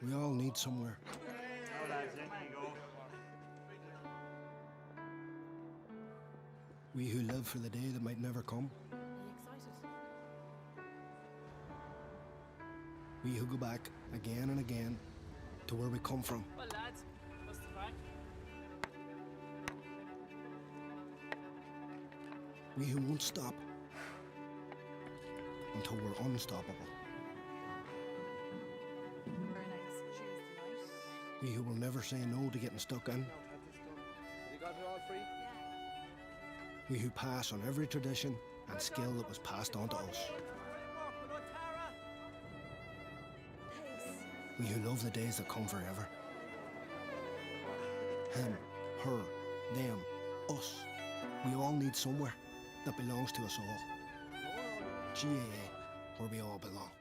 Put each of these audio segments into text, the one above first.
We all need somewhere. Oh, lads, in you go. We who live for the day that might never come. Are you excited? We who go back again and again to where we come from. Well, lads, what's the crack? We who won't stop until we're unstoppable. Very nice shoes tonight. We who will never say no to getting stuck in. You got it all free? Yeah. We who pass on every tradition and skill that was passed on to us. Thanks. We who love the days that come forever. Him, her, them, us. We all need somewhere that belongs to us all. GAA, where we all belong.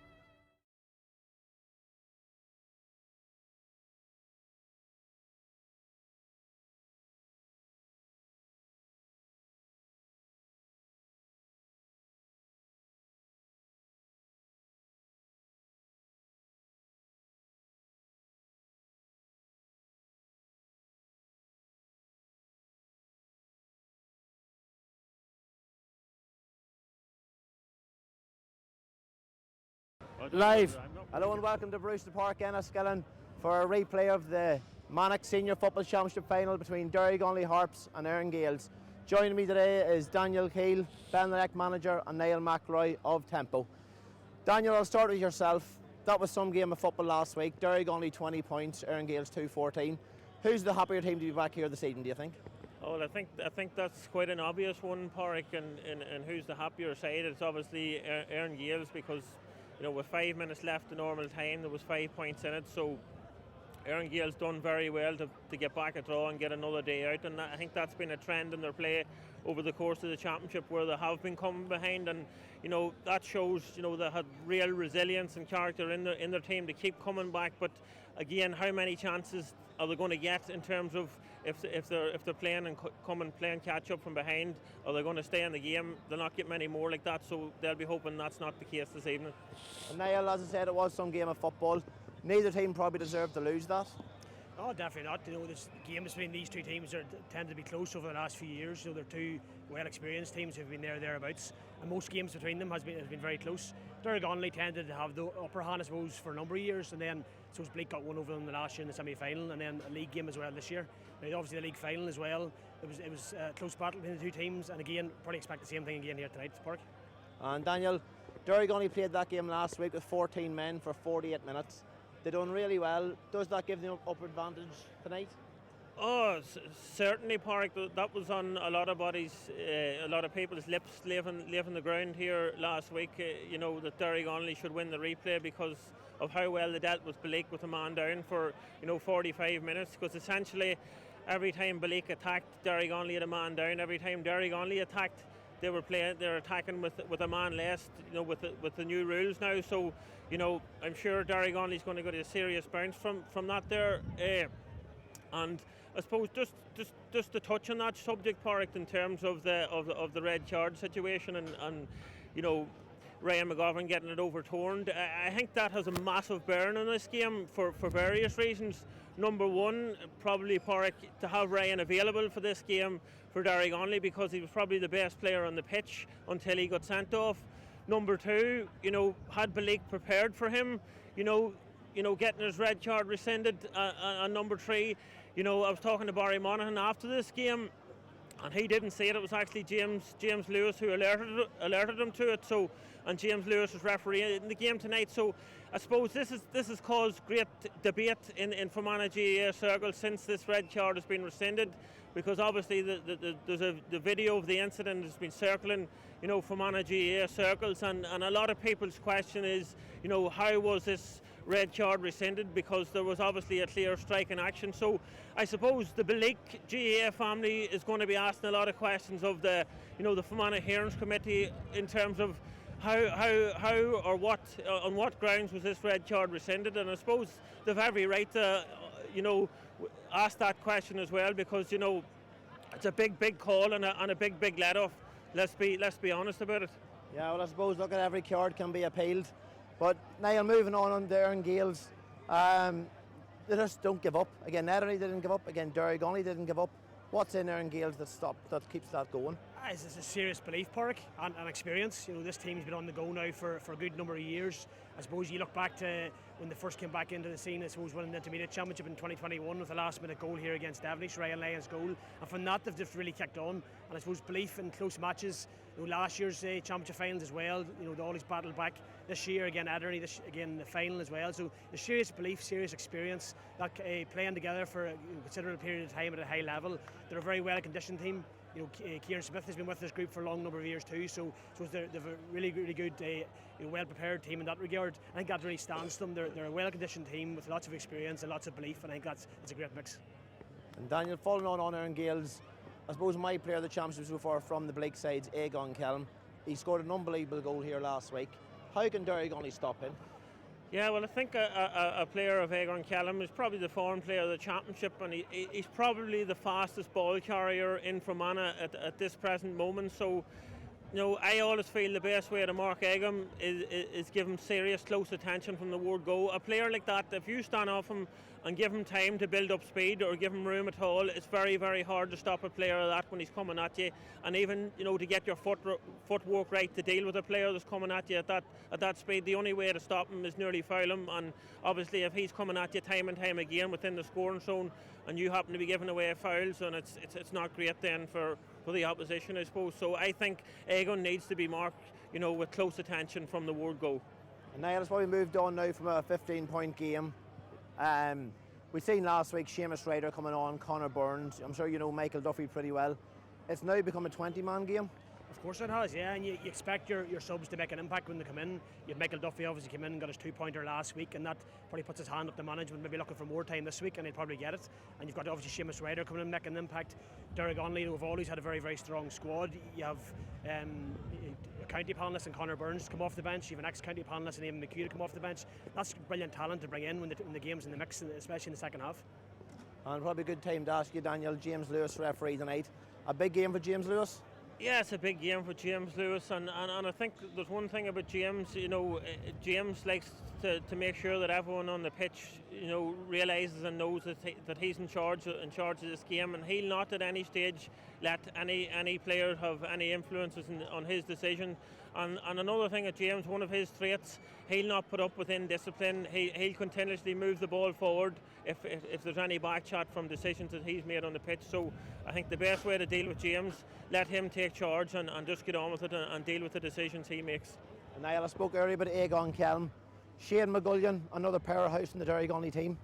Live. Hello and welcome to Brewster Park, Enniskillen, for a replay of the Fermanagh Senior Football Championship final between Derrygonnelly Harps and Erne Gaels. Joining me today is Daniel Keele, Belleek manager, and Niall McElroy of Tempo. Daniel, I'll start with yourself. That was some game of football last week. Derrygonnelly 20 points, Erne Gaels 2-14. Who's the happier team to be back here this evening, do you think? Oh, I think that's quite an obvious one, Pádraig, and who's the happier side? It's obviously Erne Gaels, because with 5 minutes left in normal time, there was 5 points in it, so Erne Gaels done very well to get back a draw and get another day out, and I think that's been a trend in their play over the course of the championship, where they have been coming behind, and that shows they had real resilience and character in their team to keep coming back. But again, how many chances are they going to get in terms of if they're playing and coming playing catch up from behind? Are they going to stay in the game? They'll not get many more like that, so they'll be hoping that's not the case this evening. And Niall, as I said, it was some game of football. Neither team probably deserved to lose that. Oh, definitely not. This game between these two teams tend to be close over the last few years. They're two well-experienced teams who've been thereabouts, and most games between them has been very close. Derrygonnelly tended to have the upper hand, I suppose, for a number of years, and then Belleek got one over them last year in the semi-final, and then a league game as well this year. Now, obviously, the league final as well. It was a close battle between the two teams, and again, probably expect the same thing again here tonight, Park. And Daniel, Derrygonnelly played that game last week with 14 men for 48 minutes. They done really well. Does that give them upper advantage tonight? Oh, certainly, Pádraig. That was on a lot of bodies, a lot of people's lips, leaving the ground here last week. That Derrygonnelly should win the replay because of how well they dealt with Belleek with a man down for 45 minutes. Because essentially, every time Belleek attacked, Derrygonnelly had a man down. Every time Derrygonnelly attacked, they're attacking with a man less, with the new rules now. So, I'm sure Derrygonnelly's going to get a serious bounce from that there. And I suppose just to touch on that subject, Pádraig, in terms of the red card situation and Ryan McGovern getting it overturned, I think that has a massive bearing on this game for various reasons. Number one, probably, Pádraig, to have Ryan available for this game for Derrygonnelly, because he was probably the best player on the pitch until he got sent off. Number two, had Belleek prepared for him, getting his red card rescinded. And number three, I was talking to Barry Monaghan after this game, and he didn't see it. It was actually James Lewis who alerted him to it. So, and James Lewis was refereeing in the game tonight. So, I suppose this has caused great debate in Fermanagh GAA circles since this red card has been rescinded, because obviously there's the video of the incident has been circling, Fermanagh GAA circles, and a lot of people's question is, how was this red card rescinded, because there was obviously a clear strike in action. So I suppose the Belleek GAA family is going to be asking a lot of questions of the Fermanagh Hearings Committee in terms of how or what on what grounds was this red card rescinded, and I suppose they've every right to ask that question as well, because it's a big call and a big let off. Let's be honest about it. Yeah, well, I suppose look, at every card can be appealed. But Niall, moving on there in Gaels, They just don't give up. Again, Erne didn't give up. Again, Derrygonnelly didn't give up. What's in Erne Gaels that keeps that going? It's a serious belief, Porrick, and experience. You know, this team's been on the go now for a good number of years. I suppose you look back to when they first came back into the scene, I suppose winning the Intermediate Championship in 2021 with a last-minute goal here against Devonish, Ryan Lyon's goal. And from that, they've just really kicked on. And I suppose belief in close matches. You know, last year's championship finals as well. You know, they always battled back. This year again, Erne, again the final as well. So there's serious belief, serious experience. That playing together for a considerable period of time at a high level. They're a very well-conditioned team. You know, Kieran Smith has been with this group for a long number of years too, so they've a really good, well-prepared team in that regard. I think that really stands to them. They're a well-conditioned team with lots of experience and lots of belief, and I think that's a great mix. And Daniel, following on Erne Gaels, I suppose my player of the championship so far from the Belleek side's Derrygonnelly. He scored an unbelievable goal here last week. How can Derrygonnelly stop him? Yeah, well, I think a player of Derrygonnelly is probably the foreign player of the championship, and he's probably the fastest ball carrier in Fermanagh at this present moment. So, you know, I always feel the best way to mark Egham is give him serious close attention from the word go. A player like that, if you stand off him and give him time to build up speed or give him room at all, it's very, very hard to stop a player of that when he's coming at you. And even, you know, to get your footwork right to deal with a player that's coming at you at that speed, the only way to stop him is nearly foul him. And obviously, if he's coming at you time and time again within the scoring zone, and you happen to be giving away fouls, and it's not great then for the opposition, I suppose. So I think Egham needs to be marked, you know, with close attention from the word go. And Niall, has probably moved on now from a 15-point game. We've seen last week Seamus Ryder coming on, Connor Burns. I'm sure you know Michael Duffy pretty well. It's now become a 20-man game. Of course it has, yeah, and you expect your subs to make an impact when they come in. You had Michael Duffy obviously came in and got his 2-pointer last week, and that probably puts his hand up to management, maybe looking for more time this week, and he'll probably get it. And you've got obviously Seamus Ryder coming in making an impact. Derrygonnelly, who've always had a very, very strong squad. You have a county panellist and Connor Burns come off the bench. You have an ex-county panellist and Eamon McHugh to come off the bench. That's brilliant talent to bring in when the game's in the mix, especially in the second half. And probably a good time to ask you, Daniel, James Lewis referee tonight. A big game for James Lewis? Yeah, it's a big game for James Lewis, and I think there's one thing about James, you know, James likes to make sure that everyone on the pitch, you know, realises and knows that he's in charge of this game, and he'll not at any stage let any player have any influences on his decision. And another thing at James, one of his traits, he'll not put up with indiscipline. He'll continuously move the ball forward if there's any back chat from decisions that he's made on the pitch. So I think the best way to deal with James, let him take charge and just get on with it and deal with the decisions he makes. And Niall, I spoke earlier about Derrygonnelly. Shane McGullion, another powerhouse in the Derrygonnelly team.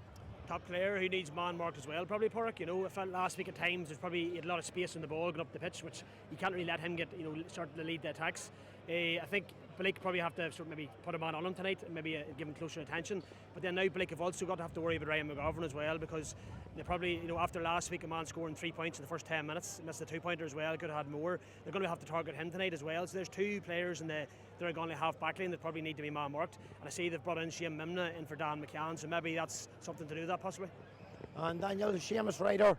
Top player who needs man marked as well, probably Porrick. You know, I felt last week at times there's probably a lot of space in the ball going up the pitch, which you can't really let him get, you know, start to lead the attacks. I think Belleek probably have to sort of maybe put a man on him tonight and maybe give him closer attention. But then now Belleek have also got to have to worry about Ryan McGovern as well, because they probably, you know, after last week a man scoring 3 points in the first 10 minutes, missed the 2-pointer as well, could have had more. They're going to have to target him tonight as well. So there's two players in the Derrygonnelly half back line that probably need to be man marked. And I see they've brought in Shane Mimna in for Dan McCann, so maybe that's something to do with that possibly. And Daniel, Seamus Ryder,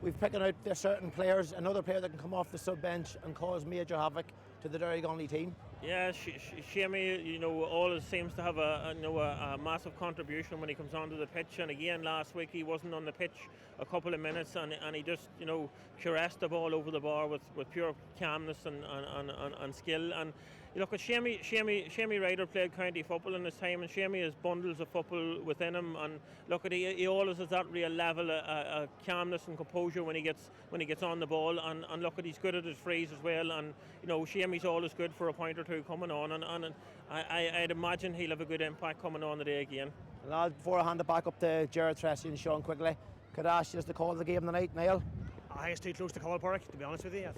we've picking out certain players, another player that can come off the sub bench and cause major havoc to the Derrygonnelly team. Yeah, Shamey, you know, always seems to have a massive contribution when he comes onto the pitch. And again, last week he wasn't on the pitch a couple of minutes, and he just, you know, caressed the ball over the bar with pure calmness and skill. And you look at Shamey Ryder played county football in his time, and Shamey has bundles of football within him. And look at he always has that real level of calmness and composure when he gets on the ball. And look at he's good at his frees as well. And you know, Shamey's always good for a point or two coming on. And I'd imagine he'll have a good impact coming on today again. And before I hand it back up to Jared Tracy and Sean quickly, could I ask you just to call the game tonight, Niall? I think it's too close to call, Porrick, to be honest with you.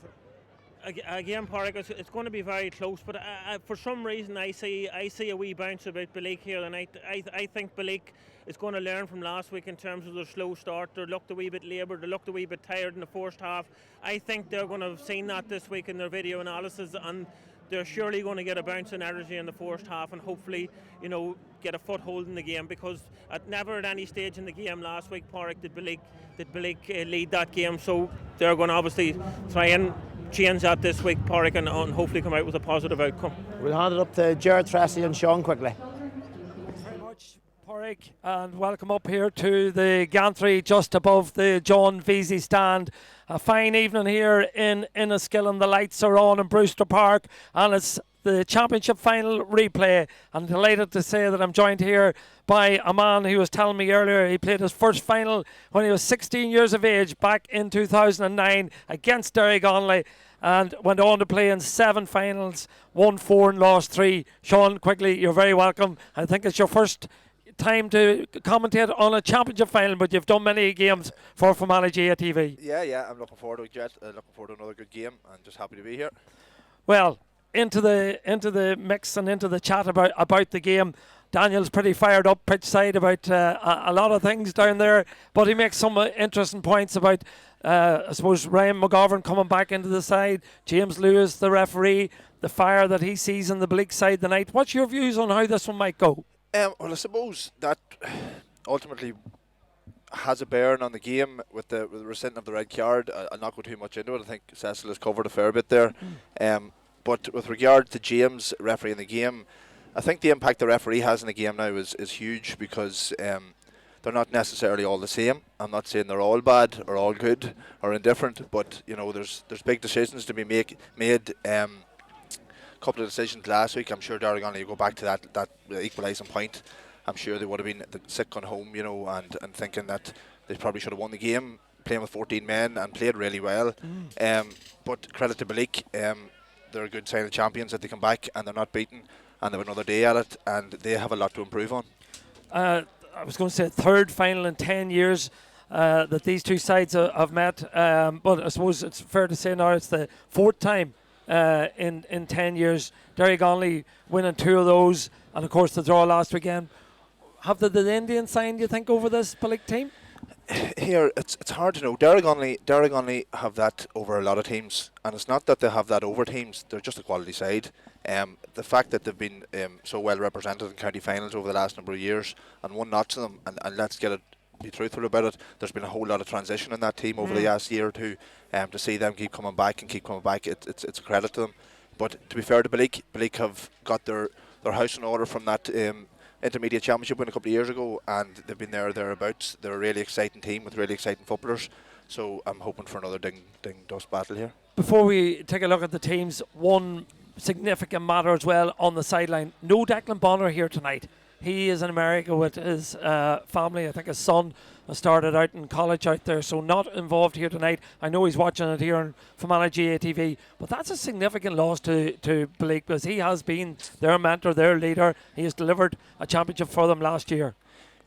Again, Porrick, it's going to be very close, but for some reason I see a wee bounce about Belleek here tonight. I think Belleek is going to learn from last week in terms of their slow start. They looked a wee bit laboured, they looked a wee bit tired in the first half. I think they're going to have seen that this week in their video analysis, and they're surely going to get a bounce in energy in the first half and hopefully, you know, get a foothold in the game, because never at any stage in the game last week, Porrick, did Belleek lead that game. So they're going to obviously try and change that this week, Porrick, and hopefully come out with a positive outcome. We'll hand it up to Jared Tracy and Sean quickly. Thanks very much, Porrick. Mike, and welcome up here to the gantry just above the John Veazey stand. A fine evening here in Enniskillen. The lights are on in Brewster Park, and it's the championship final replay. I'm delighted to say that I'm joined here by a man who was telling me earlier he played his first final when he was 16 years of age back in 2009 against Derrygonnelly, and went on to play in 7 finals, won 4 and lost 3. Sean, quickly, you're very welcome. I think it's your first time to commentate on a championship final, but you've done many games for Fermanagh TV. Yeah, I'm looking forward to it, Jet. Looking forward to another good game, and just happy to be here. Well, into the mix and into the chat about the game. Daniel's pretty fired up pitch side about a lot of things down there, but he makes some interesting points about I suppose Ryan McGovern coming back into the side, James Lewis, the referee, the fire that he sees in the Belleek side tonight. What's your views on how this one might go? Well, I suppose that ultimately has a bearing on the game with the rescinding of the red card. I'll not go too much into it. I think Cecil has covered a fair bit there. But with regard to James refereeing the game, I think the impact the referee has in the game now is huge, because they're not necessarily all the same. I'm not saying they're all bad or all good or indifferent, but you know, there's big decisions to be made. Couple of decisions last week. I'm sure Derrygonnelly, you go back to that equalising point, I'm sure they would have been sick going home, you know, and thinking that they probably should have won the game, playing with 14 men and played really well. But credit to Belleek, they're a good sign of champions that they come back and they're not beaten, and they have another day at it, and they have a lot to improve on. I was going to say 3rd final in 10 years that these two sides have met, but I suppose it's fair to say now it's the 4th time in 10 years. Derrygonnelly winning 2 of those, and of course the draw last weekend. Have the Indian sign, do you think, over this Belleek team? Here, it's hard to know. Derrygonnelly have that over a lot of teams, and it's not that they have that over teams, they're just a quality side. The fact that they've been so well represented in county finals over the last number of years and won lots of them, and let's be truthful about it, there's been a whole lot of transition in that team over the last year or two. To see them keep coming back, it's a credit to them. But to be fair to Belleek have got their house in order from that intermediate championship win a couple of years ago, and they've been thereabouts. They're a really exciting team with really exciting footballers, so I'm hoping for another ding dust battle here. Before we take a look at the teams, one significant matter as well on the sideline. No Declan Bonner here tonight. He is in America with his family. I think his son started out in college out there, so not involved here tonight. I know he's watching it here on Fermanagh TV, but that's a significant loss to Belleek, because he has been their mentor, their leader. He has delivered a championship for them last year.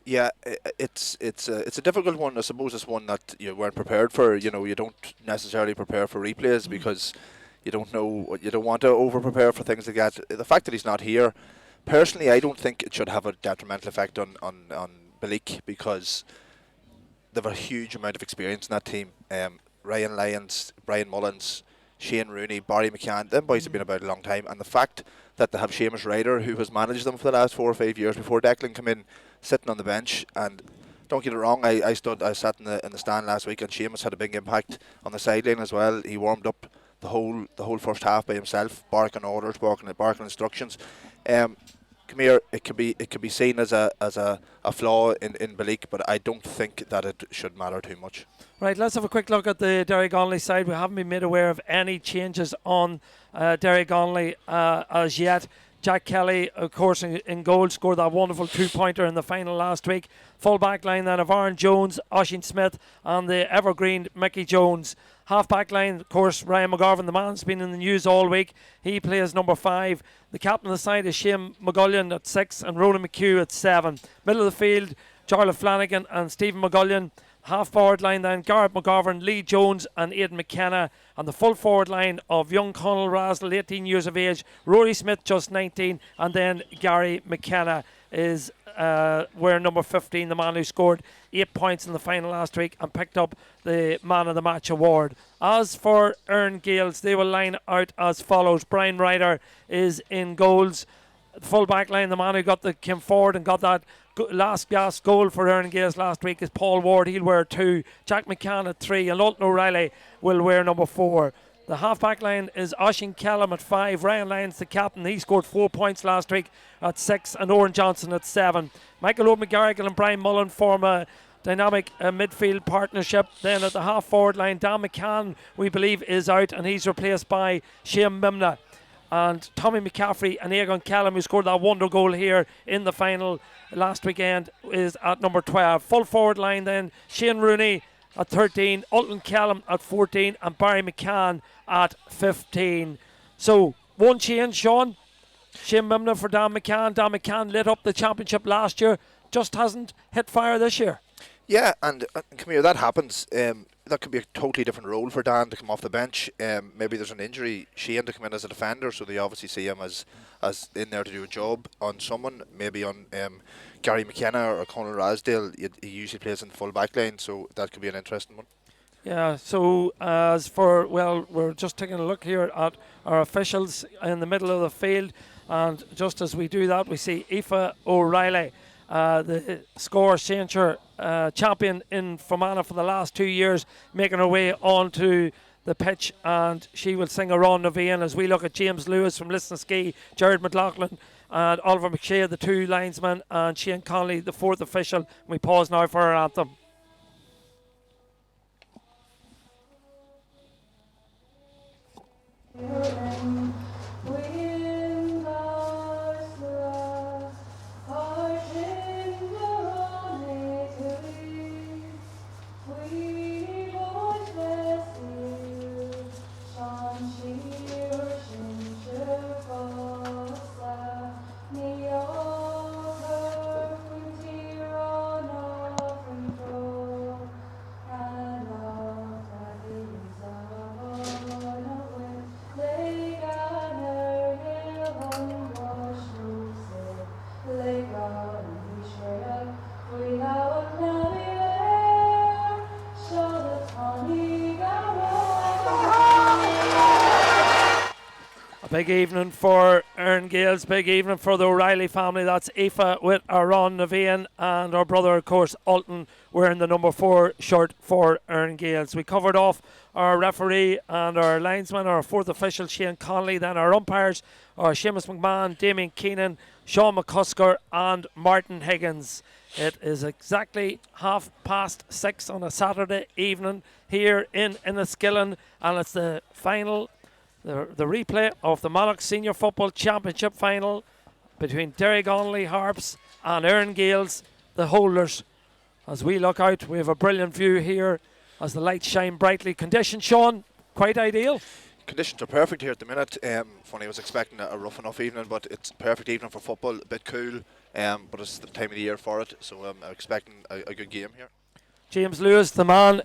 Yeah, it's a difficult one. I suppose it's one that you weren't prepared for. You know, you don't necessarily prepare for replays because you don't know, you don't want to over prepare for things like that. The fact that he's not here, personally, I don't think it should have a detrimental effect on Belleek, because they have a huge amount of experience in that team. Ryan Lyons, Brian Mullins, Shane Rooney, Barry McCann, them boys have been about a long time, and the fact that they have Seamus Ryder, who has managed them for the last 4 or 5 years before Declan came in, sitting on the bench. And don't get it wrong, I sat in the stand last week, and Seamus had a big impact on the sideline as well. He warmed up the whole first half by himself, barking orders, barking instructions. Come here, it can be seen as a flaw in Belleek, but I don't think that it should matter too much. Right, let's have a quick look at the Derrygonnelly side. We haven't been made aware of any changes on Derrygonnelly as yet. Jack Kelly, of course, in goal, scored that wonderful 2-pointer in the final last week. Full back line then of Aaron Jones, Oisin Smith and the evergreen Mickey Jones. Half back line, of course, Ryan McGovern, the man's been in the news all week. He plays number 5. The captain of the side is Shane McGullion at 6 and Ronan McHugh at 7. Middle of the field, Jarlath Flanagan and Stephen McGullion. Half forward line then, Garrett McGovern, Lee Jones and Aidan McKenna. And the full forward line of young Conal Rasley, 18 years of age, Rory Smith, just 19, and then Gary McKenna is wearing number 15, the man who scored 8 points in the final last week and picked up the Man of the Match award. As for Erne Gaels, they will line out as follows. Brian Ryder is in goals. The full back line, the man who came forward and got that last gasp goal for Erne Gaels last week is Paul Ward. He'll wear 2. Jack McCann at 3, and Lulton O'Reilly will wear number 4. The half-back line is Oisin Callum at 5. Ryan Lyons, the captain, he scored 4 points last week at 6, and Owen Johnson at 7. Michael O'McGarrigle and Brian Mullen form a dynamic midfield partnership. Then at the half-forward line, Dan McCann, we believe, is out, and he's replaced by Shane Mimna. And Tommy McCaffrey and Egon Callum, who scored that wonder goal here in the final last weekend, is at number 12. Full forward line then, Shane Rooney at 13, Ultan Callum at 14, and Barry McCann at 15. So, one change, Sean. Shane Mimna for Dan McCann. Dan McCann lit up the championship last year, just hasn't hit fire this year. Yeah, and come here, that happens. That could be a totally different role for Dan to come off the bench. Maybe there's an injury, Shane to come in as a defender, so they obviously see him as in there to do a job on someone. Maybe on Gary McKenna or Conor Rasdale. He usually plays in the full back line, so that could be an interesting one. Yeah, so as for, well, we're just taking a look here at our officials in the middle of the field, and just as we do that, we see Aoife O'Reilly, the score centre champion in Fermanagh for the last 2 years, making her way onto the pitch, and she will sing Around the Vein as we look at James Lewis from Lisnaskea, Jared McLaughlin and Oliver McShea, the 2 linesmen, and Shane Connolly, the 4th official. We pause now for our anthem. Big evening for Erne Gaels, big evening for the O'Reilly family. That's Aoife with Around the Vein, and our brother, of course, Ultan, wearing the number 4 shirt for Erne Gaels. We covered off our referee and our linesman, our 4th official, Shane Connolly, then our umpires are Seamus McMahon, Damien Keenan, Sean McCusker and Martin Higgins. It is exactly 6:30 on a Saturday evening here in Enniskillen, and it's the final, the replay of the Monarch Senior Football Championship final between Derrygonnelly Harps and Erne Gaels, the holders. As we look out, we have a brilliant view here as the lights shine brightly. Conditions, Sean, quite ideal. Conditions are perfect here at the minute. Funny, I was expecting a rough enough evening, but it's a perfect evening for football. A bit cool, but it's the time of the year for it, so I'm expecting a good game here. James Lewis, the man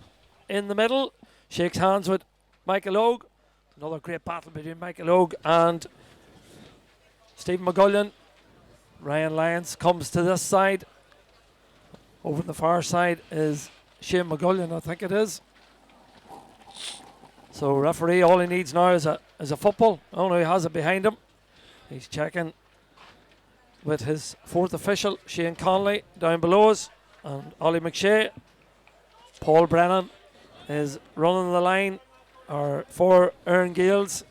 in the middle, shakes hands with Michael Ogue. Another great battle between Michael Ogue and Stephen McGullion. Ryan Lyons comes to this side. Over the far side is Shane McGullion, I think it is. So referee, all he needs now is a football. Oh no, he has it behind him. He's checking with his 4th official, Shane Connolly, down below us, and Ollie McShea. Paul Brennan is running the line for Erne Gaels.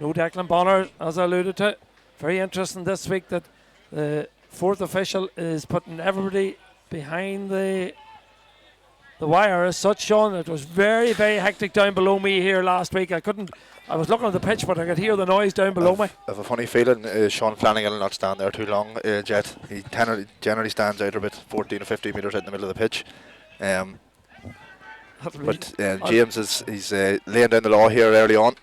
No Declan Bonner, as I alluded to. Very interesting this week that the 4th official is putting everybody behind the wire as such, Sean. It was very, very hectic down below me here last week. I was looking at the pitch, but I could hear the noise down below me. I have a funny feeling Sean Flanagan will not stand there too long, Jet. He generally stands out about 14 or 15 metres out in the middle of the pitch. But James he's laying down the law here early on.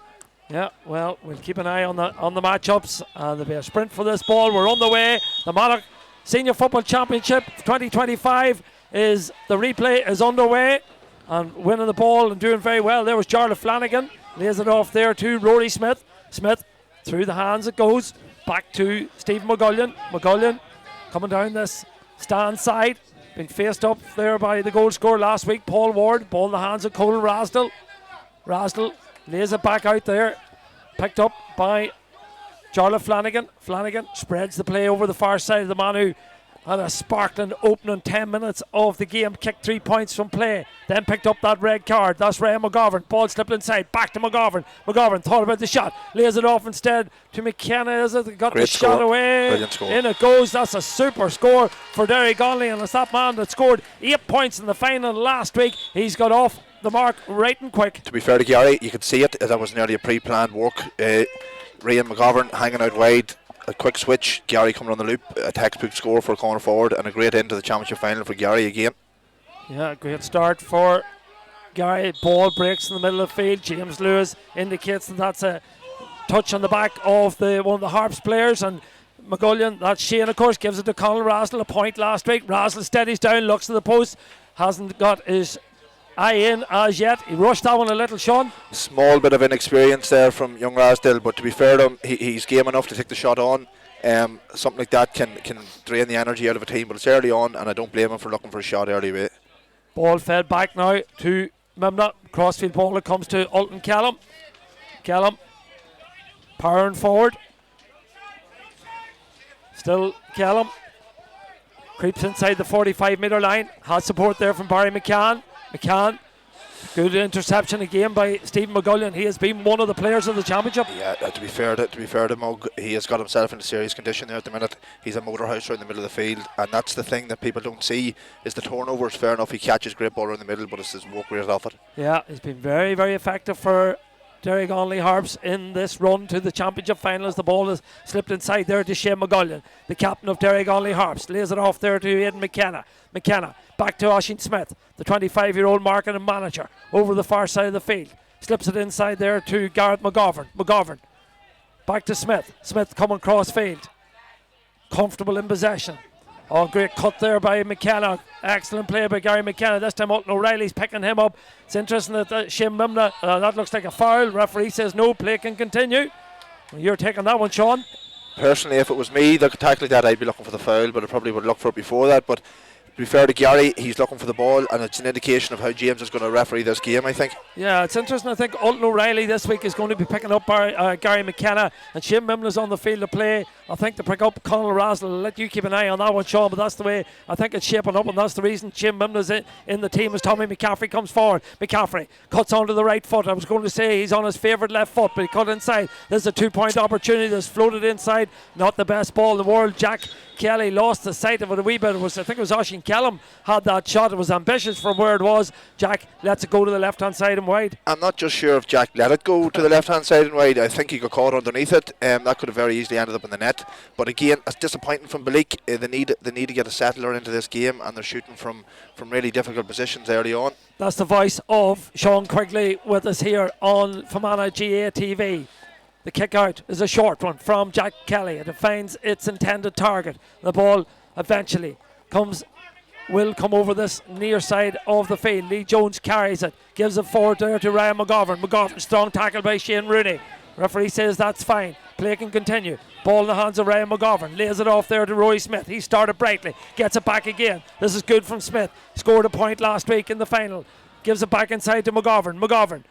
Yeah, well, we'll keep an eye on the matchups. There'll be a sprint for this ball. We're on the way. The Monarch Senior Football Championship 2025 the replay is underway, and winning the ball and doing very well. There was Jarlath Flanagan, lays it off there to Rory Smith. Smith through the hands it goes back to Stephen McGullion. McGullion coming down this stand side, being faced up there by the goal scorer last week, Paul Ward. Ball in the hands of Colin Rasdale. Rasdale lays it back out there, picked up by Jarlath Flanagan. Flanagan spreads the play over the far side of the man who Had a sparkling opening 10 minutes of the game. Kicked 3 points from play. Then picked up that red card. That's Ray McGovern. Ball slipped inside. Back to McGovern. McGovern thought about the shot. Lays it off instead to McKenna. Is it? Got Great the shot score. away. Brilliant score. In it goes. That's a super score for Derrygonnelly. And it's that man that scored 8 points in the final last week. He's got off the mark right and quick. To be fair to Gary, you could see it. That was nearly a pre-planned work. Ray McGovern hanging out wide. A quick switch, Gary coming on the loop, a textbook score for a corner forward, and a great end to the championship final for Gary again. Yeah, great start for Gary. Ball breaks in the middle of the field. James Lewis indicates that that's a touch on the back of one of the Harps players, and McGullion, that's Shane, of course, gives it to Conal Razzle, a point last week. Razzle steadies down, looks to the post, hasn't got his eye in as yet. He rushed that one a little, Sean. Small bit of inexperience there from young Rasdale, but to be fair to him, he's game enough to take the shot on. Something like that can drain the energy out of a team, but it's early on, and I don't blame him for looking for a shot early away. Ball fed back now to Mimna. Crossfield ball that comes to Ulton Callum. Callum powering forward. Still Callum. Creeps inside the 45-metre line. Has support there from Barry McCann. McCann, good interception again by Stephen McGullion. He has been one of the players of the championship. Yeah, to be fair to Mug, he has got himself into serious condition there at the minute. He's a motor house around the middle of the field, and that's the thing that people don't see is the turnovers. Fair enough, he catches great ball around the middle, but it's his work rate off it. Yeah, he's been very, very effective for Derrygonnelly Harps in this run to the championship final as the ball has slipped inside there to Shane McGullion, the captain of Derrygonnelly Harps. Lays it off there to Aidan McKenna. McKenna back to Oisín Smith, the 25-year-old marketing manager, over the far side of the field. Slips it inside there to Gareth McGovern. McGovern back to Smith. Smith coming cross field. Comfortable in possession. Oh, great cut there by McKenna. Excellent play by Gary McKenna. This time Ulton O'Reilly's picking him up. It's interesting that Shane Mimna, that looks like a foul. Referee says no, play can continue. Well, you're taking that one, Sean. Personally, if it was me that could tackle that, I'd be looking for the foul, but I probably would look for it before that. But to be fair to Gary, he's looking for the ball, and it's an indication of how James is going to referee this game, I think. Yeah, it's interesting. I think Ulton O'Reilly this week is going to be picking up Gary McKenna, and Shane Mimna's on the field to play. I think to pick up Conal Razzle. I'll let you keep an eye on that one, Sean, but that's the way I think it's shaping up, and that's the reason Shane Mimna's in the team as Tommy McCaffrey comes forward. McCaffrey cuts onto the right foot. I was going to say he's on his favourite left foot, but he cut inside. There's a 2-point opportunity that's floated inside. Not the best ball in the world. Jack Kelly lost the sight of it a wee bit. I think it was Oisín Callum had that shot. It was ambitious from where it was. Jack lets it go to the left hand side and wide. I'm not just sure if Jack let it go to the left hand side and wide. I think he got caught underneath it. That could have very easily ended up in the net. But again, it's disappointing from Belleek. They need to get a settler into this game, and they're shooting from really difficult positions early on. That's the voice of Sean Quigley with us here on Fermanagh GA TV. The kick out is a short one from Jack Kelly. It finds its intended target. The ball eventually will come over this near side of the field. Lee Jones carries it, gives it forward there to Ryan McGovern. McGovern, strong tackle by Shane Rooney. Referee says that's fine. Play can continue. Ball in the hands of Ryan McGovern. Lays it off there to Roy Smith. He started brightly. Gets it back again. This is good from Smith. Scored a point last week in the final. Gives it back inside to McGovern. McGovern.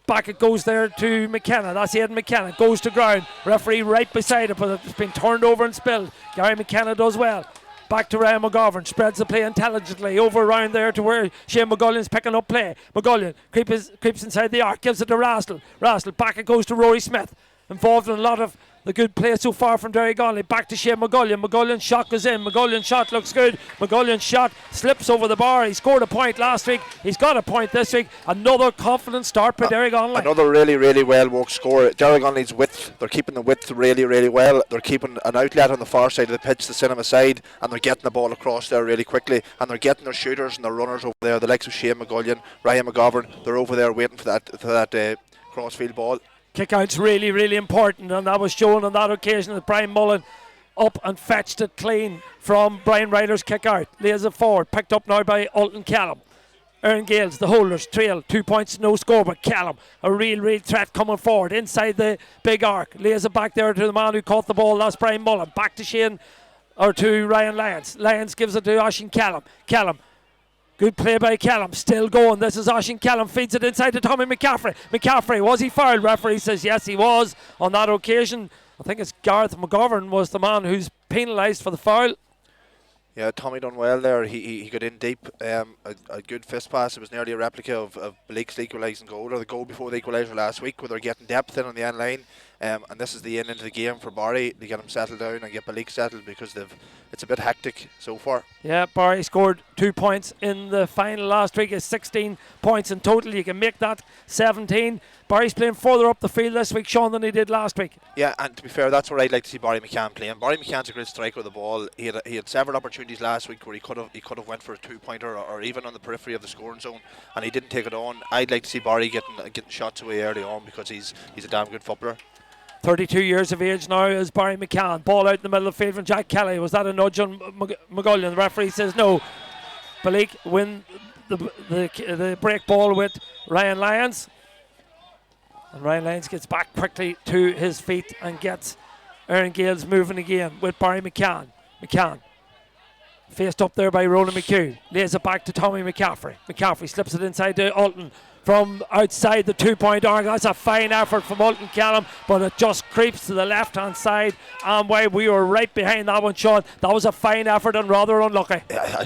Back it goes there to McKenna. That's Aidan McKenna. Goes to ground. Referee right beside it, but it's been turned over and spilled. Gary McKenna does well. Back to Ryan McGovern. Spreads the play intelligently. Over around there to where Shane McGullion's picking up play. McGullion creeps inside the arc. Gives it to Razzle. Razzle. Back it goes to Rory Smith. Involved in a lot of the good play so far from Derrygonnelly. Back to Shane McGullion. McGullion's shot goes in. McGullion's shot looks good. McGullion's shot slips over the bar. He scored a point last week. He's got a point this week. Another confident start by Derrygonnelly. Another really, really well worked score. Derrygonnelly's width, they're keeping the width really, really well. They're keeping an outlet on the far side of the pitch, the cinema side, and they're getting the ball across there really quickly. And they're getting their shooters and their runners over there, the likes of Shane McGullion, Ryan McGovern. They're over there waiting for that crossfield ball. Kick-out's really, really important, and that was shown on that occasion that Brian Mullen up and fetched it clean from Brian Ryder's kick-out. Lays it forward, picked up now by Ulton Callum. Erne Gaels, the holders, trail, 2 points, no score, but Callum, a real threat coming forward inside the big arc. Lays it back there to the man who caught the ball, that's Brian Mullen. Back to Ryan Lyons. Lyons gives it to Oisín Callum. Callum. Good play by Callum, still going. This is Oisín Callum, feeds it inside to Tommy McCaffrey. McCaffrey, was he fouled? Referee says yes, he was on that occasion. I think it's Gareth McGovern was the man who's penalised for the foul. Yeah, Tommy done well there. He got in deep. A good fist pass. It was nearly a replica of Belleek's equalising goal, or the goal before the equaliser last week, where they're getting depth in on the end line. And this is the in into the game for Barry to get him settled down and get Belleek settled, because it's a bit hectic so far. Yeah, Barry scored 2 points in the final last week. It's 16 points in total. You can make that 17. Barry's playing further up the field this week, Sean, than he did last week. Yeah, and to be fair, that's where I'd like to see Barry McCann playing. Barry McCann's a great striker of the ball. He had several opportunities last week where he could have went for a 2-pointer or even on the periphery of the scoring zone, and he didn't take it on. I'd like to see Barry getting shots away early on, because he's a damn good footballer. 32 years of age now is Barry McCann. Ball out in the middle of the field from Jack Kelly. Was that a nudge on McGullion? The referee says no. Belleek win the break ball with Ryan Lyons. And Ryan Lyons gets back quickly to his feet and gets Erne Gaels moving again with Barry McCann. McCann faced up there by Ronan McHugh. Lays it back to Tommy McCaffrey. McCaffrey slips it inside to Alton from outside the 2-point arc. That's a fine effort from Alton Callum, but it just creeps to the left hand side. And why we were right behind that one, Sean. That was a fine effort and rather unlucky.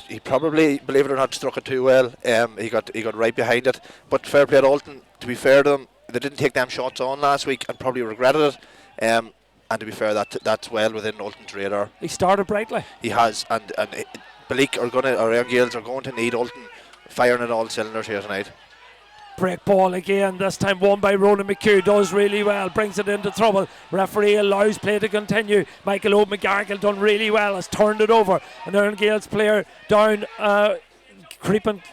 He probably, believe it or not, struck it too well. He got right behind it. But fair play to Alton. To be fair to them, they didn't take them shots on last week and probably regretted it. And to be fair, that's well within Alton's radar. He started brightly. He has, and Belleek or Erne Gaels are going to need Alton firing at all cylinders here tonight. Break ball again, this time won by Ronan McHugh. Does really well, brings it into trouble. Referee allows play to continue. Michael O'McGarrigle done really well, has turned it over. An Erne Gaels player down, creeping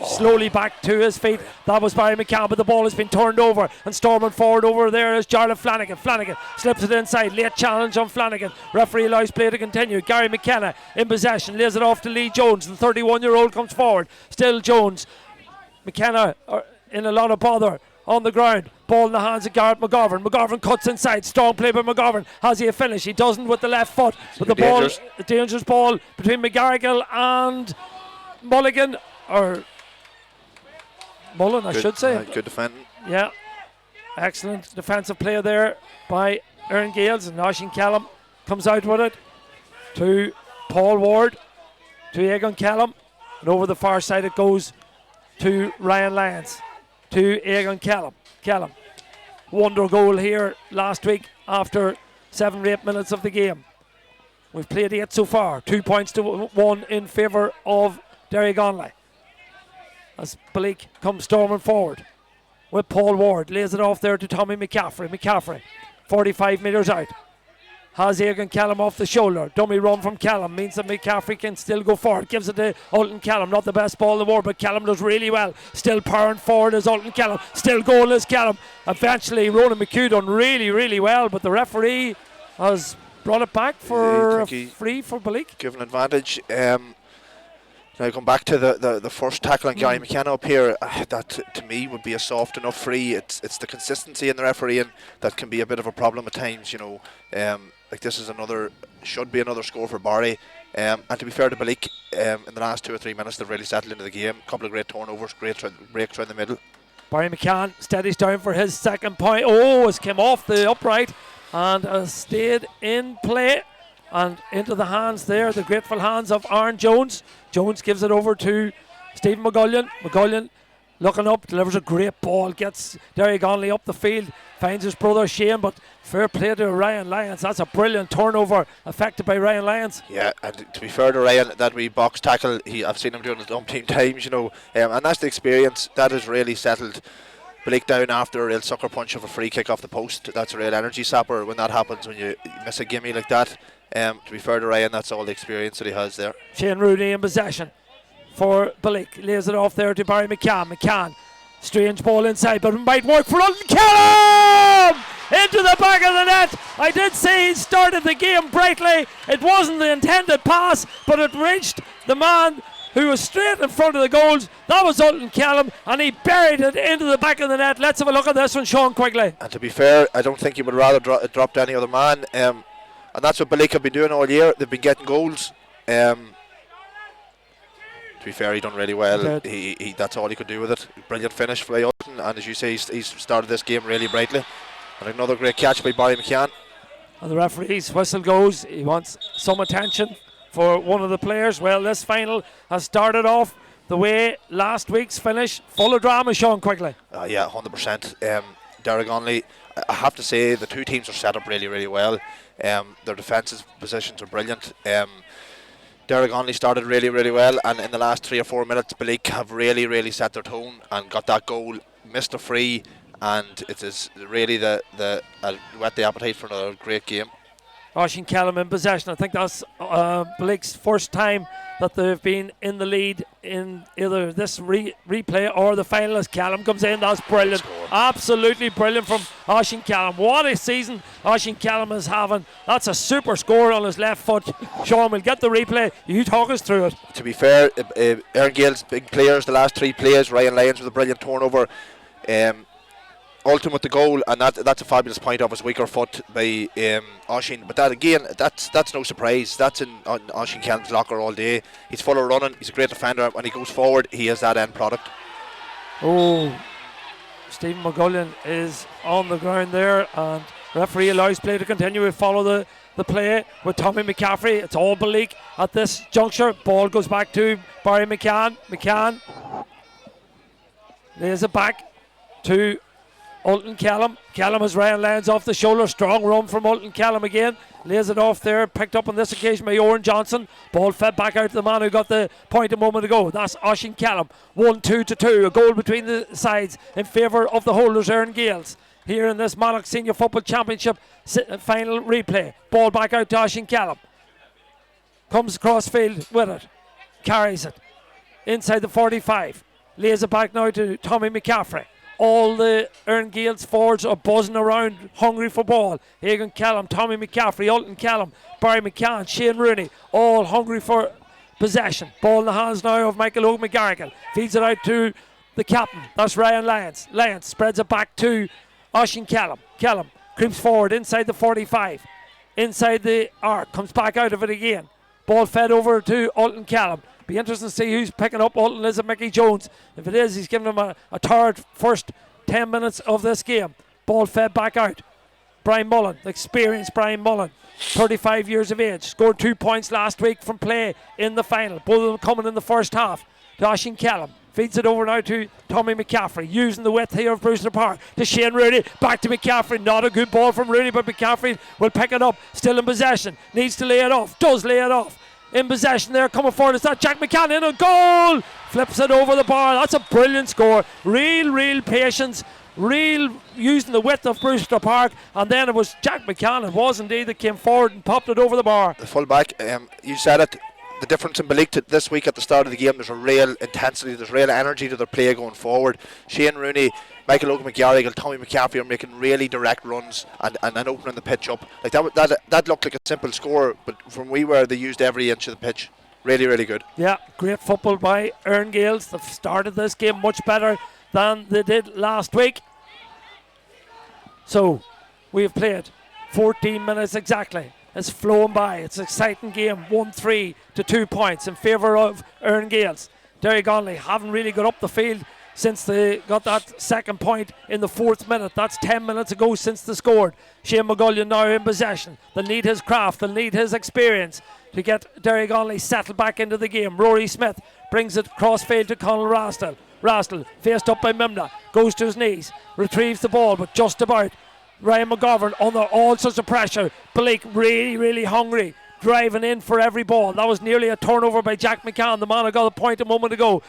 slowly back to his feet. That was Barry McCann, but the ball has been turned over, and storming forward over there is Jarlath Flanagan. Flanagan slips it inside. Late challenge on Flanagan. Referee allows play to continue. Gary McKenna in possession, lays it off to Lee Jones. The 31-year-old comes forward. Still Jones. McKenna in a lot of bother on the ground. Ball in the hands of Garrett McGovern. McGovern cuts inside. Strong play by McGovern. Has he a finish? He doesn't with the left foot. But the ball, a dangerous ball between McGarrigle and Mulligan, or Mullen, I should say. Good defending. Yeah. Excellent defensive play there by Erne Gaels. And Oisín Callum comes out with it to Paul Ward, to Egan Callum. And over the far side it goes to Ryan Lyons, to Egan Callum. Callum. Wonder goal here last week after 7 or 8 minutes of the game. We've played 8 so far. 2 points to 1 in favour of Derrygonnelly. As Belleek comes storming forward with Paul Ward, lays it off there to Tommy McCaffrey. McCaffrey, 45 metres out, has Egan Callum off the shoulder. Dummy run from Callum means that McCaffrey can still go forward. Gives it to Alton Callum. Not the best ball in the world, but Callum does really well. Still powering forward as Alton Callum. Still goalless Callum. Eventually Ronan McHugh done really, really well, but the referee has brought it back for a free for Belleek. Given advantage. Now come back to the first tackle on Gary McKenna up here. That to me would be a soft enough free. It's the consistency in the refereeing that can be a bit of a problem at times. Like this is should be another score for Barry. And to be fair to Belleek, in the last 2 or 3 minutes they've really settled into the game. A couple of great turnovers, great breaks around the middle. Barry McCann steadies down for his second point. Oh, has come off the upright and has stayed in play. And into the hands there, the grateful hands of Aaron Jones. Jones gives it over to Stephen McGullion. McGullion looking up, delivers a great ball, gets Derrygonnelly up the field, finds his brother Shane, but fair play to Ryan Lyons. That's a brilliant turnover affected by Ryan Lyons. Yeah, and to be fair to Ryan, that wee box tackle, I've seen him doing it umpteen times, and that's the experience. That has really settled Belleek down after a sucker punch of a free kick off the post. That's a real energy sapper when that happens, when you miss a gimme like that. To be fair to Ryan, that's all the experience that he has there. Shane Rooney in possession for Belleek. Lays it off there to Barry McCann. McCann, strange ball inside, but it might work for Alton Callum! Into the back of the net. I did say he started the game brightly. It wasn't the intended pass, but it reached the man who was straight in front of the goals. That was Alton Callum, and he buried it into the back of the net. Let's have a look at this one, Sean, quickly. And to be fair, I don't think he would rather drop to any other man. And that's what Belleek have been doing all year. They've been getting goals. To be fair, he done really well. He that's all he could do with it. Brilliant finish by Alton, and as you say, he's started this game really brightly. And another great catch by Barry McCann. And the referee's whistle goes. He wants some attention for one of the players. Well, this final has started off the way last week's finish, full of drama, Sean, quickly. Yeah, 100%. Derrygonnelly, I have to say the two teams are set up really, really well. Their defensive positions are brilliant. Derrygonnelly started really, really well, and in the last 3 or 4 minutes, Belleek have really, really set their tone and got that goal, missed a free, and it is really whet the appetite for another great game. Oisín Kellam in possession. I think that's Belleek's first time that they've been in the lead in either this replay or the final as Kellam comes in. That's brilliant. Absolutely brilliant from Oisín Kellam. What a season Oisín Kellam is having. That's a super score on his left foot. Sean, we'll get the replay. You talk us through it. To be fair, Erne Gaels, big players, the last 3 plays. Ryan Lyons with a brilliant turnover. Ultimate the goal, and that's a fabulous point off his weaker foot by Oisín. But that again, that's no surprise. That's in Oisín Kellam's locker all day. He's full of running. He's a great defender. When he goes forward, he has that end product. Oh, Stephen McGullion is on the ground there, and referee allows play to continue. We follow the play with Tommy McCaffrey. It's all Belleek at this juncture. Ball goes back to Barry McCann. McCann lays it back to Ultan Kellam. Kellam has Ryan Lyons off the shoulder. Strong run from Ultan Kellam again. Lays it off there. Picked up on this occasion by Owen Johnson. Ball fed back out to the man who got the point a moment ago. That's Oisín Kellam. 1-2-2. A goal between the sides in favour of the holders, Erne Gaels. Here in this Monarch Senior Football Championship final replay. Ball back out to Oisín Kellam. Comes across field with it. Carries it. Inside the 45. Lays it back now to Tommy McCaffrey. All the Erne Gaels forwards are buzzing around, hungry for ball. Hagan Kellam, Tommy McCaffrey, Ultan Kellam, Barry McCann, Shane Rooney, all hungry for possession. Ball in the hands now of Michael O'McGarrigle. Feeds it out to the captain. That's Ryan Lyons. Lyons spreads it back to Oisín Kellam. Kellam creeps forward inside the 45. Inside the arc. Comes back out of it again. Ball fed over to Ultan Kellam. Be interesting to see who's picking up Ultan. Is it Mickey Jones? If it is, he's giving him a tired first 10 minutes of this game. Ball fed back out. Brian Mullen, the experienced Brian Mullen, 35 years of age, scored 2 points last week from play in the final. Both of them coming in the first half. To Oisín Kellam. Feeds it over now to Tommy McCaffrey, using the width here of Brewster Park. To Shane Rooney, back to McCaffrey. Not a good ball from Rooney, but McCaffrey will pick it up. Still in possession. Needs to lay it off. Does lay it off. In possession there, coming forward. It's that Jack McCann in a goal. Flips it over the bar. That's a brilliant score. Real patience. Real using the width of Brewster Park. And then it was Jack McCann, it was indeed, that came forward and popped it over the bar. The full back, you said it. The difference in Belleek this week at the start of the game, there's a real intensity, there's real energy to their play going forward. Shane Rooney, Michael O'McGarrigle, Tommy McCaffrey are making really direct runs and opening the pitch up. Like that looked like a simple score, but from where they used every inch of the pitch. Really, really good. Yeah, great football by Erne Gaels. They've started this game much better than they did last week. So, we've played 14 minutes exactly. It's flown by. It's an exciting game. 1-3 to 2 points in favour of Erne Gaels. Derrygonnelly haven't really got up the field since they got that second point in the 4th minute. That's 10 minutes ago since they scored. Shane McGullion now in possession. They'll need his craft. They'll need his experience to get Derrygonnelly settled back into the game. Rory Smith brings it crossfield to Conal Rastell. Rastell, faced up by Mimna, goes to his knees, retrieves the ball, but just about. Ryan McGovern under all sorts of pressure. Belleek really hungry, driving in for every ball. That was nearly a turnover by Jack McCann, the man who got a point a moment ago.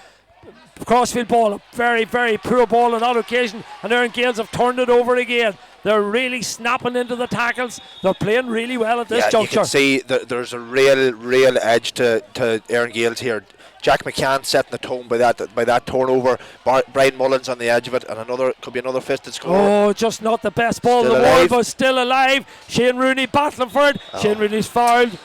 Crossfield ball, a very poor ball on that occasion, and Erne Gaels have turned it over again. They're really snapping into the tackles. They're playing really well at this juncture. You can see that there's a real edge to Erne Gaels here. Jack McCann setting the tone by that turnover. Brian Mullins on the edge of it, and could be another fisted score. Oh, just not the best ball in the world, but still alive. Shane Rooney battling for it. Shane Rooney's fouled.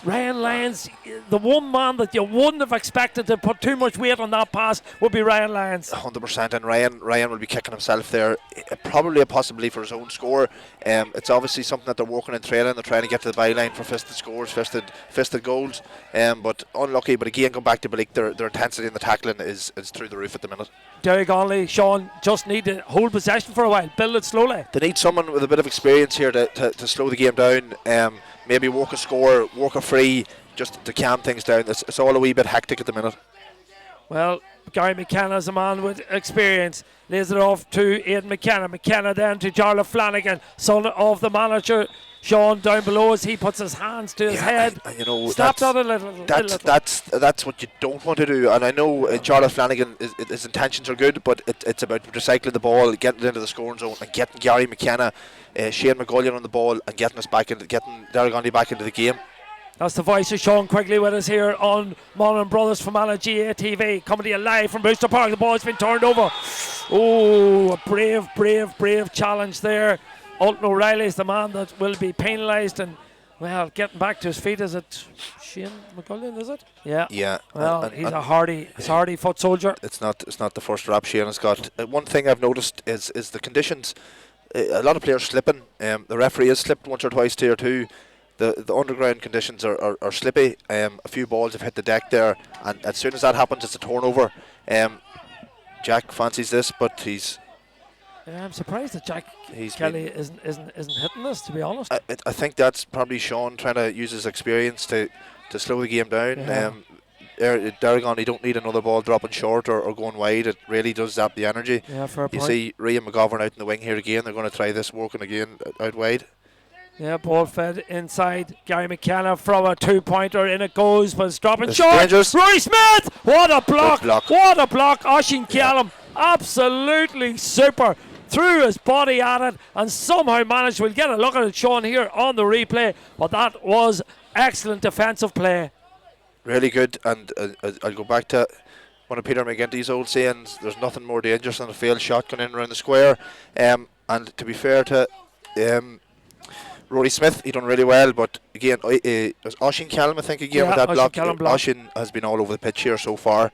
Ryan Lyons, the one man that you wouldn't have expected to put too much weight on that pass would be Ryan Lyons. 100%, and Ryan will be kicking himself there, probably possibly for his own score. It's obviously something that they're working and training. They're trying to get to the byline for fisted scores, fisted goals. But unlucky. But again, going back to Belleek, their intensity in the tackling is through the roof at the minute. Derrygonnelly, Sean, just need to hold possession for a while, build it slowly. They need someone with a bit of experience here to slow the game down. maybe work a score, work a free, just to calm things down. It's all a wee bit hectic at the minute. Well, Gary McKenna's a man with experience. Lays it off to Aidan McKenna. McKenna then to Jarlath Flanagan, son of the manager. Sean down below as he puts his hands to his head. You know, Snapped out a little. That's what you don't want to do. And I know Jarlath Flanagan, his intentions are good, but it's about recycling the ball, getting it into the scoring zone, and getting Gary McKenna, Shane McGullion on the ball, and getting Derrygonnelly back into the game. That's the voice of Sean Quigley with us here on Monaghan Brothers Fermanagh GA TV. Coming to you live from Brewster Park. The ball's been turned over. Oh, a brave challenge there. Alton O'Reilly is the man that will be penalised, and well, getting back to his feet. Is it Shane McGullion? Is it? Yeah. Yeah. Well, he's a hardy foot soldier. It's not the first rap Shane has got. One thing I've noticed is the conditions. A lot of players slipping. The referee has slipped once or twice here too. The underground conditions are slippy. A few balls have hit the deck there, and as soon as that happens, it's a turnover. Jack fancies this, but he's. I'm surprised that Jack Kelly isn't hitting this, to be honest. I think that's probably Sean trying to use his experience to slow the game down. Yeah. Derrygonnelly don't need another ball dropping short or going wide. It really does zap the energy. Yeah, fair point. You see Ray and McGovern out in the wing here again. They're going to try this working again out wide. Yeah, ball fed inside. Gary McKenna from a 2-pointer. In it goes, but it's dropping short. Dangerous. Rory Smith! What a block! Block. What a block! Oisín Callum, absolutely super. Threw his body at it and somehow managed. We'll get a look at it shown here on the replay, but that was excellent defensive play. Really good, and I'll go back to one of Peter McGinty's old sayings: there's nothing more dangerous than a failed shot going in around the square. And to be fair to Rory Smith, he done really well, but again, it was Oisín Callum, I think, again, with that block. Oisín has been all over the pitch here so far.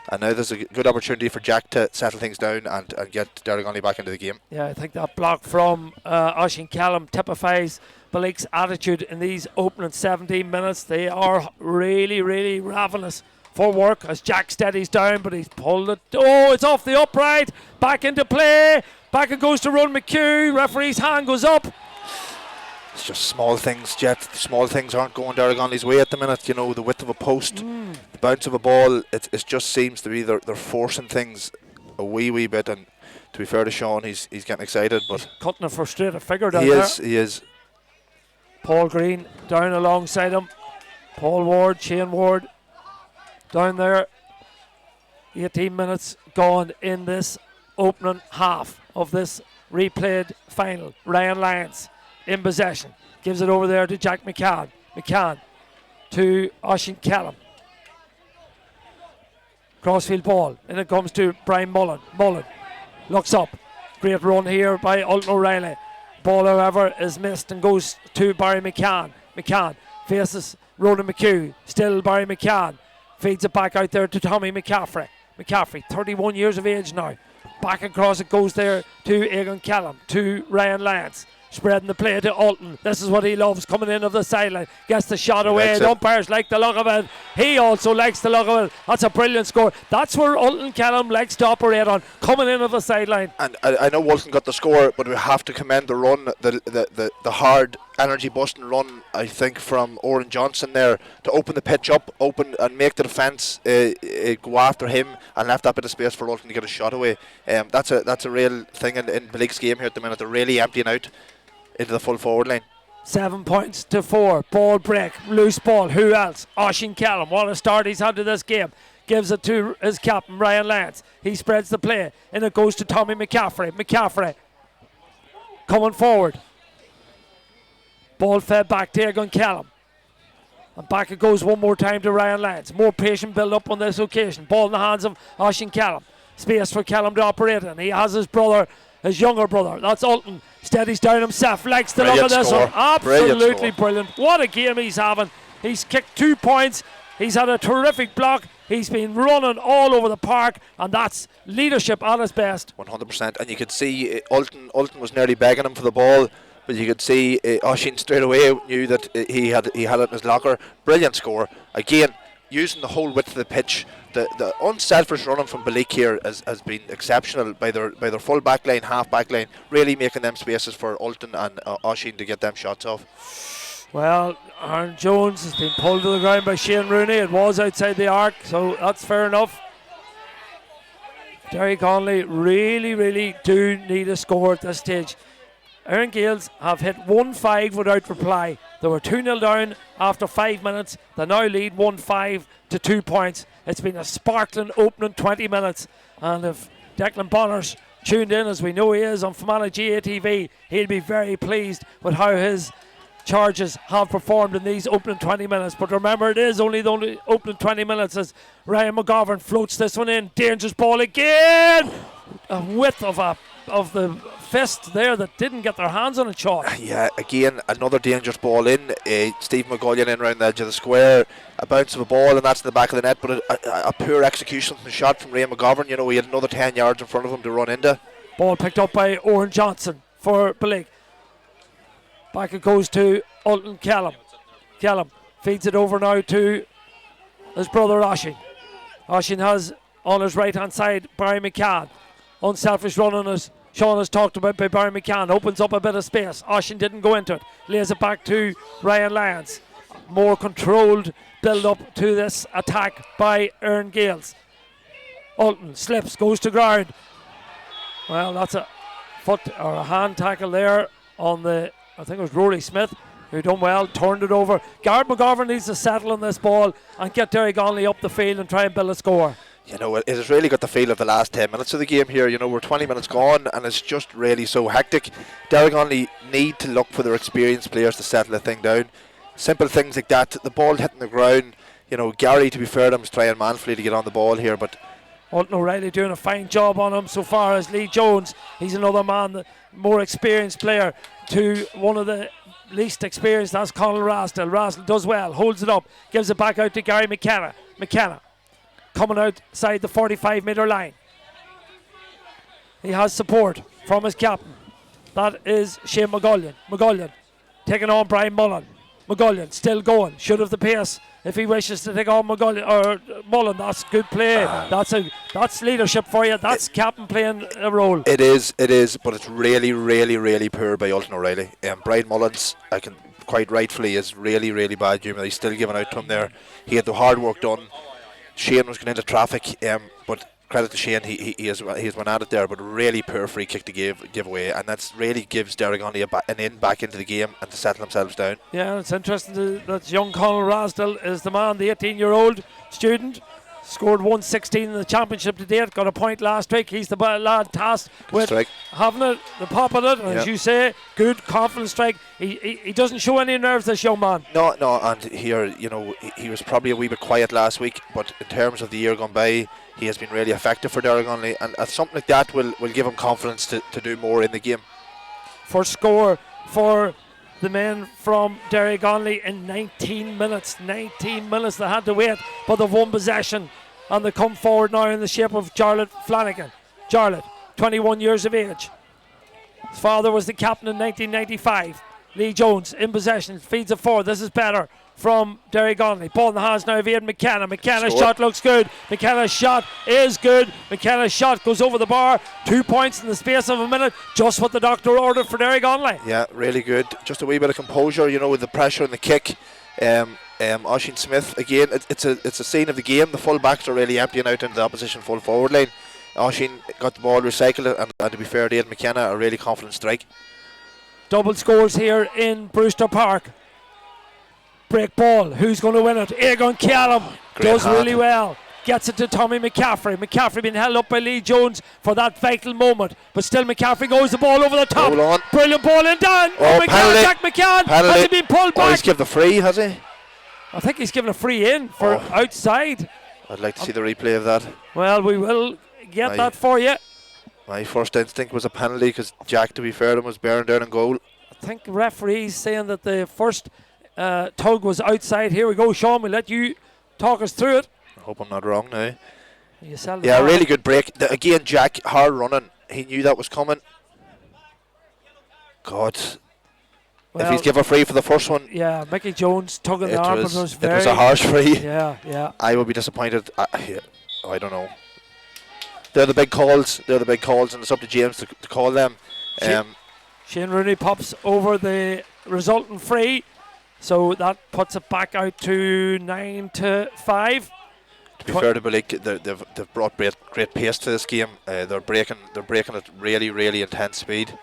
And now there's a good opportunity for Jack to settle things down and get Derrygonnelly back into the game. Yeah, I think that block from Oisín Callum typifies Belleek's attitude in these opening 17 minutes. They are really ravenous for work as Jack steadies down, but he's pulled it. Oh, it's off the upright. Back into play. Back it goes to Ronan McHugh. Referee's hand goes up. It's just small things, Jet. Small things aren't going Derrygonnelly's way at the minute. You know, the width of a post, the bounce of a ball. It just seems to be they're forcing things a wee bit. And to be fair to Sean, he's getting excited, but he's cutting a frustrated figure down there. He is. Paul Green down alongside him. Paul Ward, Shane Ward down there. 18 minutes gone in this opening half of this replayed final. Ryan Lyons in possession, gives it over there to Jack McCann. McCann to Oisín Callum. Crossfield ball, and it comes to Brian Mullen. Mullen looks up. Great run here by Alton O'Reilly. Ball, however, is missed and goes to Barry McCann. McCann faces Ronan McHugh. Still Barry McCann. Feeds it back out there to Tommy McCaffrey. McCaffrey, 31 years of age now. Back across it goes there to Egan Callum, to Ryan Lyons. Spreading the play to Alton. This is what he loves, coming in of the sideline. Gets the shot away. The umpires like the look of it. He also likes the look of it. That's a brilliant score. That's where Alton Callum likes to operate on, coming in of the sideline. And I know Walton got the score, but we have to commend the run, the hard energy busting run, I think, from Oren Johnson there to open the pitch up, open and make the defence go after him, and left that bit of space for Alton to get a shot away. That's a real thing in Belleek's game here at the minute. They're really emptying out into the full forward line. 7 points to 4. Ball break, loose ball. Who else? Oisín Callum. What a start he's had to this game. Gives it to his captain, Ryan Lance. He spreads the play, and it goes to Tommy McCaffrey. McCaffrey coming forward. Ball fed back to Egan Callum. And back it goes one more time to Ryan Lance. More patient build up on this occasion. Ball in the hands of Oisín Callum. Space for Callum to operate in. He has his brother, his younger brother. That's Alton. Steadies down himself. Likes the look of this one. Absolutely brilliant. What a game he's having. He's kicked 2 points. He's had a terrific block. He's been running all over the park, and that's leadership at its best. 100%. And you could see Alton was nearly begging him for the ball, but you could see Oisín straight away knew that he had it in his locker. Brilliant score. Again, using the whole width of the pitch. The unselfish running from Belleek here has been exceptional by their full back line, half back line, really making them spaces for Alton and Oisín to get them shots off. Well, Aaron Jones has been pulled to the ground by Shane Rooney. It was outside the arc, so that's fair enough. Derrygonnelly really do need a score at this stage. Erne Gaels have hit 1-5 without reply. They were 2-0 down after 5 minutes. They now lead 1-5 to 2 points. It's been a sparkling opening 20 minutes. And if Declan Bonner's tuned in, as we know he is, on Fermanagh GATV, he'll be very pleased with how his Charges have performed in these opening 20 minutes. But remember, it is only the only opening 20 minutes as Ryan McGovern floats this one in. Dangerous ball again! A width of the fist there that didn't get their hands on a shot. Yeah, again, another dangerous ball in. Steve McGullion in around the edge of the square. A bounce of a ball, and that's in the back of the net. But a poor execution from the shot from Ryan McGovern. You know, he had another 10 yards in front of him to run into. Ball picked up by Owen Johnson for Belleek. Back it goes to Ulton Callum. Callum feeds it over now to his brother Oshin. Oshin has on his right hand side Barry McCann. Unselfish run on us. Sean has talked about by Barry McCann. Opens up a bit of space. Oshin didn't go into it. Lays it back to Ryan Lyons. More controlled build up to this attack by Erne Gaels. Ulton slips, goes to ground. Well, that's a foot or a hand tackle there on the, I think it was Rory Smith, who done well, turned it over. Garrett McGovern needs to settle on this ball and get Derrygonnelly up the field and try and build a score. You know, it has really got the feel of the last 10 minutes of the game here. You know, we're 20 minutes gone and it's just really so hectic. Derrygonnelly need to look for their experienced players to settle the thing down. Simple things like that, the ball hitting the ground. You know, Gary, to be fair to him, is trying manfully to get on the ball here, but Ulton O'Reilly doing a fine job on him so far as Lee Jones. He's another man, the more experienced player to one of the least experienced. That's Conal Rasdell. Rasdell does well, holds it up, gives it back out to Gary McKenna. McKenna coming outside the 45-metre line. He has support from his captain. That is Shane McGullion. McGullion taking on Brian Mullen. McGullion still going, should have the pace if he wishes to take on Mullen. That's good play. That's leadership for you. That's captain playing a role. It is, but it's really poor by Ulton O'Reilly. Brian Mullins, I can quite rightfully, is really bad. He's still giving out to him there. He had the hard work done. Shane was going into traffic, but credit to Shane, he has went at it there, but really poor free kick to give away, and that's really gives Derrygonnelly an in back into the game and to settle themselves down. Yeah, it's interesting that young Conal Rasdell is the man, the 18-year-old student. Scored 116 in the championship to date, got a point last week. He's the lad tasked with having it, the pop of it, and as you say, good confident strike. He doesn't show any nerves, this young man. No, and here, you know, he was probably a wee bit quiet last week, but in terms of the year gone by, he has been really effective for Derrygonnelly, and something like that will give him confidence to do more in the game. First score for the men from Derrygonnelly in 19 minutes. 19 minutes they had to wait, but they've won possession and they come forward now in the shape of Jarlath Flanagan. Jarlath, 21 years of age. His father was the captain in 1995. Lee Jones in possession, feeds it forward. This is better from Derrygonnelly. Ball in the hands now of Ian McKenna. McKenna's shot looks good. McKenna's shot is good. McKenna's shot goes over the bar. 2 points in the space of a minute. Just what the doctor ordered for Derrygonnelly. Yeah, really good. Just a wee bit of composure, you know, with the pressure and the kick. Oshin Smith, again, it's a scene of the game. The full backs are really emptying out into the opposition full forward line. Oshin got the ball recycled, and to be fair to Ian McKenna, a really confident strike. Double scores here in Brewster Park. Break ball, who's going to win it? Egon Callum does really well. Gets it to Tommy McCaffrey. McCaffrey being held up by Lee Jones for that vital moment. But still McCaffrey goes the ball over the top. Hold on. Brilliant ball in down. McCann, Jack McCann. Has he been pulled back? He's given the free, has he? I think he's given a free in for outside. I'd like to see the replay of that. Well, we will get that for you. My first instinct was a penalty because Jack, to be fair to him, was bearing down in goal. I think the referee's saying that the first tug was outside. Here we go, Sean. We'll let you talk us through it. I hope I'm not wrong now. Yeah, really good break. Again, Jack, hard running. He knew that was coming. God. Well, if he's given free for the first one. Yeah, Mickey Jones tugging the arm. It was a harsh free. Yeah. I would be disappointed. I don't know. They're the big calls, and it's up to James to call them. Shane Rooney pops over the resulting free. So that puts it back out to 9-5. To be fair to Belleek, they've brought great pace to this game. They're breaking at really intense speed.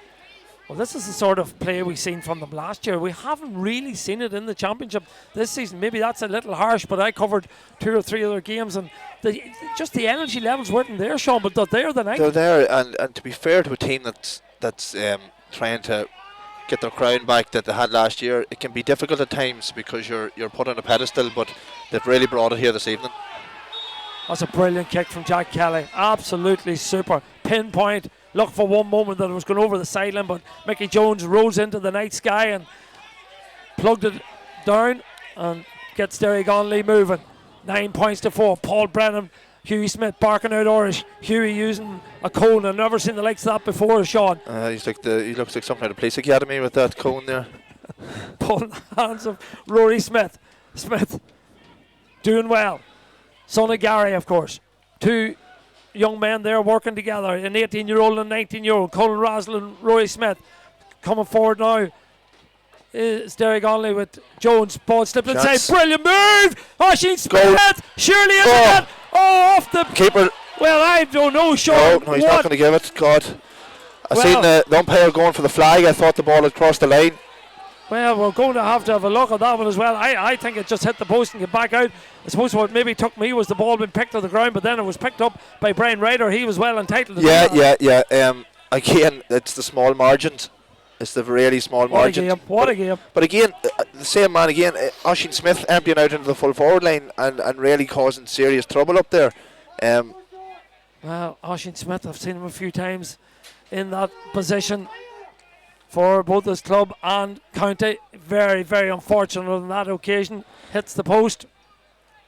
Well, this is the sort of play we've seen from them last year. We haven't really seen it in the championship this season. Maybe that's a little harsh, but I covered 2 or 3 other games, and just the energy levels weren't there, Sean, but they're there tonight. They're there, and to be fair to a team that's trying to get their crown back that they had last year, it can be difficult at times because you're put on a pedestal, but they've really brought it here this evening. That's a brilliant kick from Jack Kelly. Absolutely super. Pinpoint. Look for one moment that it was going over the sideline, but Mickey Jones rose into the night sky and plugged it down and gets Derrygonnelly moving. 9 points to 4. Paul Brennan, Hughie Smith barking out Irish. Hughie using a cone. I've never seen the likes of that before, Sean. He looks like something out of police academy with that cone there. Pulling the hands of Rory Smith. Smith doing well. Son of Gary, of course. 2 young men there working together, an 18-year-old and a 19-year-old. Colin Razzle and Rory Smith coming forward now. Is Derrygonnelly with Jones. Ball slipped inside. Brilliant move! Oisin Smith! Surely into that! Oh, off the keeper. Well, I don't know, Sean. No, he's not going to give it. God. I seen the umpire going for the flag. I thought the ball had crossed the line. Well, we're going to have a look at that one as well. I think it just hit the post and get back out. I suppose what maybe took me was the ball being picked to the ground, but then it was picked up by Brian Ryder. He was well entitled to Yeah. Again, it's the small margins. It's the really small margins. What a game. But again, the same man again, Oisin Smith emptying out into the full forward line and really causing serious trouble up there. Well, Oisin Smith, I've seen him a few times in that position for both his club and county. Very, very unfortunate on that occasion. Hits the post.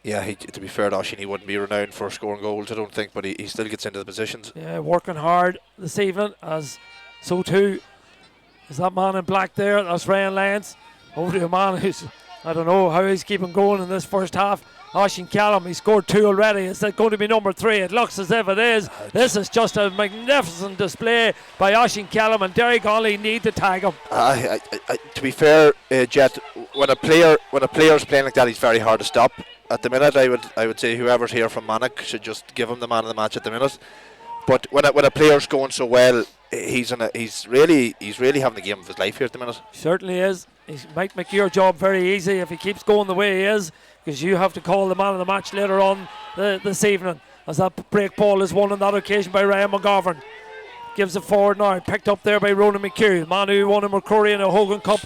Yeah, to be fair to Oisin, he wouldn't be renowned for scoring goals, I don't think, but he still gets into the positions. Yeah, working hard this evening, as so too is that man in black there. That's Ryan Lyons. Over to a man who's, I don't know how he's keeping going in this first half. Oisin Callum, he scored 2 already. Is that going to be number 3? It looks as if it is. This is just a magnificent display by Oisin Callum, and Derrygonnelly need to tag him. To be fair, Jet, when a player's playing like that, he's very hard to stop. At the minute, I would say whoever's here from Fermanagh should just give him the man of the match at the minute. But when a player's going so well, he's really having the game of his life here at the minute. Certainly is. He might make your job very easy if he keeps going the way he is, because you have to call the man of the match later on this evening, as that break ball is won on that occasion by Ryan McGovern. Gives it forward now, picked up there by Ronan McHugh, the man who won a McCrory in a Hogan Cup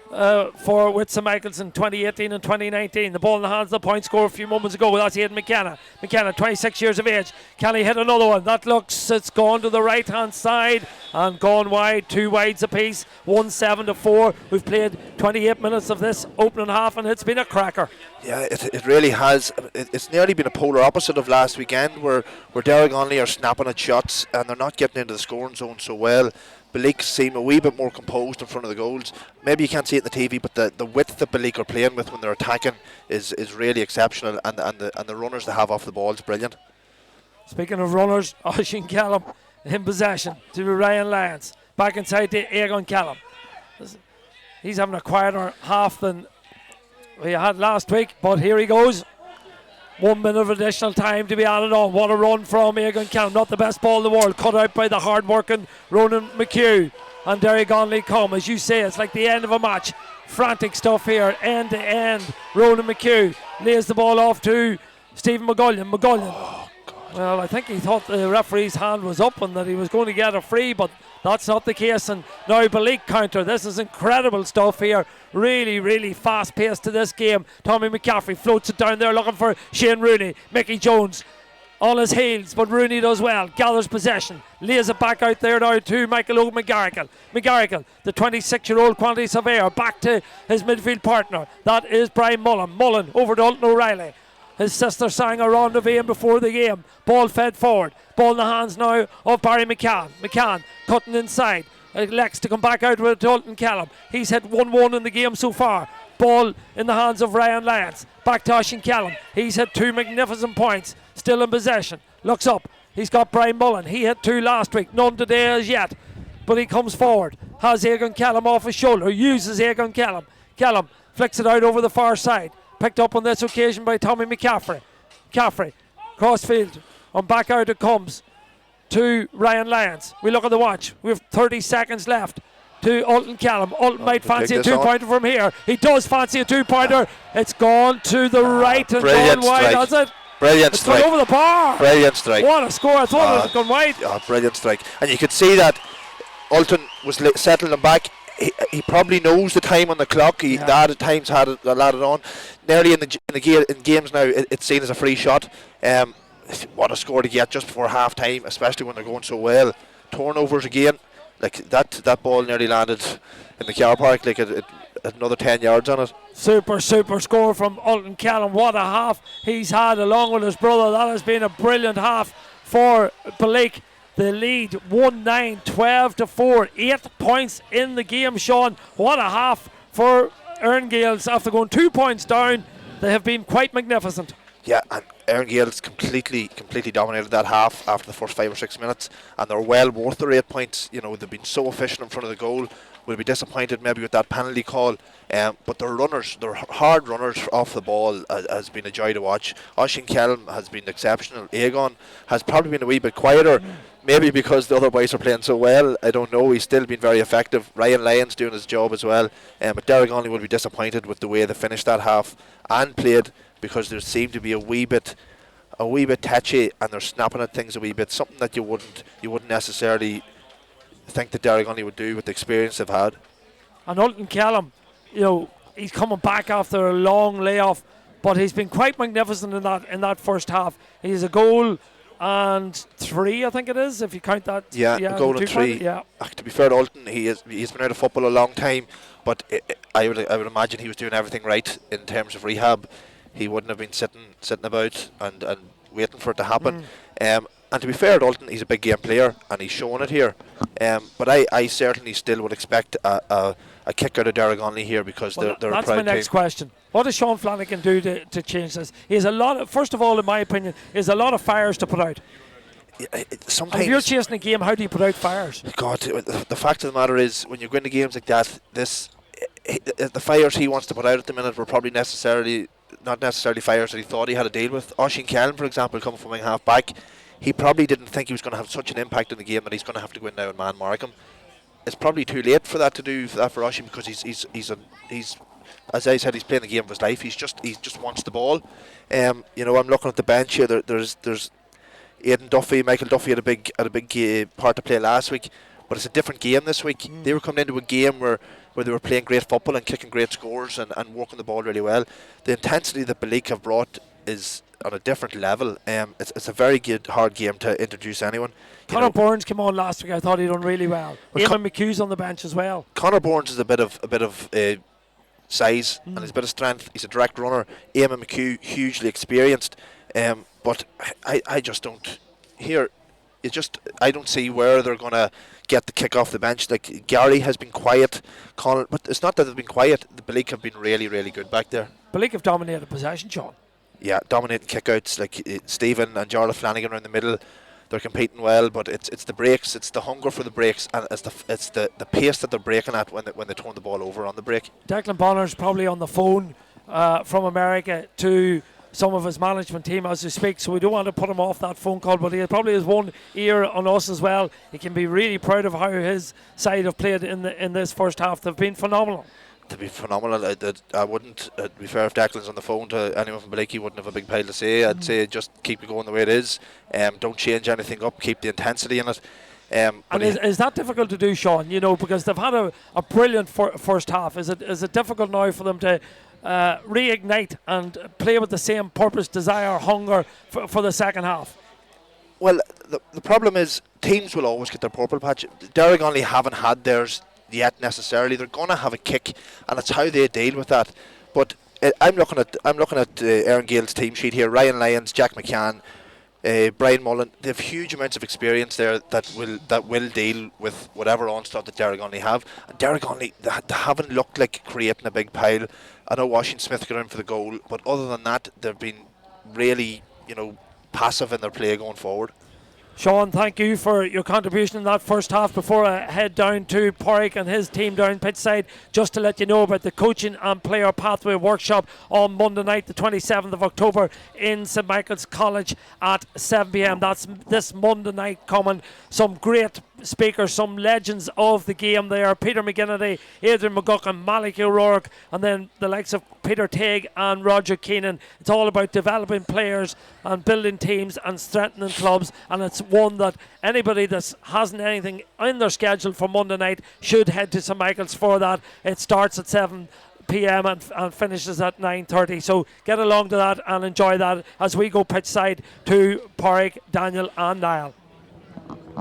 with St Michael's in 2018 and 2019. The ball in the hands of the point scorer a few moments ago. That's Aidan McKenna. McKenna, 26 years of age. Can he hit another one? That looks, it's gone to the right hand side and gone wide. 2 wides apiece. 1-7-4. We've played 28 minutes of this opening half and it's been a cracker. Yeah, it really has. It's nearly been a polar opposite of last weekend, where Derrygonnelly are snapping at shots and they're not getting into the scoring zone so well. Belleek seem a wee bit more composed in front of the goals. Maybe you can't see it in the TV, but the width that Belleek are playing with when they're attacking is really exceptional, and the runners they have off the ball is brilliant. Speaking of runners, Oisin Callum in possession to Ryan Lyons. Back inside to Egon Callum. He's having a quieter half than we had last week, but here he goes. 1 minute of additional time to be added on. What a run from Egan Callum. Not the best ball in the world. Cut out by the hard-working Ronan McHugh. And Derrygonnelly come. As you say, it's like the end of a match. Frantic stuff here, end to end. Ronan McHugh lays the ball off to Stephen McGullion. Oh, God. Well, I think he thought the referee's hand was up and that he was going to get a free, but that's not the case. And now Belleek counter. This is incredible stuff here. Really, really fast pace to this game. Tommy McCaffrey floats it down there looking for Shane Rooney. Mickey Jones on his heels, but Rooney does well. Gathers possession. Lays it back out there now to Michael O'McGarrigle. McGarrigle, the 26-year-old quantity surveyor, back to his midfield partner. That is Brian Mullen. Mullen over to Alton O'Reilly. His sister sang a rendezvous before the game. Ball fed forward. Ball in the hands now of Barry McCann. McCann cutting inside. Elects to come back out with Dalton Callum. He's hit 1-1 in the game so far. Ball in the hands of Ryan Lyons. Back to Oisin Callum. He's hit 2 magnificent points. Still in possession. Looks up. He's got Brian Mullen. He hit 2 last week. None today as yet. But he comes forward. Has Egan Callum off his shoulder. Uses Egan Callum. Callum flicks it out over the far side. Picked up on this occasion by Tommy McCaffrey. McCaffrey, crossfield, and back out it comes to Ryan Lyons. We look at the watch. We have 30 seconds left to Alton Callum. Alton might fancy a two-pointer from here. He does fancy a two-pointer. It's gone to the right and gone wide, has it? Brilliant it's strike. Gone over the bar. Brilliant strike. What a score. I thought it had gone wide. Brilliant strike. And you could see that Alton was settling back. He probably knows the time on the clock. He at times had it added on. Nearly in games now, it's seen as a free shot. What a score to get just before half time, especially when they're going so well. Turnovers again. Like that ball nearly landed in the car park. Like it another 10 yards on it. Super score from Alton Callum. What a half he's had along with his brother. That has been a brilliant half for Belleek. The lead 1-9, 12-4, 8 points in the game, Sean. What a half for Erne Gaels. After going 2 points down, they have been quite magnificent. Yeah, and Erne Gaels completely dominated that half after the first 5 or 6 minutes, and they're well worth their 8 points. You know, they've been so efficient in front of the goal. We'll be disappointed maybe with that penalty call, but their runners, their hard runners off the ball has been a joy to watch. Oisín Kelm has been exceptional. Aegon has probably been a wee bit quieter, maybe because the other boys are playing so well. I don't know. He's still been very effective. Ryan Lyons doing his job as well. But Derrygonnelly will be disappointed with the way they finished that half and played, because there seemed to be a wee bit touchy, and they're snapping at things a wee bit. Something that you wouldn't necessarily think that Derrygonnelly would do with the experience they've had. And Alton Callum, you know, he's coming back after a long layoff, but he's been quite magnificent in that first half. He's a goal and 3, I think it is, if you count that. Yeah, a goal and 3. Yeah. To be fair to Alton, he's been out of football a long time, but I would imagine he was doing everything right in terms of rehab. He wouldn't have been sitting about and waiting for it to happen. And to be fair to Alton, he's a big game player and he's showing it here. But I certainly still would expect a kick out of Derrygonnelly here, because they're a proud team. That's my next question. What does Sean Flanagan do to change this? He has a lot of, first of all, in my opinion, he has a lot of fires to put out. Sometimes, if you're chasing a game, how do you put out fires? God, the fact of the matter is, when you go into games like that, the fires he wants to put out at the minute were probably not necessarily fires that he thought he had to deal with. Oisín Kelm, for example, coming from wing half back, he probably didn't think he was going to have such an impact in the game that he's going to have to go in now and man mark him. It's probably too late for that to do that for Oisín, because he's as I said, he's playing the game of his life. He just wants the ball. I'm looking at the bench here. There's Aidan Duffy, Michael Duffy had a big part to play last week, but it's a different game this week. They were coming into a game where they were playing great football and kicking great scores and working the ball really well. The intensity that Belleek have brought is on a different level. It's a very good, hard game to introduce anyone. Conor Burns came on last week. I thought he done really well. Eamon McHugh's on the bench as well. Conor Burns is a bit of size and he's a bit of strength. He's a direct runner. Eamon McHugh, hugely experienced. But I just don't hear. I don't see where they're going to get the kick off the bench. Like, Gary has been quiet, but it's not that they've been quiet. The Belleek have been really, really good back there. Belleek have dominated possession, Sean. Yeah, dominating kickouts. Like Stephen and Jarlath Flanagan around the middle, they're competing well. But it's the breaks, it's the hunger for the breaks, and it's the pace that they're breaking at when they turn the ball over on the break. Declan Bonner's probably on the phone from America to some of his management team as we speak, so we don't want to put him off that phone call, but he probably has one ear on us as well. He can be really proud of how his side have played in this first half. They've been phenomenal. To be phenomenal. I wouldn't be fair if Declan's on the phone to anyone from Belleek, he wouldn't have a big pile to say. I'd say just keep it going the way it is. Don't change anything up, keep the intensity in it. And is that difficult to do, Sean? You know, because they've had a brilliant first half. Is it difficult now for them to reignite and play with the same purpose, desire, hunger for the second half? Well, the problem is teams will always get their purple patch. Derrygonnelly haven't had theirs yet necessarily. They're going to have a kick, and it's how they deal with that. But I'm looking at Erne Gaels' team sheet here. Ryan Lyons, Jack McCann, Brian Mullen. They have huge amounts of experience there that will deal with whatever onslaught that Derrygonnelly have. And Derrygonnelly, they haven't looked like creating a big pile. I know Washington Smith got in for the goal, but other than that, they've been really, passive in their play going forward. Sean, thank you for your contribution in that first half. Before I head down to Porrick and his team down pitchside, just to let you know about the coaching and player pathway workshop on Monday night, the 27th of October in St Michael's College at 7 p.m. That's this Monday night coming. Some great speakers, some legends of the game there. Peter McGinnity, Adrian McGuckin, Malik O'Rourke, and then the likes of Peter Teague and Roger Keenan. It's all about developing players and building teams and strengthening clubs, and it's one that anybody that hasn't anything in their schedule for Monday night should head to St Michael's for that. It starts at 7 p.m. and finishes at 9:30, so get along to that and enjoy that as we go pitchside to Porrick, Daniel and Niall.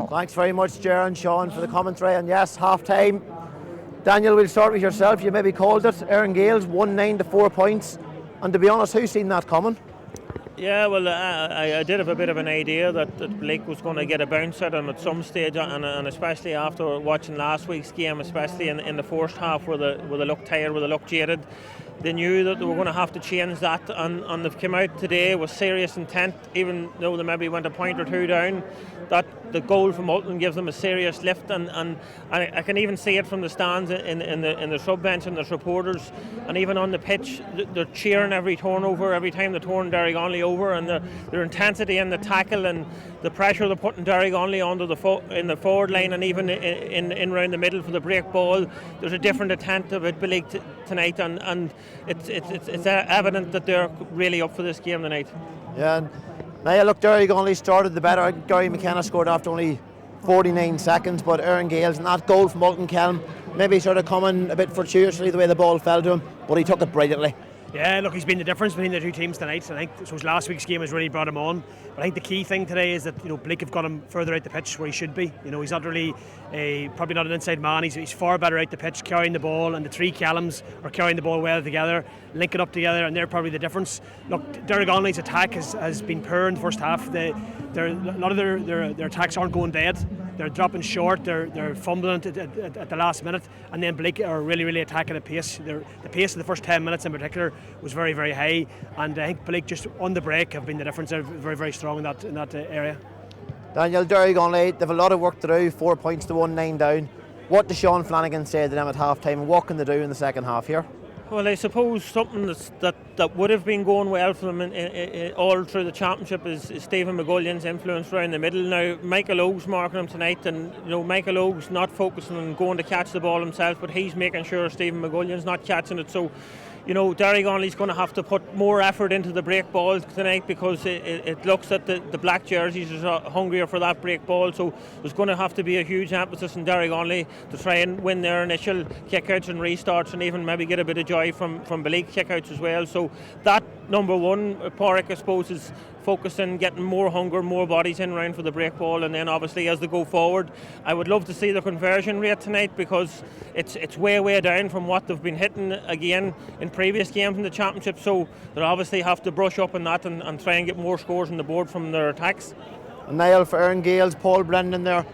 Thanks very much, Ger and Sean, for the commentary. And yes, half time. Daniel, we'll start with yourself. You maybe called it. Erne Gaels 1-9 to 4 points. And to be honest, who's seen that coming? Yeah, well, I did have a bit of an idea that Belleek was going to get a bounce at him at some stage, and especially after watching last week's game, especially in the first half where they looked tired, where they looked jaded. They knew that they were going to have to change that, and they've come out today with serious intent, even though they maybe went a point or two down. That the goal from Ulton gives them a serious lift, and I can even see it from the stands in the sub bench and the supporters, and even on the pitch, they're cheering every turnover, every time they turn Derrygonnelly over, and their intensity in the tackle and the pressure they're putting Derrygonnelly onto in the forward line, and even in round the middle for the break ball. There's a different intent of it Belleek tonight, and it's evident that they're really up for this game tonight. Yeah, and now look, Derrygonnelly started the better. Gary McKenna scored after only 49 seconds, but Erne Gaels and that goal from Ulton Kelm maybe sort of coming a bit fortuitously the way the ball fell to him, but he took it brilliantly. Yeah, look, he's been the difference between the two teams tonight. I think so. Last week's game has really brought him on. But I think the key thing today is that Belleek have got him further out the pitch where he should be. He's not really probably not an inside man. He's far better out the pitch carrying the ball, and the three Callums are carrying the ball well together, linking up together, and they're probably the difference. Look, Derrygonnelly's attack has been poor in the first half. A lot of their attacks aren't going dead. They're dropping short, they're fumbling at the last minute, and then Belleek are really attacking at pace. The pace of the first 10 minutes in particular was very, very high, and I think Belleek just on the break have been the difference. They're very, very strong in that area. Daniel, Derrygonnelly, they've a lot of work to do, 4 points to 1-9 down. What does Sean Flanagan say to them at half time, and what can they do in the second half here? Well, I suppose something that would have been going well for them all through the championship is Stephen McGullion's influence around the middle. Now, Michael Ogue's marking him tonight, and Michael Ogue's not focusing on going to catch the ball himself, but he's making sure Stephen McGullion's not catching it. So, Derrygonnelly's going to have to put more effort into the break ball tonight, because it looks that the black jerseys are hungrier for that break ball. So there's going to have to be a huge emphasis in Derrygonnelly to try and win their initial kickouts and restarts, and even maybe get a bit of joy from Belleek kickouts as well. So that number one, Porrick, I suppose, is focusing, getting more hunger, more bodies in round for the break ball, and then obviously as they go forward, I would love to see the conversion rate tonight, because it's way down from what they've been hitting again in previous games in the championship. So they'll obviously have to brush up on that and try and get more scores on the board from their attacks. And Niall, for Erne Gaels, Paul Brendan there,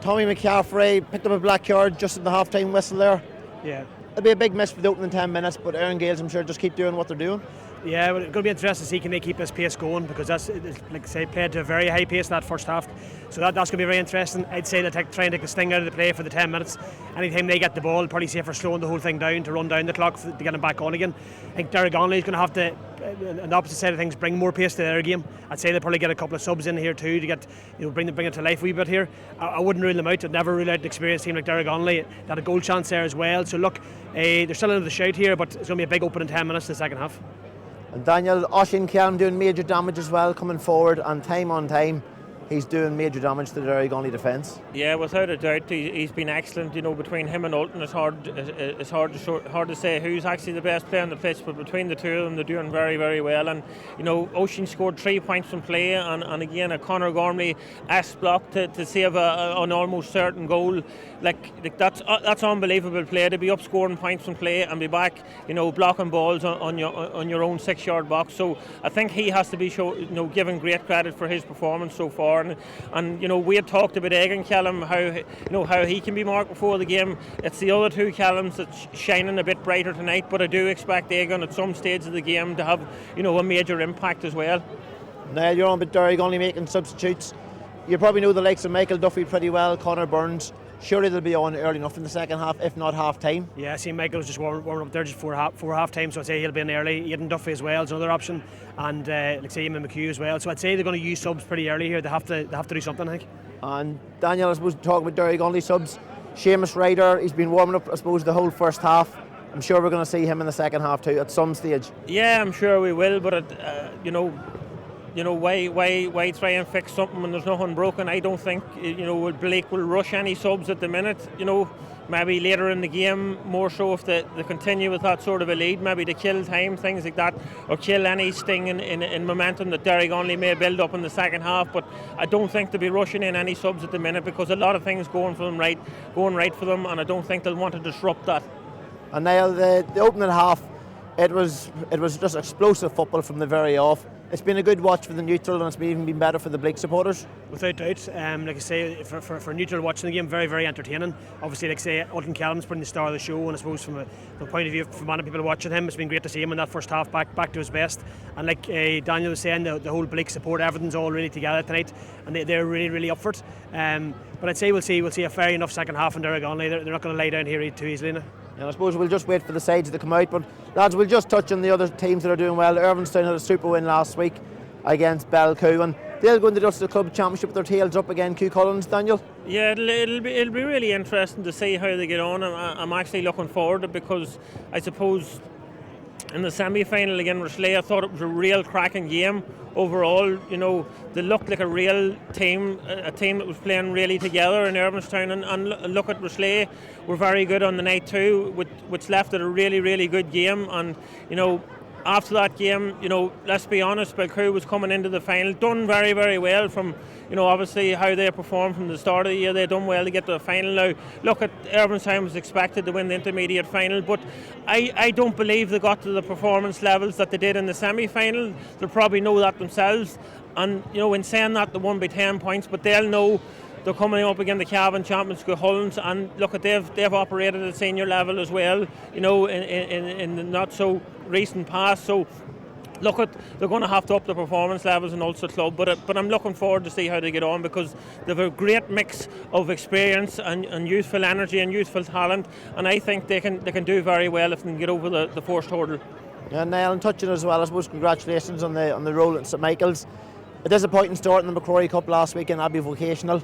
Tommy McCaffrey picked up a black card just in the half time whistle there. Yeah, it'll be a big miss for the opening 10 minutes, but Erne Gaels, I'm sure, just keep doing what they're doing. Yeah, well, it's going to be interesting to see can they keep this pace going, because that's, like I say, played to a very high pace in that first half. So that's going to be very interesting. I'd say they'll try and take the sting out of the play for the 10 minutes. Anytime they get the ball, probably safer slowing the whole thing down to run down the clock to get them back on again. I think Derrygonnelly is going to have to, on the opposite side of things, bring more pace to their game. I'd say they'll probably get a couple of subs in here too to get, bring it to life a wee bit here. I wouldn't rule them out. I'd never rule out an experienced team like Derrygonnelly. They had a goal chance there as well. So look, they're still into the shout here, but it's going to be a big opening 10 minutes in the second half. And Daniel, Oisín Kelm doing major damage as well, coming forward, and time on time he's doing major damage to the Derrygonnelly defence. Yeah, without a doubt, he's been excellent. Between him and Ulton, it's hard to say who's actually the best player on the pitch, but between the two of them, they're doing very, very well. And Oisín scored 3 points from play, and again a Conor Gormley S block to save an almost certain goal. Like that's unbelievable play, to be up scoring points from play and be back, blocking balls on your own 6-yard box. So I think he has to be given great credit for his performance so far. And we had talked about Egan Callum, how he can be marked before the game. It's the other two Callums that's shining a bit brighter tonight, but I do expect Egan at some stage of the game to have a major impact as well. Now you're on with Derrygonnelly making substitutes. you probably know the likes of Michael Duffy pretty well, Connor Burns. Surely they'll be on early enough in the second half, if not half time. Yeah, I see Michael's just warming up there just for half time, so I'd say he'll be in early. Aidan Duffy as well is another option, and like say Eamon McHugh as well. So I'd say they're going to use subs pretty early here. They have to do something, I think. And Daniel, I suppose, talking about Derrygonnelly subs, Seamus Ryder, he's been warming up, I suppose, the whole first half. I'm sure we're going to see him in the second half too at some stage. Yeah, I'm sure we will, but why try and fix something when there's nothing broken? I don't think Belleek will rush any subs at the minute. Maybe later in the game, more so if they continue with that sort of a lead, maybe to kill time, things like that, or kill any sting in momentum that Derrygonnelly may build up in the second half. But I don't think they'll be rushing in any subs at the minute because a lot of things going right for them, and I don't think they'll want to disrupt that. And now the opening half, it was just explosive football from the very off. It's been a good watch for the neutral, and it's even been better for the Belleek supporters. Without doubt, like I say, for neutral watching the game, very, very entertaining. Obviously, like I say, Ultan Callum's been the star of the show, and I suppose from a point of view from many people watching him, it's been great to see him in that first half back to his best. And like Daniel was saying, the whole Belleek support, everything's all really together tonight, and they're really, really up for it. But I'd say we'll see a fair enough second half in Derrygonnelly. They're not going to lay down here too easily now. And I suppose we'll just wait for the sides to come out. But lads, we'll just touch on the other teams that are doing well. Irvinstown had a super win last week against Belleek, and they'll go into the Ulster Club Championship with their tails up again. Q Collins, Daniel. Yeah, it'll be really interesting to see how they get on. I'm actually looking forward to it because I suppose in the semi-final against Rosslea, I thought it was a real cracking game overall. They looked like a real team, a team that was playing really together in Irvinstown, and look at Rosslea, were very good on the night too, which left it a really, really good game. And after that game, let's be honest, Belleek was coming into the final, done very, very well from, obviously how they performed from the start of the year. They done well to get to the final. Now, look at Irvinstown was expected to win the intermediate final, but I don't believe they got to the performance levels that they did in the semi-final. They'll probably know that themselves. And, in saying that, they won by 10 points, but they'll know they're coming up against the Cavan champions, Hollands, and look at they've operated at senior level as well, in the not so recent past. So look at they're going to have to up the performance levels in Ulster Club, but I'm looking forward to see how they get on because they've a great mix of experience and youthful energy and youthful talent, and I think they can do very well if they can get over the first hurdle. And Niall, touching as well, I suppose congratulations on the role at St Michael's. A disappointing start in the McCrory Cup last week in Abbey Vocational.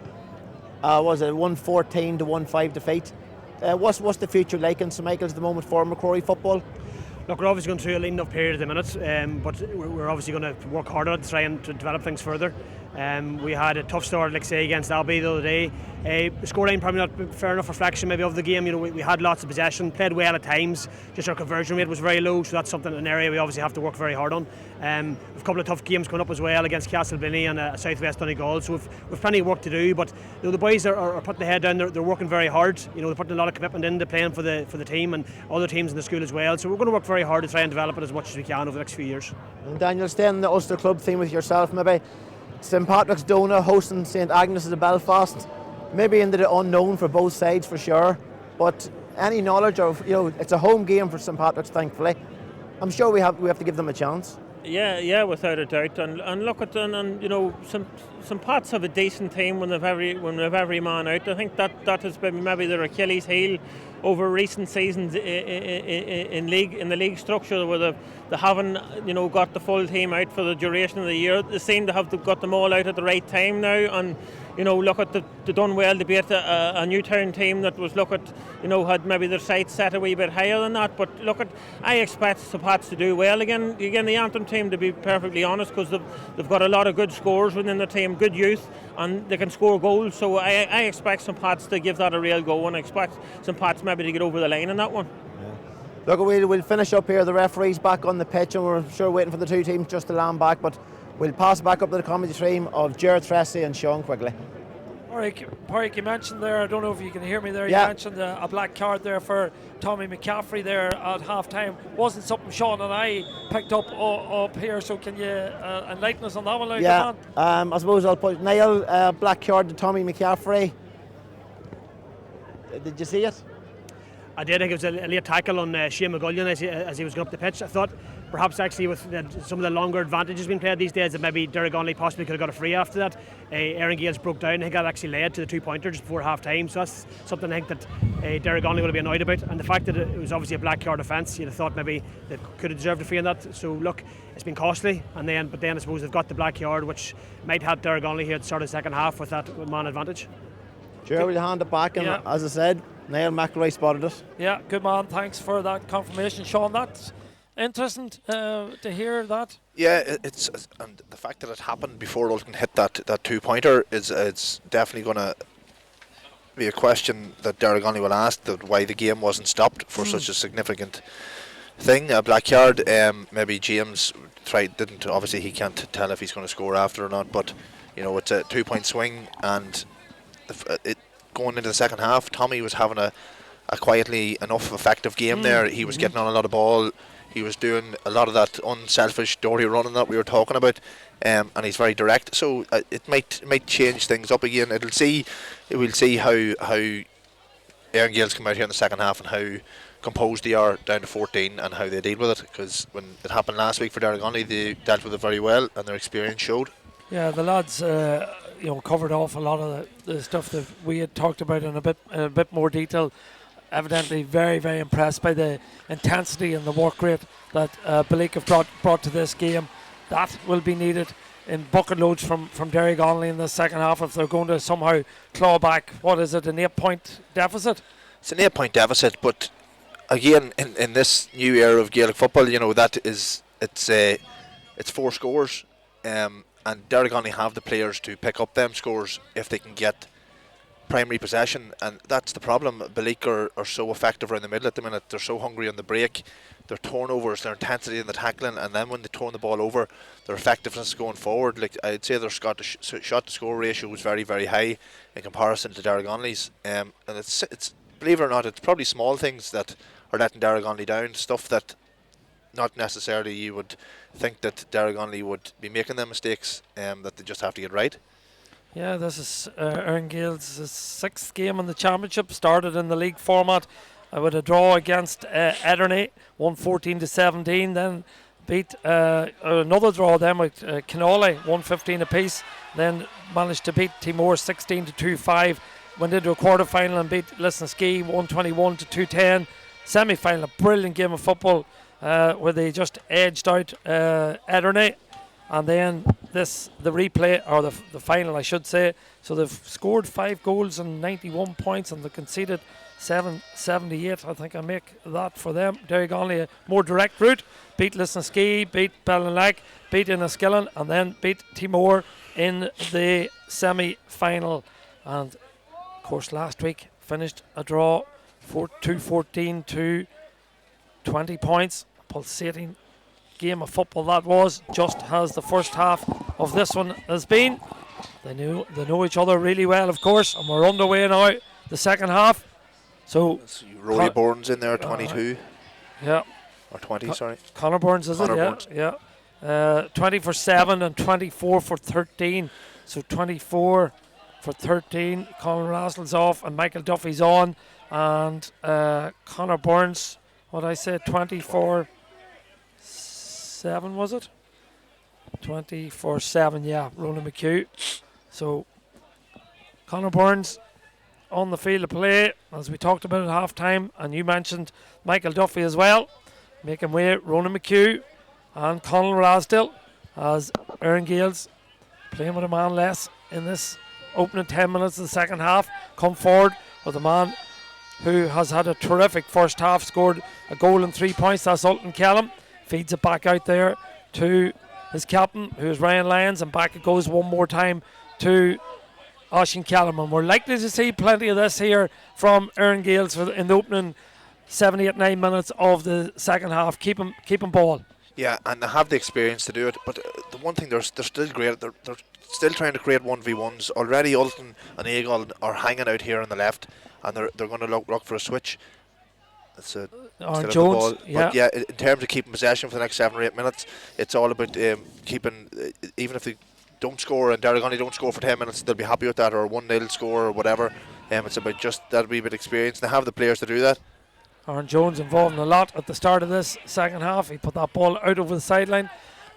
Was it 1-14 to 1-5 defeat? What's the future like in St Michael's at the moment for McCrory football? Look, we're obviously going through a lean enough period at the minute, but we're obviously going to work harder to try and to develop things further. We had a tough start, like say, against Abbey the other day. The scoreline probably not fair enough reflection maybe of the game. We had lots of possession, played well at times. Just our conversion rate was very low, so that's an area we obviously have to work very hard on. We've a couple of tough games coming up as well against Castlebinny and Southwest Donegal, so we've plenty of work to do. But the boys are putting their head down. They're working very hard. They're putting a lot of commitment into playing for the team and other teams in the school as well. So we're going to work very hard to try and develop it as much as we can over the next few years. And Daniel, staying in the Ulster Club theme with yourself, maybe St Patrick's Donagh hosting St Agnes of Belfast, maybe into the unknown for both sides for sure, but any knowledge of, it's a home game for St Patrick's, thankfully. I'm sure we have to give them a chance. Yeah, without a doubt. And look at them, and some Pats have a decent team when they've every man out. I think that has been maybe their Achilles heel over recent seasons in the league structure, where they haven't got the full team out for the duration of the year. They seem to have got them all out at the right time now, and look at they done well to beat a Newtown team that was had maybe their sights set a wee bit higher than that. But I expect the Pats to do well again. The Antrim team, to be perfectly honest, because they've got a lot of good scorers within the team, good youth, and they can score goals. So I expect some Pats to give that a real go, and I expect some Pats maybe to get over the line in that one. Yeah. Look, we'll finish up here. The referee's back on the pitch, and we're sure waiting for the two teams just to land back. But we'll pass back up to the comedy team of Ger Tressie and Sean Quigley. Pádraig, you mentioned there, I don't know if you can hear me there, yeah. You mentioned a black card there for Tommy McCaffrey there at half time. Wasn't something Sean and I picked up here, so can you enlighten us on that one? Yeah, I suppose I'll put Niall, black card to Tommy McCaffrey. Did you see it? I did. I think it was a late tackle on Shane McGullion as he was going up the pitch. I thought perhaps actually with some of the longer advantages being played these days, that maybe Derrygonnelly possibly could have got a free after that. Erne Gaels broke down. I think that actually led to the 2-pointer just before half time. So that's something I think that Derrygonnelly would have been annoyed about. And the fact that it was obviously a black card offence, you'd have thought maybe they could have deserved a free on that. So look, it's been costly. But then I suppose they've got the black card, which might help Derrygonnelly here at the start of the second half with that man advantage. Ger, will you hand it back? And as I said, Niall McElroy spotted it. Yeah, good man. Thanks for that confirmation, Sean. That's interesting to hear that. Yeah, it's and the fact that it happened before Ulton hit that 2-pointer is it's definitely going to be a question that Derrygonnelly will ask, that why the game wasn't stopped for such a significant thing. A black card. Maybe James didn't. Obviously, he can't tell if he's going to score after or not. But you know, it's a 2-point swing, and going into the second half, Tommy was having a quietly enough effective game there. He was getting on a lot of ball. He was doing a lot of that unselfish dirty running that we were talking about, and he's very direct. So it might change things up again. We'll see how Erne Gaels come out here in the second half and how composed they are down to 14 and how they deal with it. Because when it happened last week for Derrygonnelly, they dealt with it very well and their experience showed. Yeah, the lads, covered off a lot of the stuff that we had talked about in a bit more detail. Evidently very, very impressed by the intensity and the work rate that Belleek have brought to this game. That will be needed in bucket loads from Derrygonnelly in the second half if they're going to somehow claw back, what is it, an 8-point deficit? It's an 8-point deficit, but again, in this new era of Gaelic football, you know, it's 4 scores, and Derrygonnelly have the players to pick up them scores if they can get primary possession, and that's the problem. Belleek are so effective around the middle at the minute. They're so hungry on the break, their turnovers, their intensity in the tackling, and then when they turn the ball over, their effectiveness going forward. Like I'd say, their shot to score ratio is very, very high in comparison to Derrygonnelly's, and it's believe it or not, it's probably small things that are letting Derrygonnelly down, stuff that not necessarily you would think that Derrygonnelly would be making them mistakes, that they just have to get right. Yeah, this is Erne Gaels' 6th game in the championship. Started in the league format with a draw against Erne, 1-14-17. Then beat another draw then with Canole, 1-15 apiece. Then managed to beat Timor 16-2-5. Went into a quarter final and beat Lisnaskea 121-210. Semi final, a brilliant game of football where they just edged out Erne. And then the replay, or the final I should say. So they've scored 5 goals and 91 points, and they conceded 78. I think I make that for them. Derrygonnelly, a more direct route. Beat Lisnaskea, beat Belleek, beat Enniskillen, and then beat Timor in the semi-final. And of course last week finished a draw 2-14 to 20 points. Pulsating game of football that was, just as the first half of this one has been. They know each other really well, of course, and we're underway now, the second half. So Rory Bourne's in there, 22. Yeah. Or 20, sorry. Connor Burns, is Connor it? Burns. Yeah. 20 for 7 and 24 for 13. So 24 for 13. Colin Rassell's off and Michael Duffy's on. And Connor Burns, what I said, 24 7, was it? 24-7, yeah, Ronan McHugh. So Connor Burns on the field of play, as we talked about at half time, and you mentioned Michael Duffy as well, making way. Ronan McHugh and Conal Rasdale as Erne Gaels, playing with a man less in this opening 10 minutes of the second half, come forward with a man who has had a terrific first half, scored a goal and 3 points. That's Ultan Kellam. Feeds it back out there to his captain, who is Ryan Lyons, and back it goes one more time to Oisín Kellam. And we're likely to see plenty of this here from Erne Gaels in the opening 7, 8, 9 minutes of the second half. Keep him ball. Yeah, and they have the experience to do it. But the one thing, they're still great. They're still trying to create 1v1s. Already Ultan and Eagle are hanging out here on the left, and they're going to look for a switch. Jones, But yeah, in terms of keeping possession for the next 7 or 8 minutes, it's all about keeping, even if they don't score and Derrygonnelly don't score for 10 minutes, they'll be happy with that, or 1-0 score or whatever. It's about just that wee bit of experience. They have the players to do that. Aaron Jones involved in a lot at the start of this second half. He put that ball out over the sideline,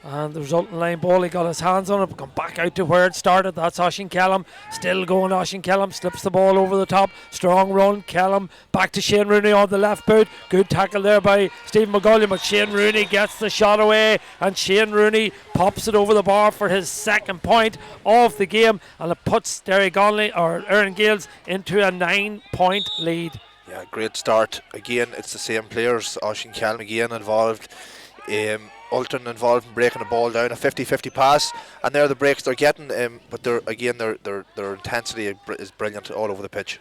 and the resulting line ball, he got his hands on it, come back out to where it started. That's Oisín Kellam, still going. Oisín Kellam slips the ball over the top, strong run. Kellam back to Shane Rooney on the left boot. Good tackle there by Stephen McGullion, but Shane Rooney gets the shot away, and Shane Rooney pops it over the bar for his second point of the game, and it puts Derrygonnelly or Erne Gaels into a 9-point lead. Yeah, great start. Again, it's the same players. Oisín Kellam again involved. Ulton involved in breaking the ball down. A 50-50 pass, and they're the breaks they're getting. But their intensity is brilliant all over the pitch.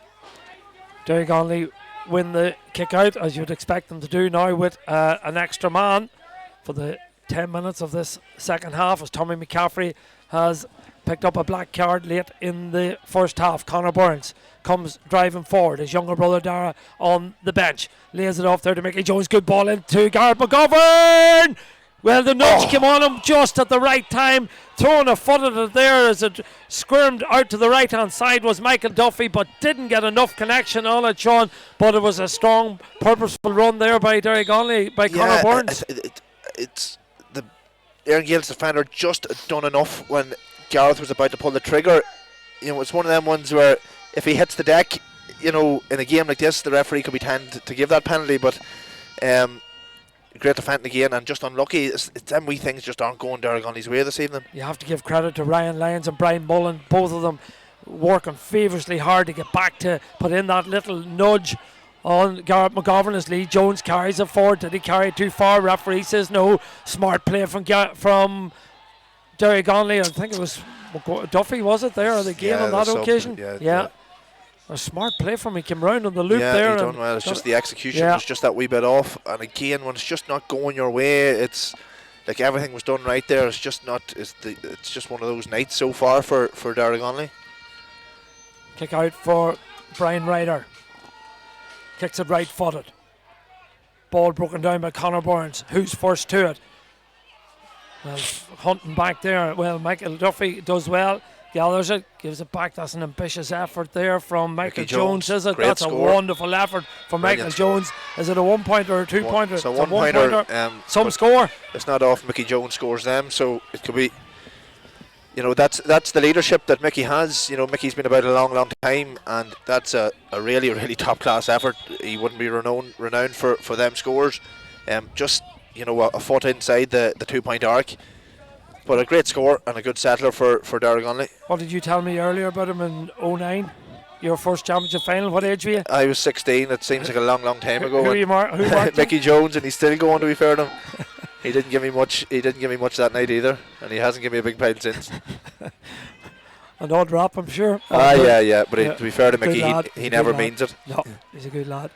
Derrygonnelly win the kick out, as you'd expect them to do now, with an extra man for the 10 minutes of this second half, as Tommy McCaffrey has picked up a black card late in the first half. Conor Burns comes driving forward. His younger brother Dara on the bench lays it off there to Mickey Jones. Good ball into Garrett McGovern. Well, the nudge came on him just at the right time, throwing a foot at it there as it squirmed out to the right hand side was Michael Duffy, but didn't get enough connection on it, Sean. But it was a strong, purposeful run there by Derrygonnelly, by Conor Burns. It's the Erne Gaels defender just done enough when Gareth was about to pull the trigger. You know, it's one of them ones where if he hits the deck, you know, in a game like this, the referee could be tempted to give that penalty. But great defending again, and just unlucky. It's them wee things just aren't going Derrygonnelly's way this evening. You have to give credit to Ryan Lyons and Brian Mullen, both of them working feverishly hard to get back to put in that little nudge on Garrett McGovern as Lee Jones carries it forward. Did he carry it too far? Referee says no. Smart play from Derrygonnelly. I think it was Duffy, was it there, or the game on that occasion? Yeah. A smart play from him. He came round on the loop there. He done well. It's just the execution was just that wee bit off. And again, when it's just not going your way, it's like everything was done right there. It's just not. It's just one of those nights so far for Derrygonnelly. Kick out for Brian Ryder. Kicks it right footed. Ball broken down by Conor Burns. Who's first to it? Well, hunting back there. Well, Michael Duffy does well. Gathers it, gives it back. That's an ambitious effort there from Michael Jones, is it? That's score. A wonderful effort from Michael Jones. Is it a 1-pointer or a 2-pointer? It's a 1-pointer. Some score. It's not often Mickey Jones scores them, so it could be. You know, that's the leadership that Mickey has. You know, Mickey's been about a long time, and that's a really top class effort. He wouldn't be renowned for them scores. Just, you know, a foot inside the 2-point arc. But a great score and a good settler for Derrygonnelly. What did you tell me earlier about him in 2009? Your first championship final? What age were you? I was 16. It seems like a long time ago. Who marked Mickey Jones, and he's still going, to be fair to him. He didn't give me much that night either, and he hasn't given me a big pile since. An odd rap, I'm sure. Yeah. But to be fair to Mickey, he never means it. No, he's a good lad.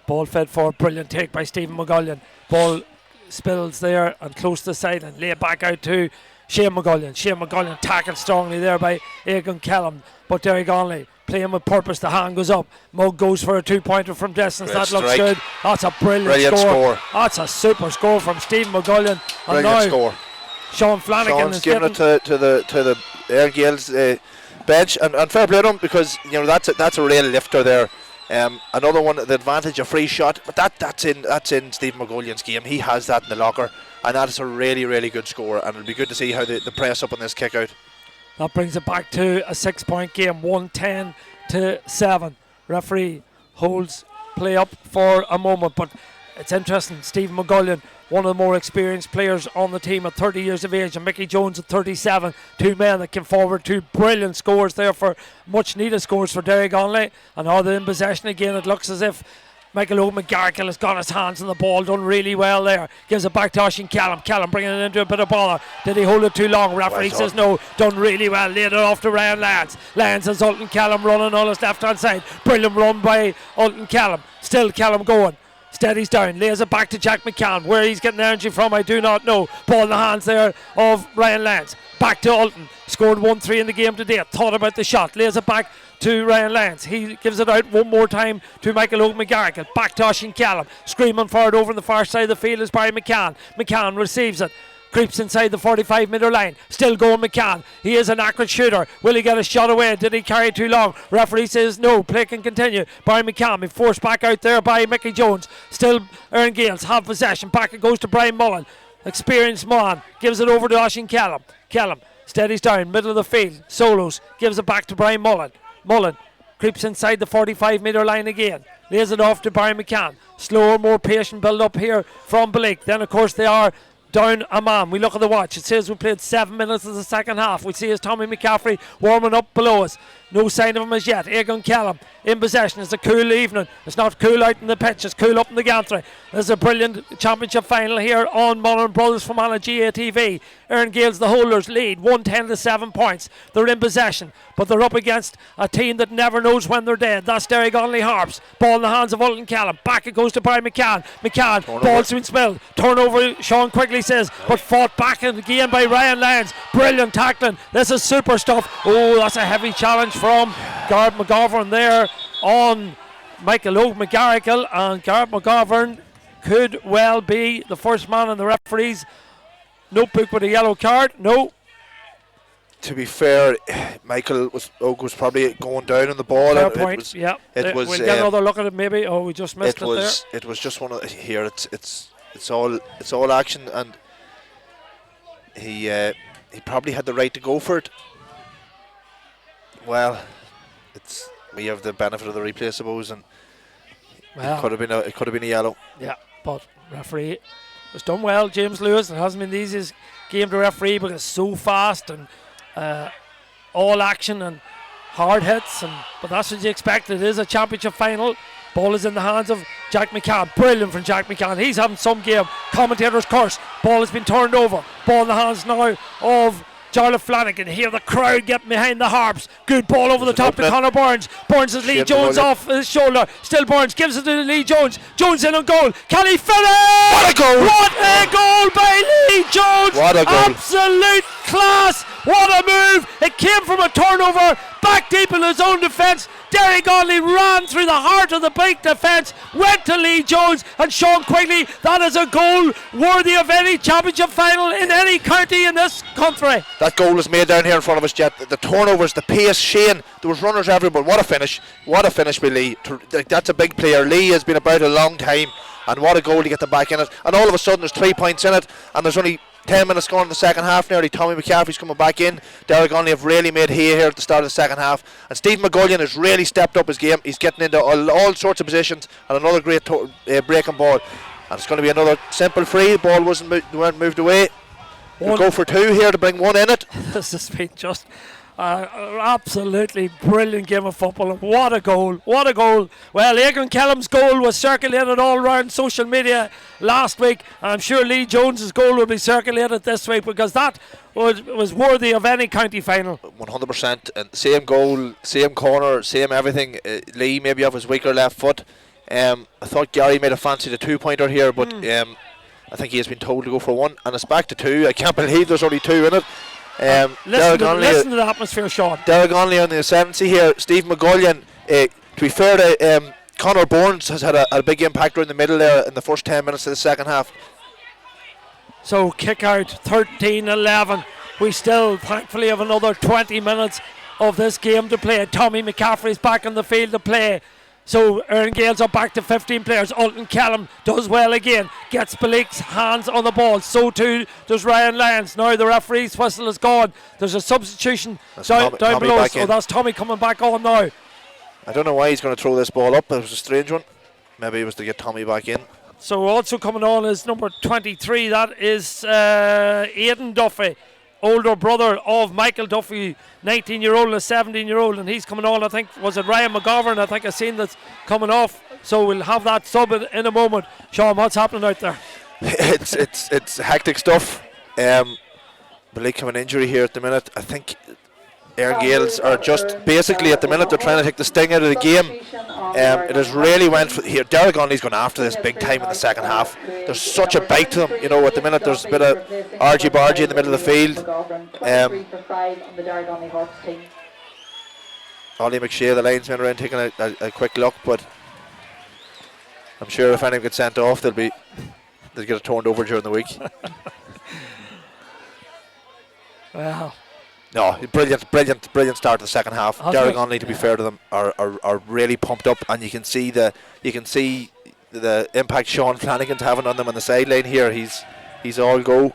Ball fed forward, brilliant take by Stephen McGullion. Ball spills there and close to the side and lay it back out to Shane McGullion. Shane McGullion tackled strongly there by Aigan Kellam, but Derrygonnelly playing with purpose. The hand goes up. Mug goes for a 2-pointer from distance. Great that looks strike. good. That's a brilliant score. That's a super score from Stephen McGullion. And brilliant score. Sean Flanagan Sean's is giving it to the Erne Gaels bench, and fair play to him, because you know that's a real lifter there. Another one, the advantage, a free shot, but that's in Stephen McGullion's game. He has that in the locker, and that is a really good score, and it'll be good to see how the press up on this kick out. That brings it back to a 6-point game, 110-7. Referee holds play up for a moment, but it's interesting. Stephen McGullion, one of the more experienced players on the team at 30 years of age, and Mickey Jones at 37. Two men that came forward, two brilliant scores there, for much needed scores for Derrygonnelly. And now they're in possession again. It looks as if Michael McGarrigle has got his hands on the ball, done really well there. Gives it back to Oisín Kellam. Kellam bringing it into a bit of bother. Did he hold it too long? Referee says no. Done really well. Laid it off to Ryan Lyons. Lyons has Ulton Kellam running on his left hand side. Brilliant run by Ulton Kellam. Still Kellam going. Steadies down, lays it back to Jack McCann. Where he's getting energy from, I do not know. Ball in the hands there of Ryan Lyons. Back to Ulton. Scored 1-3 in the game today. Thought about the shot. Lays it back to Ryan Lyons. He gives it out one more time to Michael McGarrigle. Back to Oisín Kellam. Screaming for it over on the far side of the field is Barry McCann. McCann receives it. creeps inside the 45-metre line. Still going McCann. He is an accurate shooter. Will he get a shot away? Did he carry too long? Referee says no. Play can continue. Brian McCann be forced back out there by Mickey Jones. Still Erne Gaels have possession. Back it goes to Brian Mullen. Experienced Mullen gives it over to Oisín Callum. Callum steadies down, middle of the field. Solos, gives it back to Brian Mullen. Mullen creeps inside the 45-metre line again. Lays it off to Brian McCann. Slower, more patient build up here from Belleek. Then, of course, they are down a man. We look at the watch. It says we played 7 minutes of the second half. We see as Tommy McCaffrey warming up below us. No sign of him as yet. Egan Callum in possession. It's a cool evening. It's not cool out in the pitch. It's cool up in the gantry. There's a brilliant championship final here on Mullen Brothers from Fermanagh GATV. Erne Gaels, the holders, lead 110 to 7 points. They're in possession, but they're up against a team that never knows when they're dead. That's Derrygonnelly Harps. Ball in the hands of Ultan Callum. Back it goes to Brian McCann. McCann, ball's been spilled. Turnover, Sean Quigley says, but fought back again by Ryan Lyons. Brilliant tackling. This is super stuff. Oh, that's a heavy challenge from Gareth McGovern there on Michael O'McGarrigle, and Gareth McGovern could well be the first man in the referee's notebook with a yellow card. No. To be fair, Michael was probably going down on the ball. Fair point. We'll get another look at it maybe. Oh, we just missed it there. It was just one of here. It's all action, and he probably had the right to go for it. Well, we have the benefit of the replay, I suppose, and it could have been a yellow. Yeah, but referee was done well, James Lewis. It hasn't been the easiest game to referee because it's so fast and all action and hard hits, but that's what you expect. It is a championship final. Ball is in the hands of Jack McCann. Brilliant from Jack McCann. He's having some game. Commentator's curse. Ball has been turned over. Ball in the hands now of Jarlath Flanagan. Hear the crowd get behind the Harps. Good ball over the top to Conor Burns. Burns has Lee Jones off his shoulder. Still Burns gives it to Lee Jones. Jones in on goal. Can he finish? What a goal! What a goal by Lee Jones! What a goal! Absolute class! What a move! It came from a turnover back deep in his own defence. Derrygonnelly ran through the heart of the Belleek defence, went to Lee Jones and Sean Quigley. That is a goal worthy of any championship final in any county in this country. That goal was made down here in front of us, Jet. The turnovers, the pace, Shane, there was runners everywhere. What a finish by Lee. That's a big player. Lee has been about a long time, and what a goal to get them back in it. And all of a sudden there's 3 points in it, and there's only 10 minutes gone in the second half nearly. Tommy McCaffrey's coming back in. Derrygonnelly have really made hay here at the start of the second half, and Stephen McGullion has really stepped up his game. He's getting into all sorts of positions, and another great breaking ball, and it's going to be another simple free. The ball weren't moved away. We'll go for two here to bring one in it. This has been just absolutely brilliant game of football. What a goal, what a goal. Well, Egan Callum's goal was circulated all around social media last week. I'm sure Lee Jones's goal will be circulated this week, because that was worthy of any county final. 100%, and same goal, same corner, same everything. Lee maybe off his weaker left foot. I thought Gary made a fancy the 2-pointer here, but I think he has been told to go for one, and it's back to two. I can't believe there's only two in it. Listen to the atmosphere, Sean. Derrygonnelly on the ascendancy here. Steve McGullion, to be fair to Conor Burns, has had a big impact around the middle there in the first 10 minutes of the second half. So kick out 13-11. We still thankfully have another 20 minutes of this game to play. Tommy McCaffrey's back on the field to play. So Erne Gaels are back to 15 players. Ultan Callum does well again, gets Belleek's hands on the ball. So too does Ryan Lyons. Now the referee's whistle is gone. There's a substitution down below us. Oh, that's Tommy coming back on now. I don't know why he's going to throw this ball up. It was a strange one. Maybe it was to get Tommy back in. So also coming on is number 23. That is Aidan Duffy, older brother of Michael Duffy, 19-year-old and a 17-year-old, and he's coming on. I think, was it Ryan McGovern? I think I've seen that's coming off. So we'll have that sub in a moment. Sean, what's happening out there? It's hectic stuff. Belleek have an injury here at the minute. I think Erne Gaels are just basically at the minute they're trying to take the sting out of the game. It has really went for here. Derrygonnelly's gone after this big time in the second half. There's such a bite to them, you know. At the minute there's a bit of argy-bargy in the middle of the field. Ollie McShea, the linesman, around taking a quick look, but I'm sure if anyone gets sent off, they'll get it turned over during the week. Well, No, brilliant start to the second half. Derrygonnelly, to be fair to them, are really pumped up, and you can see the impact Sean Flanagan's having on them on the sideline here. He's all go.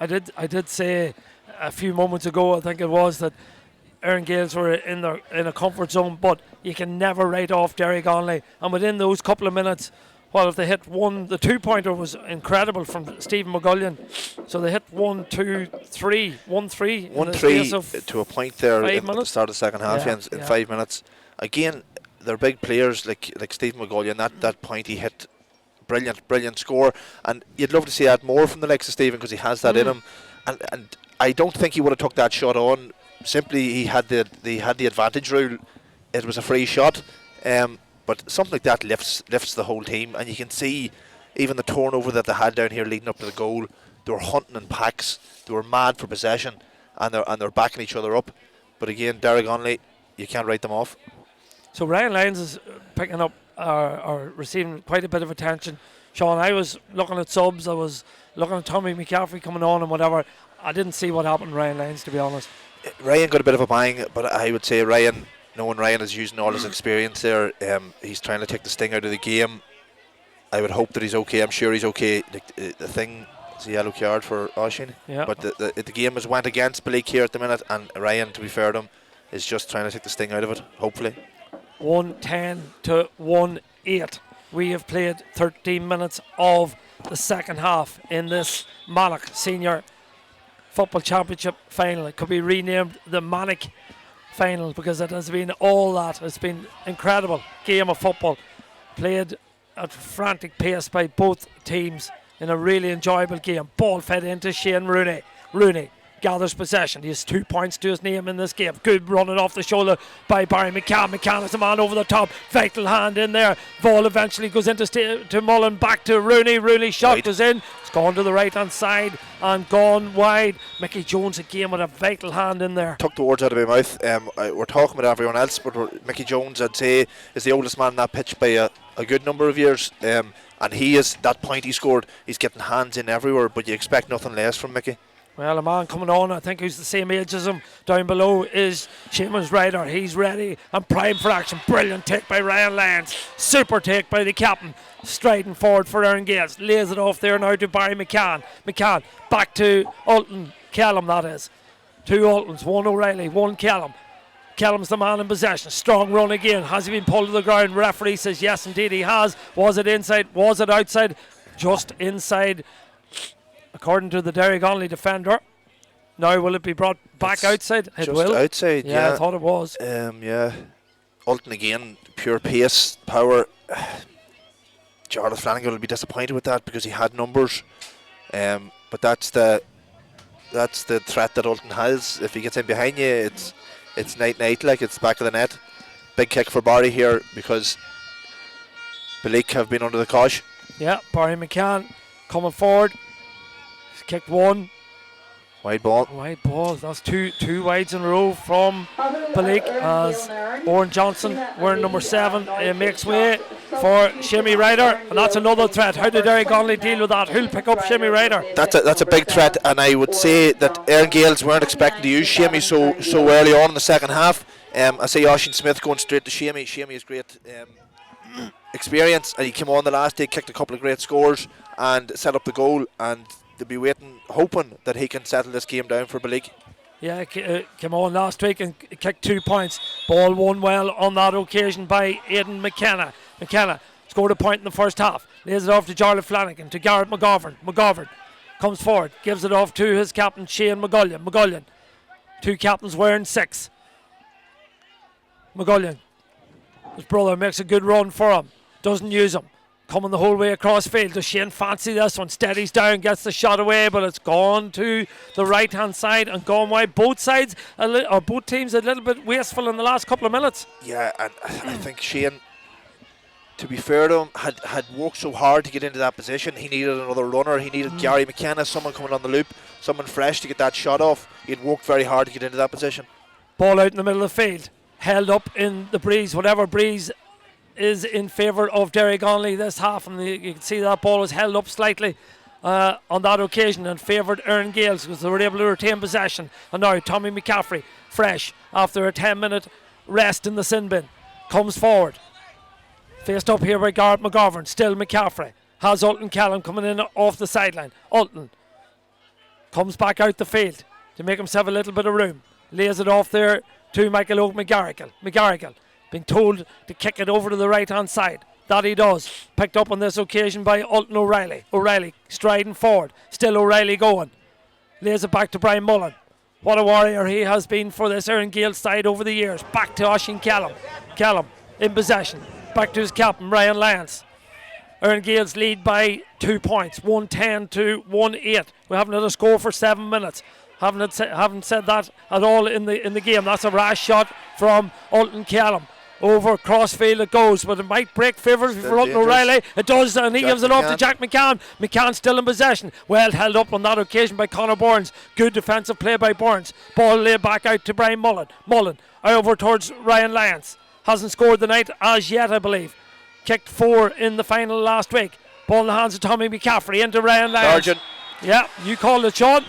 I did say a few moments ago, I think it was, that Erne Gaels were in a comfort zone, but you can never write off Derrygonnelly. And within those couple of minutes, well, if they hit the 2-pointer was incredible from Stephen McGullion. So they hit 1, 2, 3, 1-3 in the space of to a point there at the minutes. start of the second half. In 5 minutes. Again, they're big players like Stephen McGullion. That point he hit, brilliant score, and you'd love to see that more from the likes of Stephen, because he has that in him. And I don't think he would have took that shot on. Simply, he had the advantage rule. It was a free shot. But something like that lifts the whole team, and you can see even the turnover that they had down here leading up to the goal. They were hunting in packs. They were mad for possession, and they're backing each other up. But again, Derrygonnelly, you can't write them off. So Ryan Lyons is picking up or receiving quite a bit of attention. Sean, I was looking at subs. I was looking at Tommy McCaffrey coming on and whatever. I didn't see what happened to Ryan Lyons, to be honest. Ryan got a bit of a bang, but I would say Ryan, knowing Ryan is using all his experience there, he's trying to take the sting out of the game. I would hope that he's okay. I'm sure he's okay. The thing is a yellow card for Oisín. Yeah. But the game has went against Belleek here at the minute, and Ryan, to be fair to him, is just trying to take the sting out of it, hopefully. 1-10 to 1-8. We have played 13 minutes of the second half in this Monarch Senior Football Championship final. It could be renamed the Monarch final, because it has been all that. It's been incredible game of football, played at frantic pace by both teams in a really enjoyable game. Ball fed into Shane Rooney. Rooney gathers possession. He has 2 points to his name in this game. Good running off the shoulder by Barry McCann. McCann is the man over the top. Vital hand in there. Ball eventually goes into to Mullen. Back to Rooney. Rooney shot goes in. It's gone to the right hand side and gone wide. Mickey Jones again with a vital hand in there. Took the words out of my mouth. We're talking about everyone else, but Mickey Jones, I'd say, is the oldest man on that pitch by a good number of years. And he is, that point he scored, he's getting hands in everywhere, but you expect nothing less from Mickey. Well, a man coming on, I think, who's the same age as him down below is Seamus Ryder. He's ready and primed for action. Brilliant take by Ryan Lyons. Super take by the captain. Striding forward for Erne Gaels. Lays it off there now to Barry McCann. McCann back to Ulton. Callum, that is. 2 Ultons, 1 O'Reilly, 1 Callum. Callum's the man in possession. Strong run again. Has he been pulled to the ground? Referee says yes, indeed he has. Was it inside? Was it outside? Just inside, according to the Derrygonnelly defender. Now will it be brought back outside? It just will. Outside, yeah. I thought it was. Yeah. Ulton again, pure pace, power. Jarlath Flanagan will be disappointed with that, because he had numbers. But that's the threat that Ulton has. If he gets in behind you, it's night, like it's back of the net. Big kick for Barry here, because Belleek have been under the cosh. Yeah, Barry McCann coming forward. He's kicked 1. Wide ball. Wide ball. That's two wides in a row from Belleek, as Owen Johnson, wearing number 7, makes way for Shimmy Ryder, and that's another threat. How did Derrygonnelly deal with that? Who'll pick up Shimmy Ryder? That's a big threat, and I would say that Erne Gaels weren't expecting to use Shimmy so early on in the second half. I see Oisín Smith going straight to Shimmy. Shimmy is great experience, and he came on the last day, kicked a couple of great scores and set up the goal, and they'll be waiting, hoping that he can settle this game down for Belleek. Yeah, came on last week and kicked 2 points. Ball won well on that occasion by Aidan McKenna. McKenna scored a point in the first half. Lays it off to Jarlath Flanagan, to Garrett McGovern. McGovern comes forward, gives it off to his captain Shane McGullion. McGullion, 2 captains wearing 6. McGullion, his brother, makes a good run for him. Doesn't use him. Coming the whole way across field. Does Shane fancy this one? Steadies down, gets the shot away, but it's gone to the right hand side and gone wide. Both sides, or both teams, a little bit wasteful in the last couple of minutes. Yeah, and I think Shane, to be fair to him, had worked so hard to get into that position. He needed another runner. He needed Gary McKenna, someone coming on the loop, someone fresh to get that shot off. He'd worked very hard to get into that position. Ball out in the middle of the field, held up in the breeze, whatever breeze is in favour of Derrygonnelly this half, and you can see that ball was held up slightly, on that occasion and favoured Erne Gaels because they were able to retain possession. And now Tommy McCaffrey, fresh after a 10-minute rest in the sin bin, comes forward. Faced up here by Garrett McGovern. Still McCaffrey. Has Ulton Callum coming in off the sideline. Ulton comes back out the field to make himself a little bit of room. Lays it off there to Michael Oak McGarrigle. McGarrigle being told to kick it over to the right hand side. That he does. Picked up on this occasion by Ulton O'Reilly. O'Reilly striding forward. Still O'Reilly going. Lays it back to Brian Mullen. What a warrior he has been for this Erne Gaels side over the years. Back to Oisín Callum. Callum in possession. Back to his captain, Ryan Lyons. Erne Gaels lead by 2 points, 110 to 1-8. We haven't had a score for 7 minutes. Haven't said that at all in the game. That's a rash shot from Ulton Callum. Over crossfield it goes, but it might break favours for Ulton O'Reilly. It does, and he gives it off to Jack McCann. McCann still in possession. Well held up on that occasion by Conor Burns. Good defensive play by Burns. Ball laid back out to Brian Mullen. Mullen over towards Ryan Lyons. Hasn't scored the night as yet, I believe. Kicked 4 in the final last week. Ball in the hands of Tommy McCaffrey into Ryan Lyons. Sergeant. Yeah, you called it, Sean.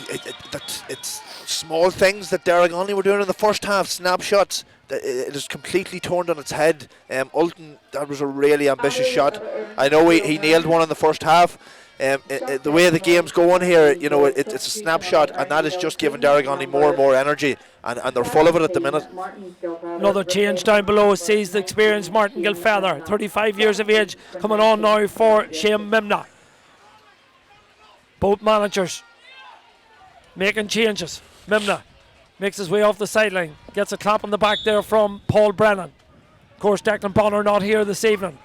It's small things that Derrygonnelly were doing in the first half. Snapshots. It is completely turned on its head. Ulton, that was a really ambitious shot. I know he nailed one in the first half. The way the game's going here, you know, it's a snapshot, and that is just giving Derrygonnelly more and more energy, and they're full of it at the minute. Another change down below sees the experienced Martin Gilfeather, 35 years of age, coming on now for Shane Mimna. Both managers making changes. Mimna makes his way off the sideline, gets a clap on the back there from Paul Brennan. Of course, Declan Bonner not here this evening.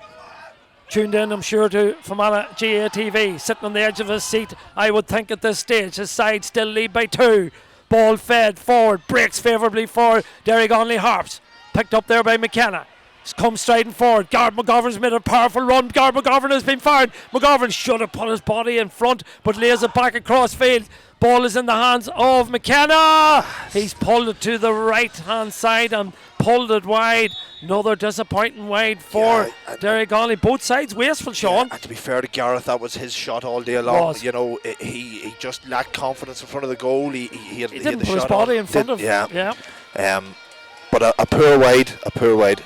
Tuned in, I'm sure, to Fermanagh GA TV, sitting on the edge of his seat, I would think at this stage. His side still lead by 2. Ball fed forward, breaks favourably for Derrygonnelly Harps. Picked up there by McKenna. Comes striding forward. Garrett McGovern's made a powerful run. Garrett McGovern has been fired. McGovern should have put his body in front, but lays it back across field. Ball is in the hands of McKenna. He's pulled it to the right hand side and pulled it wide. Another disappointing wide for Derrygonnelly. Both sides wasteful, Sean. And to be fair to Gareth, that was his shot all day long. You know, he just lacked confidence in front of the goal. He didn't put his body in front of. Yeah. But a poor wide.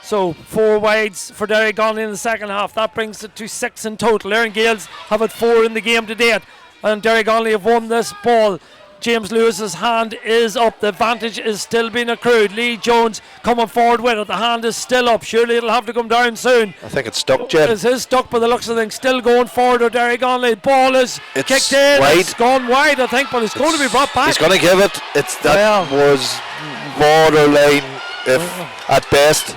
So 4 wides for Derrygonnelly in the second half. That brings it to 6 in total. Erne Gaels have had 4 in the game to date, and Derrygonnelly have won this ball. James Lewis's hand is up. The advantage is still being accrued. Lee Jones coming forward with it. The hand is still up. Surely it'll have to come down soon. I think it's stuck, Jed. It is stuck by the looks of things. Still going forward with Derrygonnelly. Ball is kicked in. Wide. It's gone wide, I think, but it's going to be brought back. He's going to give it. That was borderline, at best.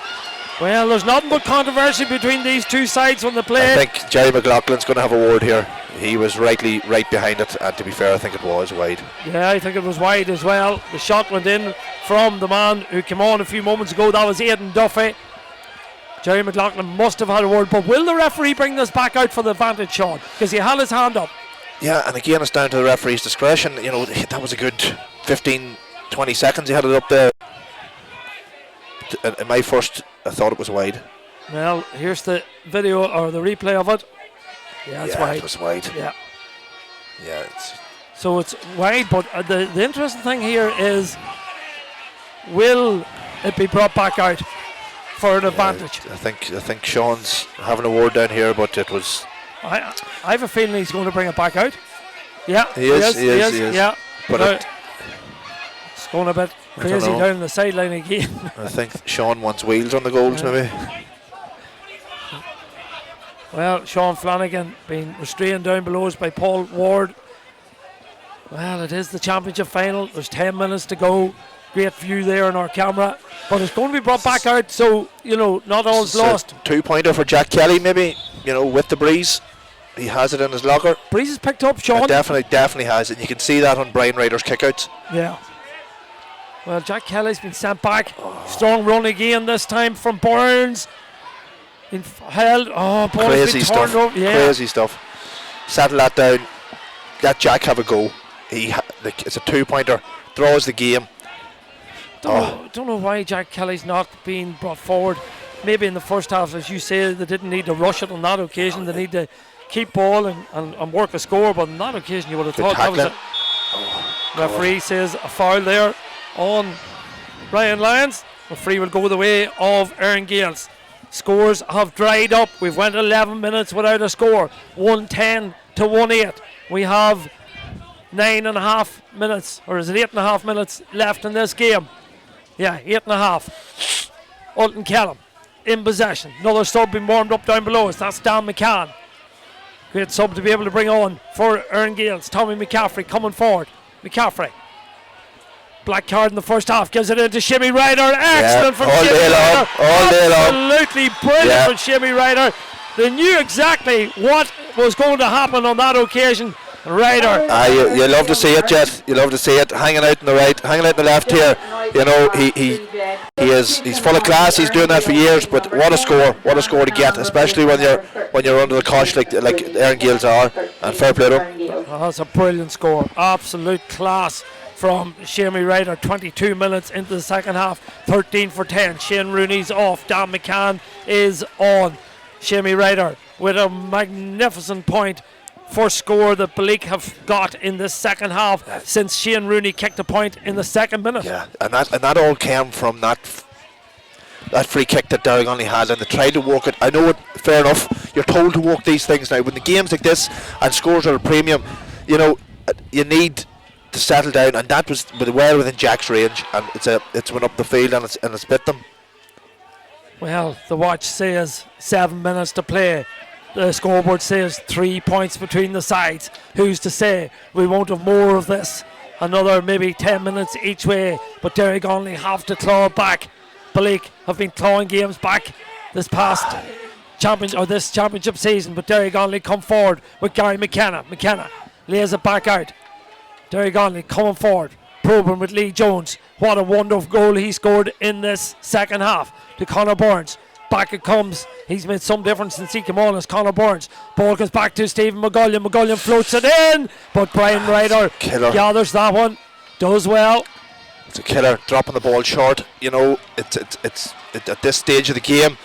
Well, there's nothing but controversy between these two sides when they play. I think Jerry McLaughlin's going to have a word here. He was right behind it, and to be fair, I think it was wide. Yeah, I think it was wide as well. The shot went in from the man who came on a few moments ago. That was Aidan Duffy. Jerry McLaughlin must have had a word, but will the referee bring this back out for the advantage, Sean? Because he had his hand up. Yeah, and again, it's down to the referee's discretion. You know, that was a good 15-20 seconds he had it up there. In my first, I thought it was wide. Well, here's the video or the replay of it. Yeah, it's wide. It was wide. Yeah. So it's wide, but the interesting thing here is, will it be brought back out for an advantage? I think Sean's having a word down here, but it was. I have a feeling he's going to bring it back out. Yeah, he is. Yeah, but it's going a bit crazy down the sideline again. I think Sean wants wheels on the goals, maybe. Well, Sean Flanagan being restrained down below us by Paul Ward. Well, it is the championship final. There's 10 minutes to go. Great view there on our camera. But it's going to be brought back out, so, not all's lost. 2-pointer for Jack Kelly, maybe, with the breeze. He has it in his locker. Breeze is picked up, Sean. Definitely has it. And you can see that on Brian Ryder's kickouts. Yeah. Well, Jack Kelly's been sent back. Strong run again this time from Burns. Been held. Oh, ball crazy has been stuff. Yeah. Crazy stuff. Settle that down. Let Jack have a go. It's a 2-pointer. Draws the game. Don't know why Jack Kelly's not being brought forward. Maybe in the first half, as you say, they didn't need to rush it on that occasion. They need to keep ball and work a score, but on that occasion you would have thought that was a referee says a foul there on Ryan Lyons. Referee will go the way of Erne Gaels. Scores have dried up. We've went 11 minutes without a score. 1-10 to 1-8. We have 9.5 minutes, or is it 8.5 minutes left in this game? Yeah, 8.5. Ulton Kellam in possession. Another sub being warmed up down below us. That's Dan McCann. Great sub to be able to bring on for Erne Gaels. Tommy McCaffrey coming forward. McCaffrey. Black card in the first half. Gives it into Shimmy Ryder. Excellent from all Shimmy day long, Ryder. all day long. Absolutely brilliant from Shimmy Ryder. They knew exactly what was going to happen on that occasion. Ryder. You love to see it, Jet. You love to see it. Hanging out in the right, hanging out in the left here. You know, he's full of class. He's doing that for years. But what a score! What a score to get, especially when you're under the cosh like Erne Gaels are. And fair play to him. Oh, that's a brilliant score. Absolute class from Shimmy Ryder. 22 minutes into the second half. 13 for 10. Shane Rooney's off. Dan McCann is on. Shimmy Ryder with a magnificent point. First score that Belleek have got in the second half since Shane Rooney kicked a point in the second minute. Yeah, and that all came from that free kick that Derrygonnelly had, and they tried to walk it. I know it, fair enough. You're told to walk these things now. When the games like this and scores are a premium, you know, you need to settle down, and that was well within Jack's range, and it's went up the field and it's bit them. Well, the watch says 7 minutes to play. The scoreboard says 3 points between the sides. Who's to say we won't have more of this? Another maybe 10 minutes each way, but Derrygonnelly have to claw back. Belleek have been clawing games back this championship season, but Derrygonnelly come forward with Gary McKenna. McKenna lays it back out. Derrygonnelly coming forward, probing with Lee Jones. What a wonderful goal he scored in this second half to Conor Burns. Back it comes. He's made some difference since he came on as Conor Burns. Ball goes back to Stephen McGullion. McGullion floats it in, but Brian Ryder gathers that one. Does well. It's a killer, dropping the ball short. You know, it's at this stage of the game,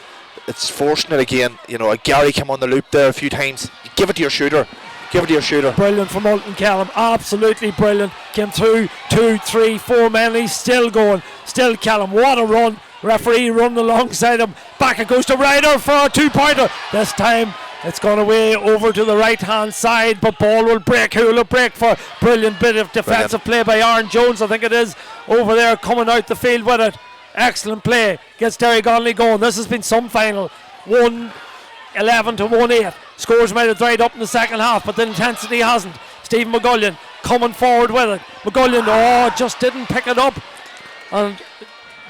it's forcing it again. You know, Gary came on the loop there a few times. Give it to your shooter. Give it to your shooter. Brilliant from Ulton Kellam. Absolutely brilliant. Came through 2, 3, 4 men. He's still going. Still Kellam. What a run. Referee running alongside him. Back it goes to Ryder for a 2-pointer. This time it's gone away over to the right hand side, but ball will break. Who will it break for? Brilliant bit of defensive play by Aaron Jones, I think it is, over there coming out the field with it. Excellent play. Gets Derrygonnelly going. This has been some final. 1-11 to 1-8. Scores might have dried up in the second half, but the intensity hasn't. Stephen McGullion coming forward with it. McGullion, just didn't pick it up. And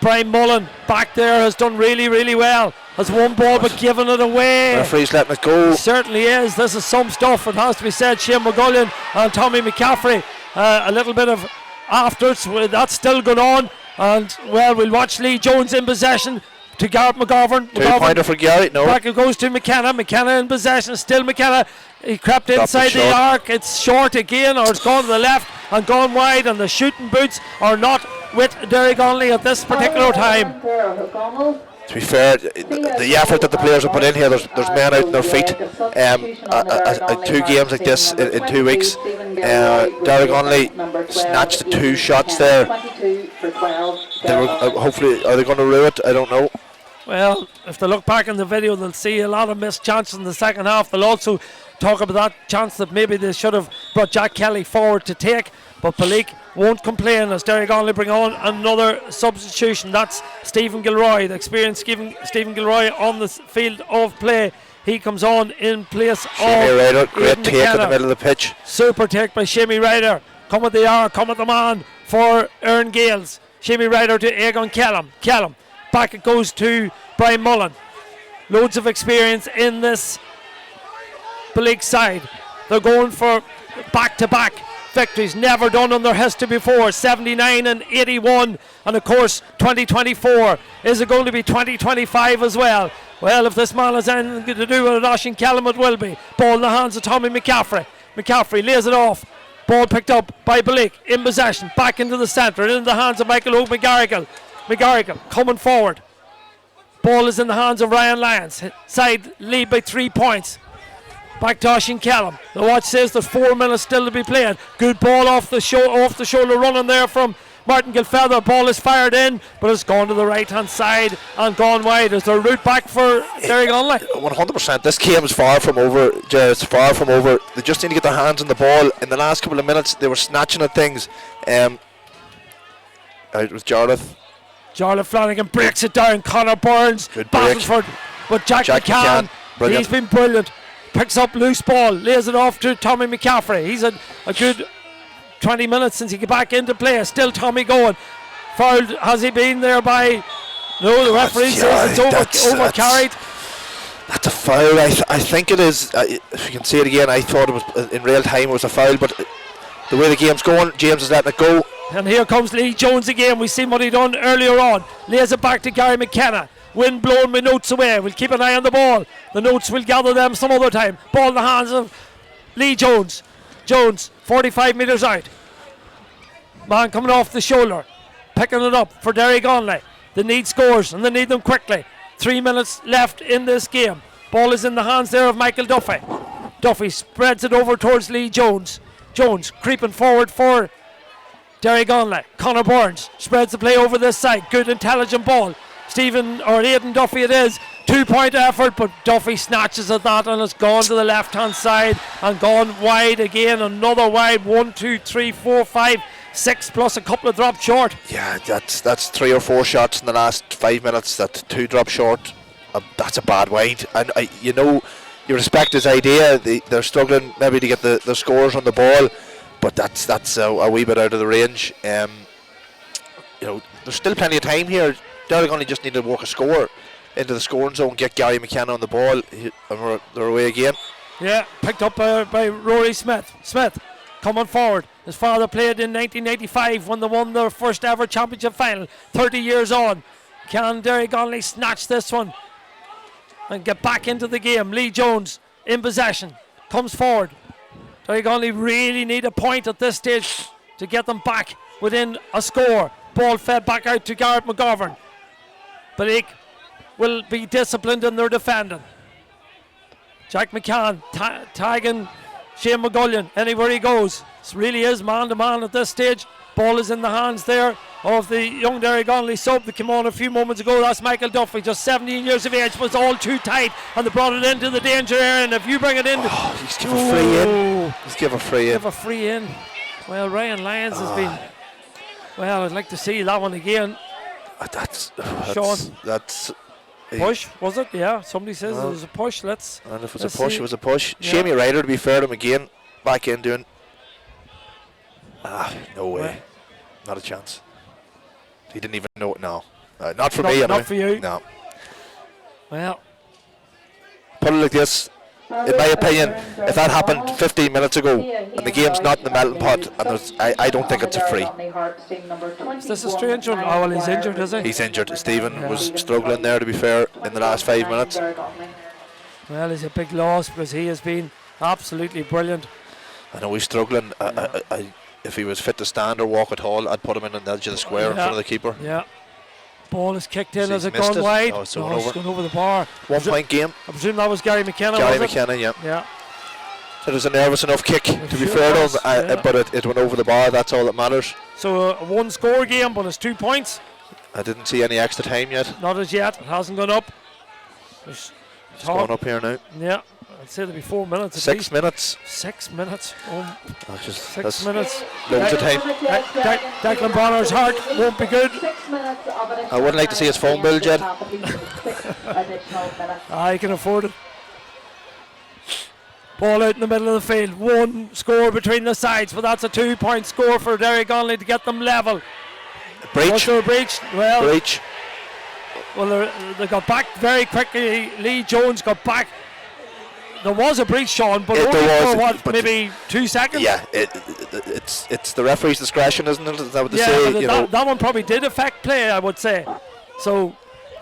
Brian Mullen back there has done really, really well. Has won ball but given it away. Referee's letting it go. Certainly is. This is some stuff. It has to be said. Shane McGullion and Tommy McCaffrey. A little bit of afters. That's still going on. And, well, we'll watch Lee Jones in possession to Garrett McGovern. 2-pointer for Gary. No. Back it goes to McKenna. McKenna in possession. Still McKenna. He crept inside the arc. It's short again, or it's gone to the left and gone wide. And the shooting boots are not with Derrygonnelly at this particular time. To be fair, the effort that the players have put in here, there's men out on their feet. 2 games like this in 2 weeks. Derrygonnelly snatched 2 shots there. They were, hopefully, are they going to rue it? I don't know. Well, if they look back in the video, they'll see a lot of missed chances in the second half. They'll also talk about that chance that maybe they should have brought Jack Kelly forward to take. But Belleek won't complain as Derrygonnelly bring on another substitution. That's Stephen Gilroy, the experienced Stephen Gilroy on the field of play. He comes on in place Shimmy of Ryder. Great take McKenna. in the middle of the pitch. Super take by Shimmy Ryder. Come at the hour, come at the man for Erne Gaels. Shimmy Ryder to Egon Kellam. Kellam. Back it goes to Brian Mullen. Loads of experience in this Belleek side. They're going for back-to-back victories, never done in their history before. 79 and 81, and of course 2024. Is it going to be 2025 as well? Well, if this man has anything to do with it, Oisín Kellam, it will be. Ball in the hands of Tommy McCaffrey. McCaffrey lays it off. Ball picked up by Belleek in possession, back into the centre, in the hands of Michael O'McGarrigle. McGarrigle coming forward. Ball is in the hands of Ryan Lyons. Side lead by 3 points. Back to Oisín Callum. The watch says there's 4 minutes still to be played. Good ball off the shoulder running there from Martin Gilfeather. Ball is fired in, but it's gone to the right hand side and gone wide. Is there a route back for Derrygonnelly? 100%. This game is far from over. It's far from over. They just need to get their hands on the ball. In the last couple of minutes, they were snatching at things. Out with Jarlath. Jarlath Flanagan breaks it down. Connor Burns battles for it, but Jack McCann, he's been brilliant. Picks up loose ball, lays it off to Tommy McCaffrey. He's a good 20 minutes since he got back into play. Still Tommy going. Fouled, has he been there by... No, the referee says it's over carried. That's a foul. I think it is. If you can see it again, I thought it was in real time it was a foul, but the way the game's going, James is letting it go. And here comes Lee Jones again. We seen what he done earlier on. Lays it back to Gary McKenna. Wind blowing my notes away. We'll keep an eye on the ball. The notes will gather them some other time. Ball in the hands of Lee Jones. Jones, 45 metres out. Man coming off the shoulder. Picking it up for Derrygonnelly. They need scores and they need them quickly. 3 minutes left in this game. Ball is in the hands there of Michael Duffy. Duffy spreads it over towards Lee Jones. Jones creeping forward for Derrygonnelly. Connor Burns spreads the play over this side. Good intelligent ball. Aidan Duffy it is. 2-point effort, but Duffy snatches at that and it's gone to the left hand side and gone wide again. Another wide. 1, 2, 3, 4, 5, 6 plus a couple of dropped short. Yeah, that's 3 or 4 shots in the last 5 minutes. That's 2 dropped short. That's a bad wide. And you respect his idea. They're struggling maybe to get the scores on the ball, but that's a wee bit out of the range. There's still plenty of time here. Derrygonnelly just need to work a score into the scoring zone, get Gary McKenna on the ball, and they're away again. Yeah, picked up by Rory Smith. Smith coming forward. His father played in 1985 when they won their first ever championship final. 30 years on. Can Derrygonnelly snatch this one and get back into the game? Lee Jones in possession. Comes forward. Derrygonnelly really need a point at this stage to get them back within a score. Ball fed back out to Garrett McGovern. Belleek will be disciplined in their defending. Jack McCann tagging Shane McGullion anywhere he goes. This really is man-to-man at this stage. Ball is in the hands there of the young Derrygonnelly sub that came on a few moments ago. That's Michael Duffy, just 17 years of age, but it's all too tight and they brought it into the danger area. And if you bring it in... he's given a free in. He's given a free in. Well, Ryan Lyons has been... Well, I'd like to see that one again. Sean. That's push, was it? Yeah, somebody says it was a push. And if it was a push, it was a push. Yeah. Shamey Ryder, to be fair to him again, back in doing. No way. Well, not a chance. He didn't even know it now. Not for me, anyway. Not for you. No. Well, put it like this. In my opinion, if that happened 15 minutes ago and the game's not in the melting pot, and I don't think it's a free. Is this a strange one? Oh, well, he's injured, is he? He's injured. Stephen was struggling there, to be fair, in the last 5 minutes. Well, it's a big loss because he has been absolutely brilliant. I know he's struggling. If he was fit to stand or walk at all, I'd put him in on the edge of the square in front of the keeper. Yeah. Ball is kicked in. Has it gone wide? It's gone over the bar. 1 point game. I presume that was Gary McKenna. Gary McKenna, yeah. Yeah. It was a nervous enough kick, to be fair to him, but it went over the bar. That's all that matters. So a 1-score game, but it's 2 points. I didn't see any extra time yet. Not as yet. It hasn't gone up. It's gone up here now. Yeah. I'd say there'll be 4 minutes. 6 minutes. 6 minutes. 6 minutes. Loads of time. Declan Bonner's heart won't be good. I wouldn't like to see his phone bill, Jed. I can afford it. Ball out in the middle of the field. 1 score between the sides, but that's a 2-point score for Derrygonnelly to get them level. Breach. Breach. Well, breach. Well, they got back very quickly. Lee Jones got back. There was a breach, Sean, but only for maybe 2 seconds? Yeah, it's the referee's discretion, isn't it? Is that what they say? That one probably did affect play, I would say. So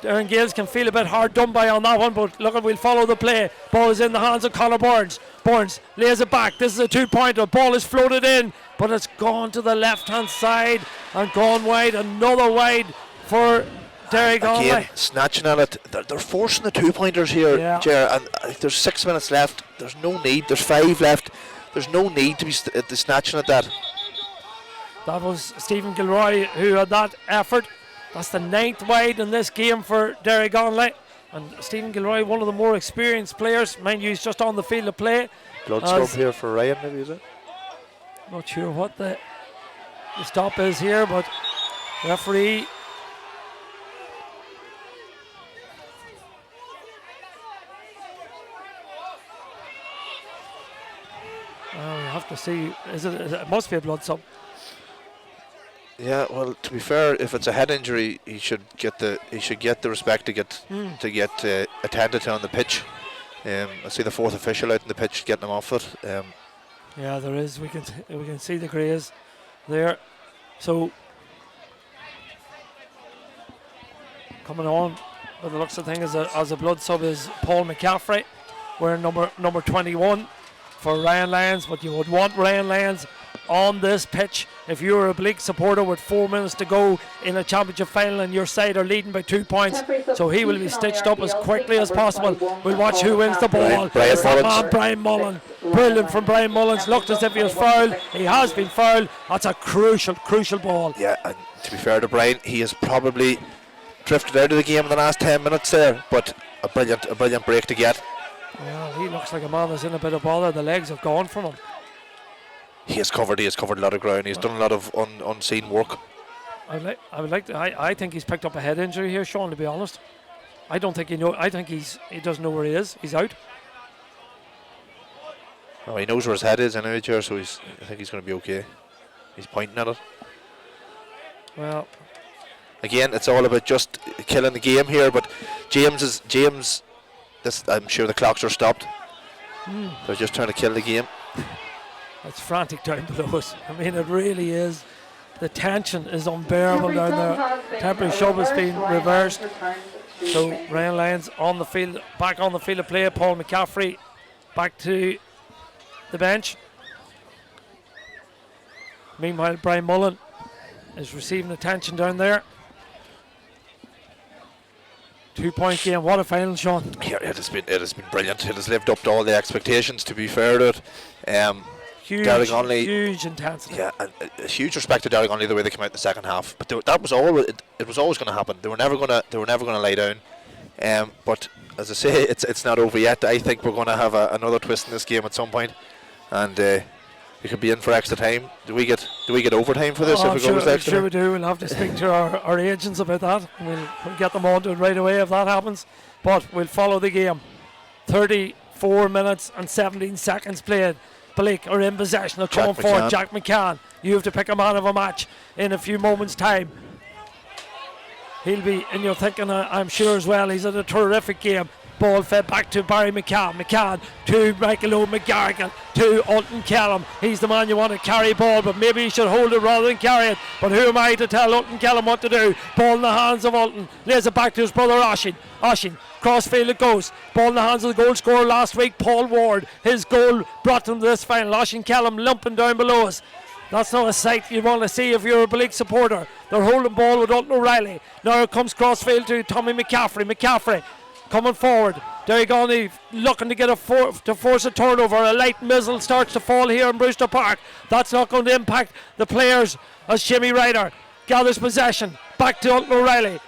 Aaron Gaels can feel a bit hard done by on that one, but look, we'll follow the play. Ball is in the hands of Conor Burns. Burns lays it back. This is a 2-pointer. Ball is floated in, but it's gone to the left-hand side and gone wide. Another wide for Derrygonnelly. Again, snatching at it. They're forcing the 2-pointers here, Yeah. Ger, and if there's 6 minutes left, there's no need. There's 5 left. There's no need to be snatching at that. That was Stephen Gilroy who had that effort. That's the 9th wide in this game for Derrygonnelly. And Stephen Gilroy, one of the more experienced players. Mind you, he's just on the field of play. Blood stop here for Ryan, maybe, is it? Not sure what the stop is here, but referee. We have to see. It must be a blood sub. Yeah, well, to be fair, if it's a head injury, he should get the respect to get attended to on the pitch. I see the 4th official out in the pitch getting him off it. Yeah, there is. We can see the greys there. So coming on, by the looks of things, as a blood sub is Paul McCaffrey, wearing number 21 for Ryan Lyons. But you would want Ryan Lyons on this pitch if you're a Belleek supporter with 4 minutes to go in a championship final and your side are leading by 2 points. So he will be stitched up as quickly as possible. We'll watch who wins the ball. It's that man, Brian Mullen. Brilliant from Brian Mullins. Looked as if he was fouled. He has been fouled. That's a crucial ball. Yeah, and to be fair to Brian, he has probably drifted out of the game in the last 10 minutes there, but a brilliant break to get. Yeah, he looks like a man that's in a bit of bother. The legs have gone from him. He has covered a lot of ground. He's done a lot of unseen work. I think he's picked up a head injury here, Sean, to be honest. I don't think I think he doesn't know where he is. He's out. Oh, he knows where his head is anyway, Ger, so I think he's going to be okay. He's pointing at it. Well, again, it's all about just killing the game here, but James, I'm sure the clocks are stopped. They're just trying to kill the game. It's frantic down below us. I mean, it really is. The tension is unbearable down there. Temporary shove has been reversed. So Ryan Lyons on the field, back on the field of play. Paul McCaffrey back to the bench. Meanwhile, Brian Mullen is receiving attention down there. 2-point game. What a final, Sean. Yeah, it has been brilliant. It has lived up to all the expectations, to be fair to it. Huge intensity. Yeah, and a huge respect to Derrygonnelly the way they came out in the second half. But that was all. It was always going to happen. They were never going to lay down. But as I say, it's not over yet. I think we're going to have another twist in this game at some point, and we could be in for extra time. Do we get overtime for this if it goes extra? Sure we do. We'll have to speak to our agents about that. We'll get them on to it right away if that happens. But we'll follow the game. 34 minutes and 17 seconds played. Belleek are in possession. They're coming forward. Jack McCann. You have to pick a man of a match in a few moments' time. He'll be in your thinking, I'm sure, as well. He's had a terrific game. Ball fed back to Barry McCann. McCann to Michael O'McGarrigan to Ulton Callum. He's the man you want to carry ball, but maybe he should hold it rather than carry it. But who am I to tell Ulton Callum what to do? Ball in the hands of Ulton. Lays it back to his brother Oshin. Oshin. Crossfield it goes. Ball in the hands of the goal scorer last week, Paul Ward. His goal brought them to this final. Oshin Callum lumping down below us. That's not a sight you want to see if you're a Belleek supporter. They're holding ball with Ulton O'Reilly. Now it comes crossfield to Tommy McCaffrey. McCaffrey coming forward. Derrygonnelly looking to get to force a turnover. A light missile starts to fall here in Brewster Park. That's not going to impact the players as Jimmy Ryder gathers possession. Back to Ulton O'Reilly.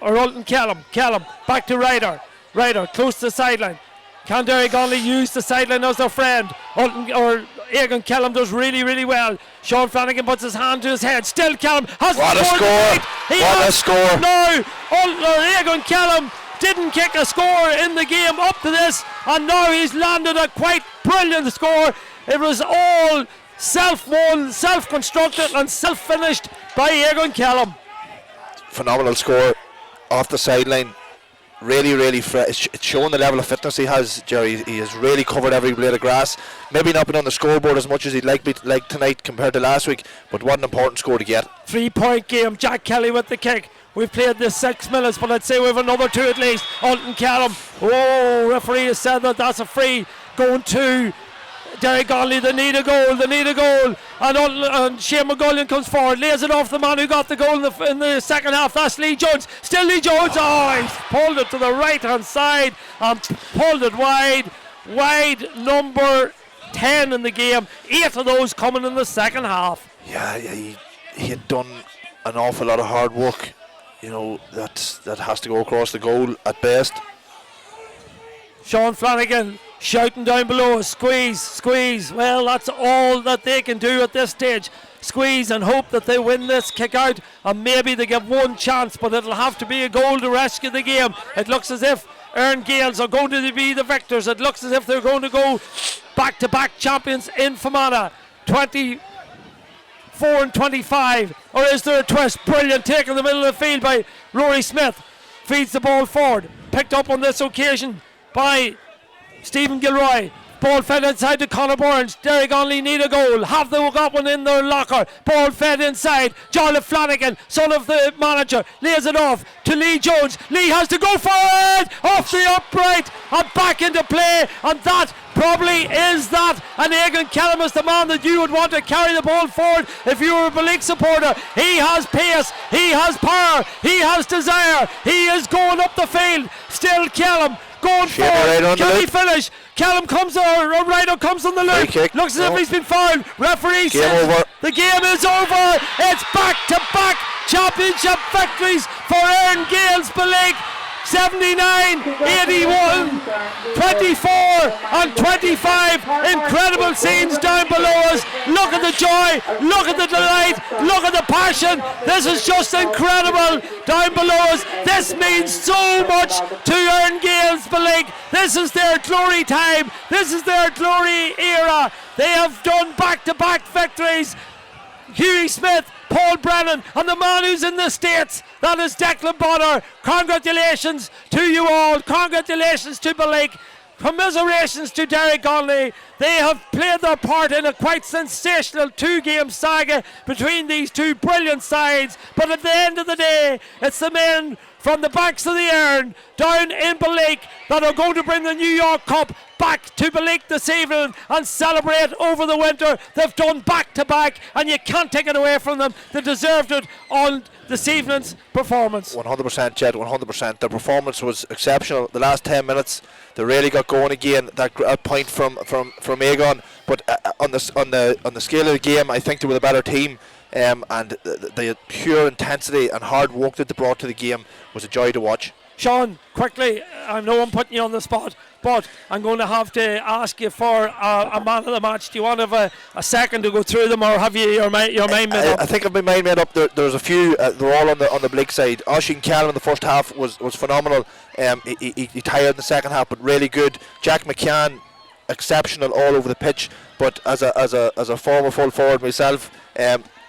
Or Ulton Callum. Callum back to Ryder. Ryder close to the sideline. Can Derrygonnelly use the sideline as their friend? Ulton or Egan Callum does really well. Sean Flanagan puts his hand to his head. Still Callum has scored. What a score! No, Ulton or Egan Callum didn't kick a score in the game up to this, and now he's landed a quite brilliant score. It was all self-won, self-constructed, and self-finished by Egan Callum. Phenomenal score off the sideline. Really fresh. It's showing the level of fitness he has, Jerry. He has really covered every blade of grass. Maybe not been on the scoreboard as much as he'd like tonight compared to last week, but what an important score to get. 3-point game. Jack Kelly with the kick. We've played this 6 minutes, but I'd say we have another 2 at least. Ulton Callum. Oh, referee has said that's a free going to Derrygonnelly. They need a goal. and Shane McGullion comes forward, lays it off the man who got the goal in the second half. That's Lee Jones. Still Lee Jones. Oh, he's pulled it to the right hand side and pulled it wide. Number 10 in the game. 8 of those coming in the second half. Yeah, he had done an awful lot of hard work. You know, that has to go across the goal at best. Sean Flanagan shouting down below, squeeze. Well, that's all that they can do at this stage. Squeeze and hope that they win this kick out, and maybe they get one chance, but it'll have to be a goal to rescue the game. It looks as if Erne Gaels are going to be the victors. It looks as if they're going to go back-to-back champions in Fermanagh. 24 and 25. Or is there a twist? Brilliant take in the middle of the field by Rory Smith. Feeds the ball forward. Picked up on this occasion by Stephen Gilroy. Ball fed inside to Conor Burns. Derrygonnelly need a goal. Have they got one in their locker? Ball fed inside. Jarlath Flanagan, son of the manager, lays it off to Lee Jones. Lee has to go forward, off the upright and back into play, and that probably is that. And Egan Kellam is the man that you would want to carry the ball forward if you were a Belleek supporter. He has pace, he has power, he has desire. He is going up the field. Still Kellam going forward. Right, can he finish? Callum comes comes on the loop. Looks as if he's been fouled. Referee says the game is over. It's back-to-back championship victories for Erne Gaels Belleek. 79, 81, 24 and 25. Incredible scenes down below us. Look at the joy, look at the delight, look at the passion. This is just incredible down below us. This means so much to Erne Gaels Belleek. This is their glory time. This is their glory era. They have done back-to-back victories. Hughie Smith, Paul Brennan, and the man who's in the States, that is Declan Bonner. Congratulations to you all. Congratulations to Belleek. Commiserations to Derrygonnelly. They have played their part in a quite sensational two-game saga between these two brilliant sides. But at the end of the day, it's the men from the banks of the Erne down in Belleek that are going to bring the New York Cup back to Belleek this evening and celebrate over the winter. They've done back-to-back, and you can't take it away from them. They deserved it on this evening's performance. 100%, Jed, 100%. Their performance was exceptional. The last 10 minutes, they really got going again. That point from Aegon, but on the scale of the game, I think they were the better team. And the pure intensity and hard work that they brought to the game was a joy to watch. Sean, quickly, I know I'm putting you on the spot, but I'm going to have to ask you for a man of the match. Do you want to have a second to go through them, or have you your mind made up? I think I've my mind made up. There's a few. They're all on the Belleek side. Oisin Callum in the first half was phenomenal. He tired in the second half, but really good. Jack McCann, exceptional all over the pitch. But as a former full forward myself,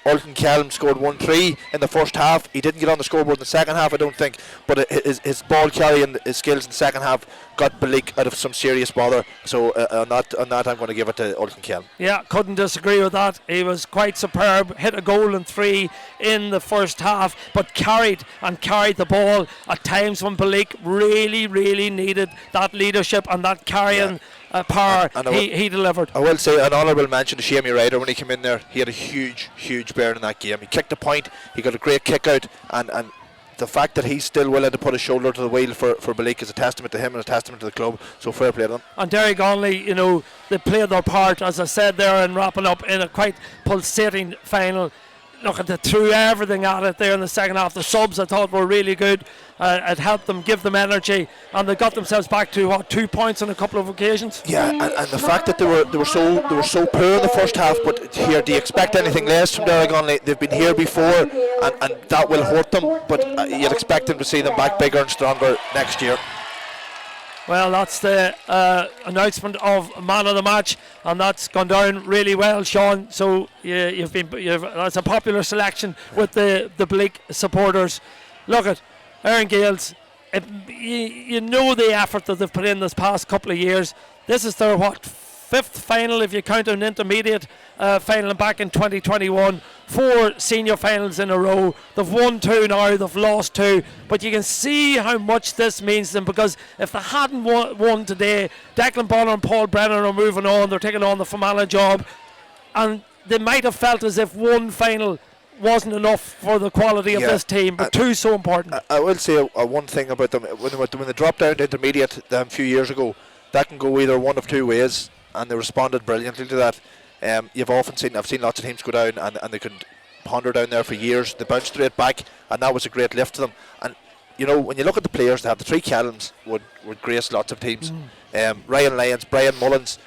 Ultan Callum scored 1-3 in the first half. He didn't get on the scoreboard in the second half, I don't think, but his ball carrying, his skills in the second half got Belleek out of some serious bother. So on that I'm going to give it to Ultan Callum. Yeah, couldn't disagree with that. He was quite superb. Hit a goal and 3 in the first half, but carried the ball at times when Belleek really needed that leadership and that carrying power. And he delivered. I will say an honourable mention to Shamey Ryder when he came in there. He had a huge bearing in that game. He kicked a point, he got a great kick out, and the fact that he's still willing to put his shoulder to the wheel for Belleek is a testament to him and a testament to the club. So fair play to them. And Derrygonnelly, they played their part, as I said there, in wrapping up in a quite pulsating final. Look, they threw everything at it there in the second half. The subs, I thought, were really good. It helped them, give them energy, and they got themselves back to 2 points on a couple of occasions. Yeah, and the fact that they were so poor in the first half. But here, do you expect anything less from Derrygonnelly? They've been here before, and that will hurt them. But you'd expect them to see them back bigger and stronger next year. Well, that's the announcement of man of the match, and that's gone down really well, Sean. So that's a popular selection with the Belleek supporters. Look at Erne Gaels. You know the effort that they've put in this past couple of years. This is their 5th final, if you count an intermediate final back in 2021. 4 senior finals in a row. They've won 2 now, they've lost 2. But you can see how much this means to them, because if they hadn't won today, Declan Bonner and Paul Brennan are moving on. They're taking on the Fermanagh job. And they might have felt as if one final wasn't enough for the quality of this team, but two so important. I will say one thing about them. When they dropped down to intermediate a few years ago, that can go either one of two ways, and they responded brilliantly to that. I've seen lots of teams go down and they could ponder down there for years. They bounced straight back, and that was a great lift to them. And when you look at the players, they have the three Callums would grace lots of teams. Ryan Lyons, Brian Mullins,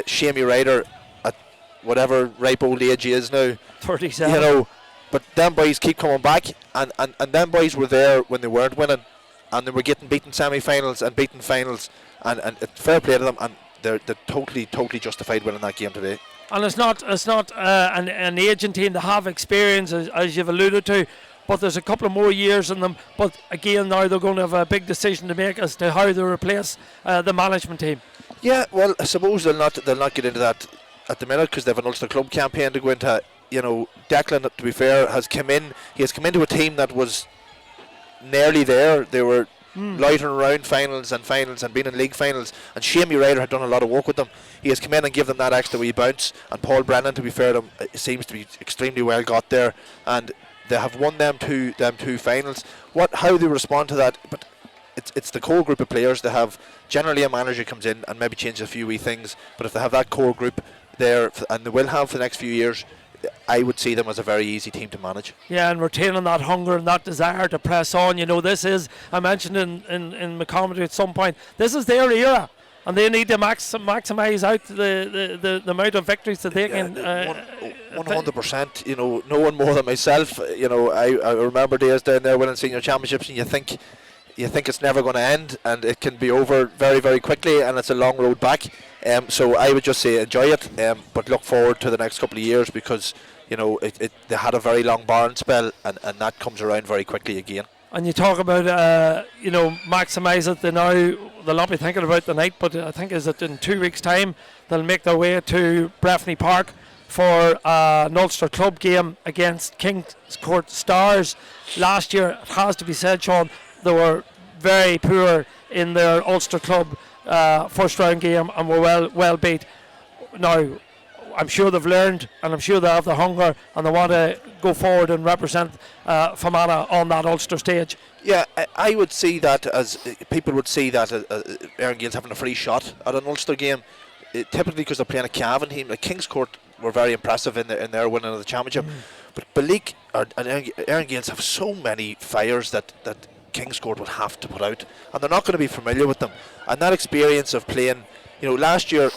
Shamey Ryder at whatever ripe old age he is now. 37. But them boys keep coming back, and them boys were there when they weren't winning, and they were getting beaten semi-finals and beaten finals, and fair play to them, and they're totally justified winning that game today. And it's not an aging team that have experience, as you've alluded to, but there's a couple of more years in them. But again, now they're going to have a big decision to make as to how they replace the management team. Yeah, well, I suppose they'll not get into that at the minute because they have an Ulster Club campaign to go into. Declan, to be fair, has come in. He has come into a team that was nearly there. They were loitering around finals and being in league finals. And Shamey Ryder had done a lot of work with them. He has come in and given them that extra wee bounce. And Paul Brennan, to be fair to him, seems to be extremely well got there. And they have won them two finals. How they respond to that, but it's the core group of players they have. Generally, a manager comes in and maybe changes a few wee things. But if they have that core group there, and they will have for the next few years, I would see them as a very easy team to manage. Yeah, and retaining that hunger and that desire to press on. This is, I mentioned in my commentary at some point, this is their era, and they need to maximise out the amount of victories that they can. 100%. No one more than myself. I remember days down there winning senior championships, and you think it's never going to end, and it can be over very, very quickly, and it's a long road back. So I would just say enjoy it, but look forward to the next couple of years because they had a very long barn spell, and that comes around very quickly again. And you talk about maximise it. They'll not be thinking about the night, but I think is that in 2 weeks' time they'll make their way to Breffni Park for an Ulster Club game against Kings Court Stars. Last year, it has to be said, Sean, they were very poor in their Ulster Club first round game and were well beat. Now, I'm sure they've learned, and I'm sure they have the hunger, and they want to go forward and represent Fermanagh on that Ulster stage. Yeah, I would see that as people would see that Erne Gaels having a free shot at an Ulster game, typically because they're playing a Cavan team. Like Kings Court were very impressive in their winning of the championship, but Belleek and Erne Gaels have so many fires that Kings Court would have to put out, and they're not going to be familiar with them. And that experience of playing, last year,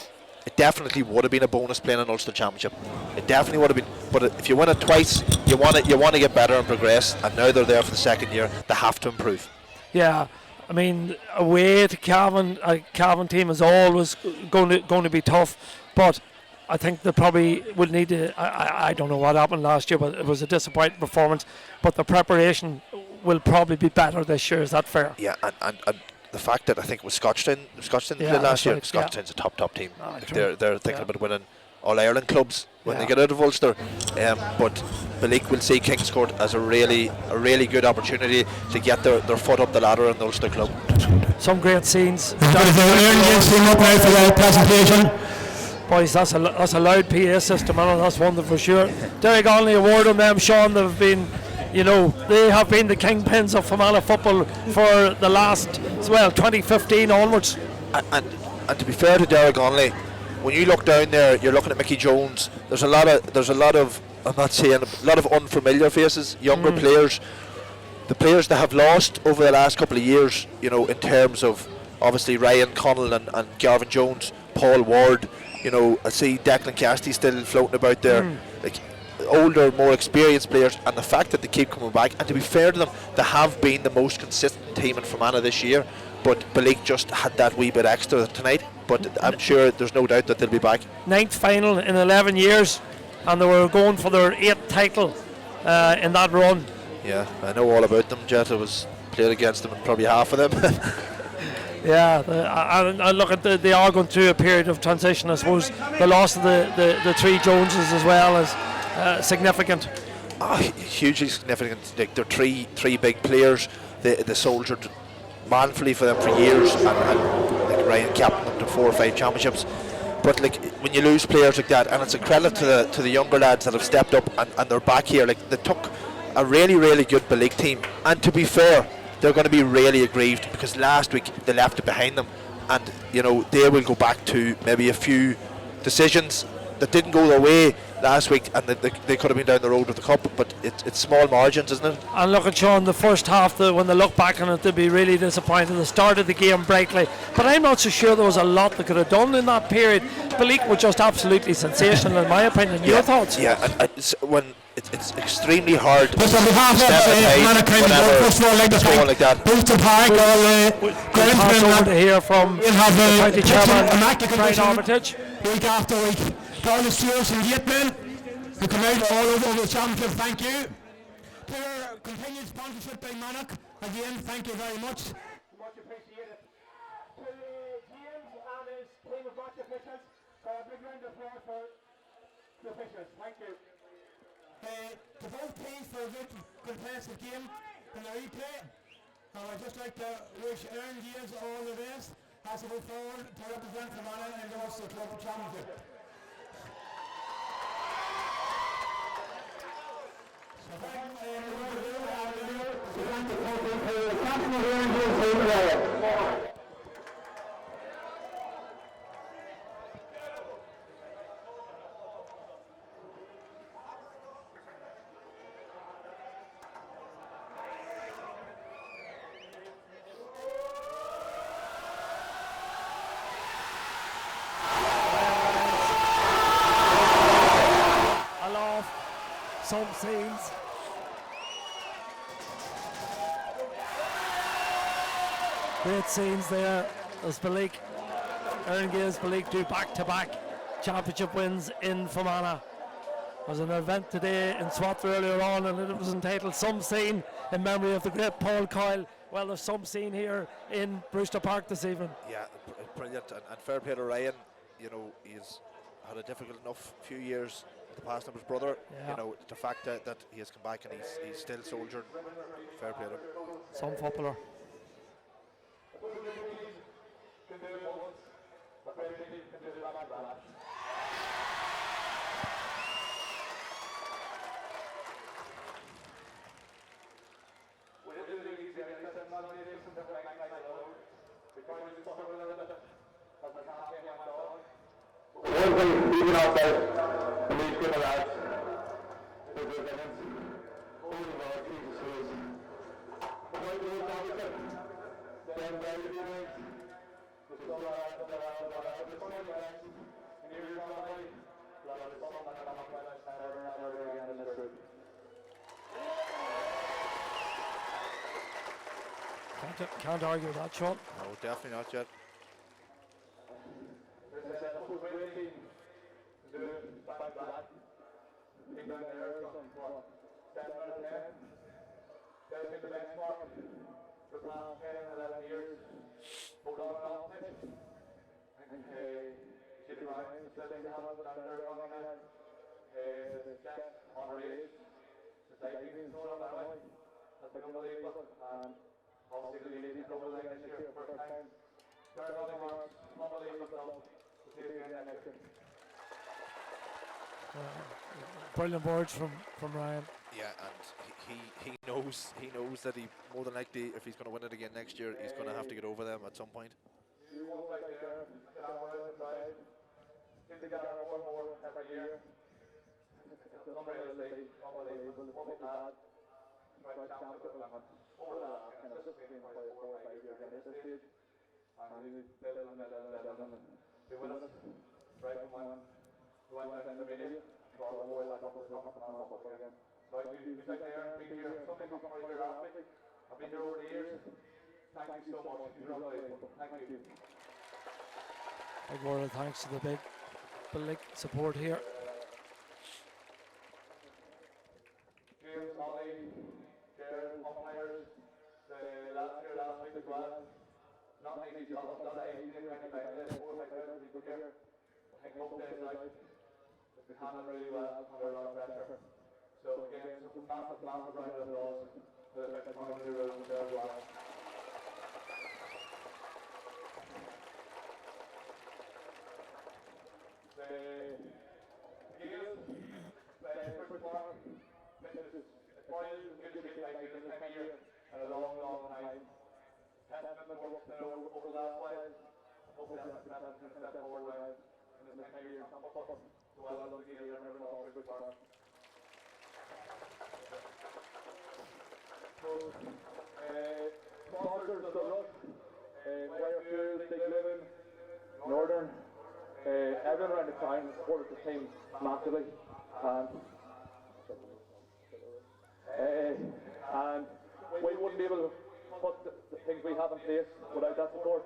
it definitely would have been a bonus playing an Ulster Championship. It definitely would have been. But if you win it twice, you want to get better and progress. And now they're there for the second year. They have to improve. Yeah, I mean, away to Cavan, a Cavan team is always going to be tough. But I think they probably will need to. I don't know what happened last year, but it was a disappointing performance. But the preparation will probably be better this year. Is that fair? Yeah, and the fact that I think it was Scotstown played last year. Scotstown's a top team. They're thinking about winning All Ireland clubs when they get out of Ulster. But Belleek will see Kings Court as a really good opportunity to get their foot up the ladder in the Ulster club. Some great scenes. Boys, that's a loud PA system, and that's one for sure. Derrygonnelly award on them, Sean. They've been. They have been the kingpins of Fermanagh football for the last 2015 onwards. And to be fair to Derrygonnelly, when you look down there, you're looking at Mickey Jones. There's a lot of I'm not saying a lot of unfamiliar faces, younger players. The players that have lost over the last couple of years, in terms of obviously Ryan Connell and Garvin Jones, Paul Ward. I see Declan Cassidy still floating about there. Older, more experienced players, and the fact that they keep coming back, and to be fair to them, they have been the most consistent team in Fermanagh this year, but Belleek just had that wee bit extra tonight, but I'm sure there's no doubt that they'll be back. 9th final in 11 years, and they were going for their 8th title in that run. Yeah, I know all about them, Jet. I was played against them and probably half of them. Yeah, I look at they are going through a period of transition. I suppose the loss of the three Joneses as well as significant. Hugely significant. Like they're three big players. They soldiered manfully for them for years, and like Ryan captained them to 4 or 5 championships. But like when you lose players like that, and it's a credit to the younger lads that have stepped up and they're back here. Like they took a really good Belleek team, and to be fair, they're going to be really aggrieved because last week they left it behind them, and you know they will go back to maybe a few decisions that didn't go their way last week, and they could have been down the road with the cup, but it's small margins, isn't it? And look at Sean, the first half, when they look back on it, they'll be really disappointed. They started the game brightly, but I'm not so sure there was a lot they could have done in that period. Belleek were just absolutely sensational, in my opinion. Your thoughts? Yeah, and it's extremely hard to But on behalf of whenever first of all, I'd like to it's going like that. thank both the park, all We'll pass over to hear from We'll have the county chairman, immaculate Brian condition Armitage. week after week. To all the stewards and gatemen who come out all over the championship, thank you. To your continued sponsorship by Monarch, again, thank you very much. Much appreciated. To James and his team of match officials, a big round of applause for the officials. Thank you. To both teams for a good competitive game in the replay. I'd just like to wish Erne Gaels all the best as they move forward to represent Fermanagh in the Ulster Club Championship. So thank you. Some scenes. Great scenes there as Belleek, Erne Gaels Belleek do back-to-back championship wins in Fermanagh. There was an event today in Swat earlier on, and it was entitled Some Scene in memory of the great Paul Coyle. Well, there's some scene here in Brewster Park this evening. Yeah, brilliant, and fair play to Ryan. You know, he's had a difficult enough few years to pass on his brother. Yeah. You know, the fact that he has come back and he's still soldiering. Fair play to him. Some footballer. Even outside, and these good lads, the resilience, holy Lord Jesus who is quite the old advocate, then very the feelings, the son of the funny events, in your family, love the son that I'm not going to stand ever and ever again in this group. Can't argue with that, Sean. No, definitely not yet. England there from 7 out of 10. They've been the benchmark for the last 10 11 years. Hold on off pitch. And Jimmy Ryan is letting the hammer down there on the head. The set on her age. The safety being thrown on that way. That's been unbelievable. And obviously the lady double leg this year for the first time. Derrygonnelly Harps, unbelievable stuff. We'll see you again next year. Brilliant words from Ryan. Yeah, and he knows that he more than likely, if he's going to win it again next year, he's going to have to get over them at some point. You won't like it there, get on one side, get together one more every year. It's unbelievably unbelievable. What we've had, right championship limit over the last kind of 4 or 5 years in this stage. And we building and we win it right from when we went down the media. For the whole like up again. So we take there, be here. Something come from here last week. I've been here over the years. Thank you so much. You're unbelievable. Thank you. Big word of thanks to the big Belleek support here. James, Ollie, Jared, umpires, the last week as well. Not an easy job. Not an easy thing to make. 4 or 5 people here. I think both days out. We handled really well under a lot of pressure. So again, it's a massive round of applause for the community room there as well. Gaels, first quarter, finishes. It's probably as good as it like this time of year in a long, long time. Testament to what's been over the last while. Hopefully that's the testament to step forward now in this time of year. So well done to Gaels and everyone else for a good start. Sponsors of the Rush, Wire Fuel, Big Living, Northern, everyone around the town supported the team massively, and we wouldn't be able to put the things we have in place without that support.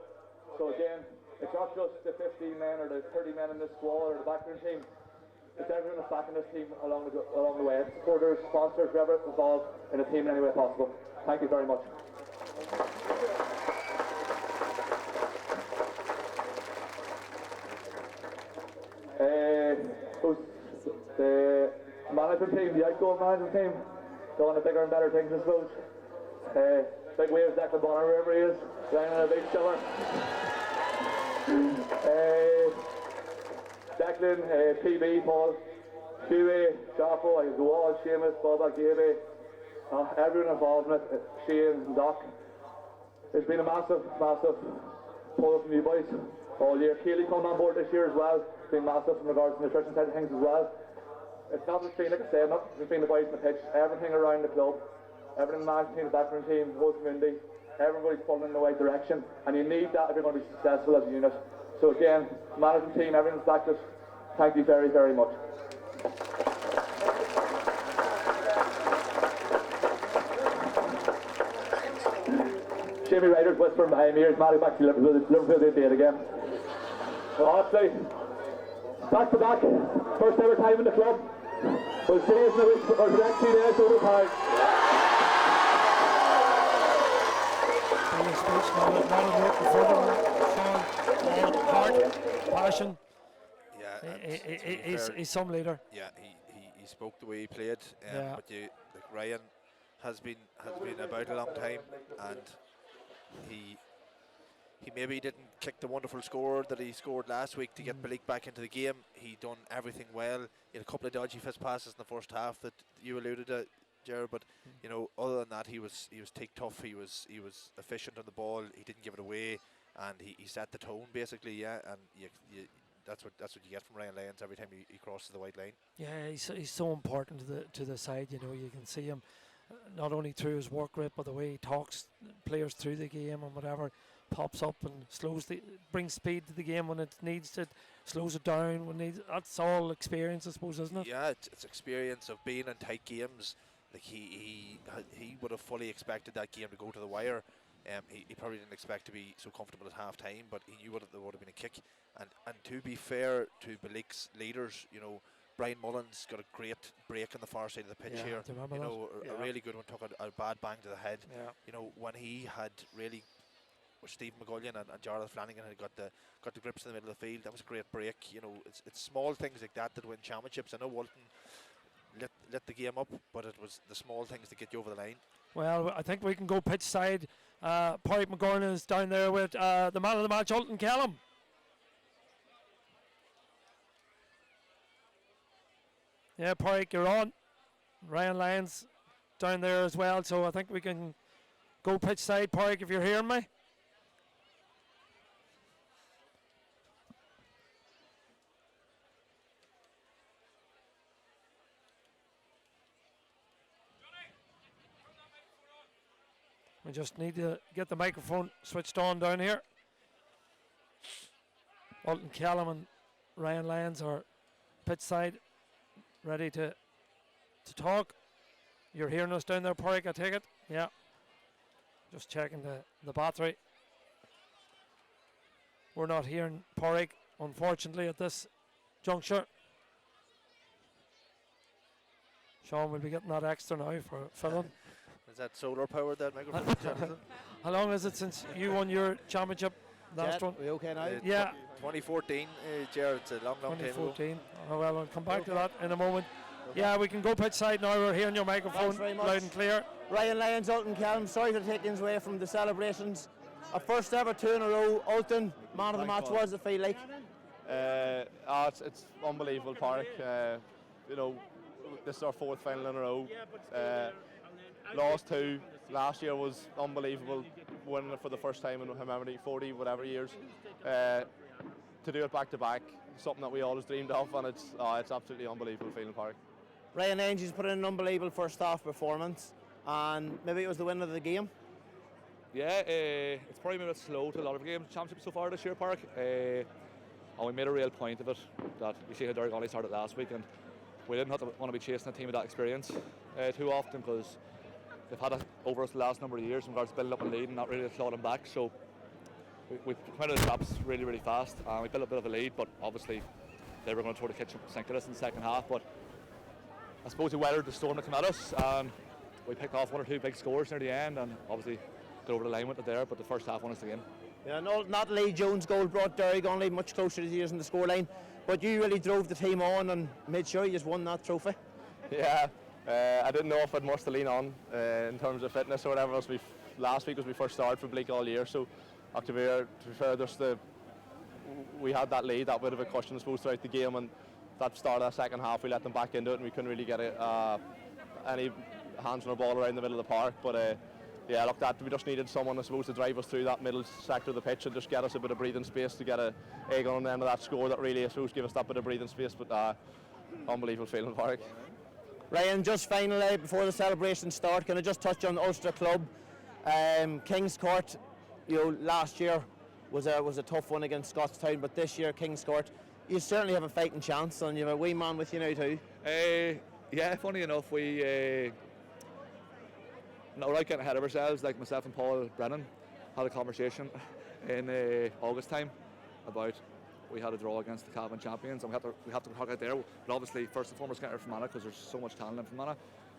So again, it's not just the 15 men or the 30 men in this squad or the backroom team. It's everyone that's backing this team along the way. It's supporters, sponsors, whoever involved in the team in any way possible. Thank you very much. The management team, the outgoing management team, going to bigger and better things, I suppose. Big waves, Declan Bonner, wherever he is, down in a big summer. Declan, PB, Paul, Huey, Jaffa, Gawal, Seamus, Boba, Gaby, everyone involved in it, Shane, Doc. There's been a massive, massive pull from you boys all year. Keely coming on board this year as well. It's been massive in regards to the nutrition side of things as well. It's not just been, like I said, not just been the boys on the pitch, everything around the club, everything in the management team, the backroom team, the whole community, everybody's pulling in the right direction, and you need that if you're going to be successful as a unit. So again, management team, everyone's backed us. Thank you very, very much. Jamie Ryder's whispering behind me. Here's Matty back to Liverpool in it again. Honestly, back to back, first ever time in the club. We'll see us in the week or the next 2 days over time. Passion. Yeah, he's some leader. Yeah, he spoke the way he played. But Ryan has been about a long time, and he maybe didn't kick the wonderful score that he scored last week to get Belleek back into the game. He done everything well. He had a couple of dodgy fist passes in the first half that you alluded to, Gerard, but you know, other than that, he was tick tough. He was efficient on the ball. He didn't give it away, and he set the tone basically. Yeah, and that's what you get from Ryan Lyons every time he crosses the white line. Yeah, he's so important to the side. You know, you can see him not only through his work rate, but the way he talks players through the game and whatever, pops up and brings speed to the game when it needs it, slows it down when needs. That's all experience, I suppose, isn't it? Yeah, it's experience of being in tight games. Like he would have fully expected that game to go to the wire. He probably didn't expect to be so comfortable at half time, but he knew there would have been a kick. And to be fair to Belleek's leaders, you know, Brian Mullins got a great break on the far side of the pitch here. You know, a really good one, took a bad bang to the head. Yeah. You know, when he had really, with Steve McGullion and Jarlath Flanagan had got the grips in the middle of the field, that was a great break. You know, it's small things like that win championships. I know Walton lit the game up, but it was the small things that get you over the line. Well, I think we can go pitch side. Pádraig McGornan is down there with the man of the match, Ultan Callum. Yeah, Pádraig, you're on. Ryan Lyons down there as well, so I think we can go pitch side. Pádraig, if you're hearing me. We just need to get the microphone switched on down here. Ultan Callum and Ryan Lyons are pitch side, ready to talk. You're hearing us down there, Pádraig, I take it? Yeah. Just checking the battery. We're not hearing Pádraig, unfortunately, at this juncture. Sean will be getting that extra now for filling. Is that solar powered, that microphone? How long is it since you won your championship? Last one? Are we okay now? Yeah. 2014, Gerard, it's a long time ago. 2014. Oh, well, I'll come back to that in a moment. Yeah, we can go pitch side now. We're hearing your microphone loud and clear. Ryan Lyons, Ultan Callum, sorry to take things away from the celebrations. A first ever 2 in a row. Ultan, man of the match, what does it feel like? It's unbelievable park. You know, this is our 4th final in a row. Lost 2. Last year was unbelievable, winning it for the first time in how many 40 whatever years. To do it back to back, something that we always dreamed of, and it's absolutely unbelievable feeling park. Ryan Ainge's put in an unbelievable first half performance, and maybe it was the winner of the game. Yeah, it's probably been a bit slow to a lot of games championship so far this year, Park. And we made a real point of it, that you see how Derrygonnelly started last week, and we didn't want to be chasing a team with that experience too often, because they've had it over us the last number of years in regards to building up a lead and not really clawing them back. So we come out of the traps really, really fast, and we built a bit of a lead, but obviously they were going to throw the kitchen sink at us in the second half. But I suppose we weathered the storm that came at us, and we picked off 1 or 2 big scores near the end, and obviously got over the line with it there, but the first half won us the game. Yeah, no, not Lee Jones' goal brought Derrygonnelly much closer to the years in the scoreline, but you really drove the team on and made sure you just won that trophy. Yeah, I didn't know if I'd much to lean on in terms of fitness or whatever else. Last week was my first start for Belleek all year, so to be fair, we had that lead, that bit of a cushion I suppose throughout the game, and that start of the second half we let them back into it, and we couldn't really get any hands on the ball around the middle of the park. But yeah, look, we just needed someone, I suppose, to drive us through that middle sector of the pitch and just get us a bit of breathing space to get an egg on the end of that score that really, I suppose, give us that bit of breathing space. But unbelievable feeling, Park. Ryan, just finally, before the celebrations start, can I just touch on Ulster Club? Kings Court, last year was a tough one against Scottstown, but this year, Kings Court, you certainly have a fighting chance, and you have a wee man with you now too. Yeah, funny enough, we not right getting ahead of ourselves. Like myself and Paul Brennan had a conversation in August time about we had a draw against the Cavan champions, and we have to talk out there. But obviously, first and foremost, get out from Fermanagh, because there's so much talent in Fermanagh.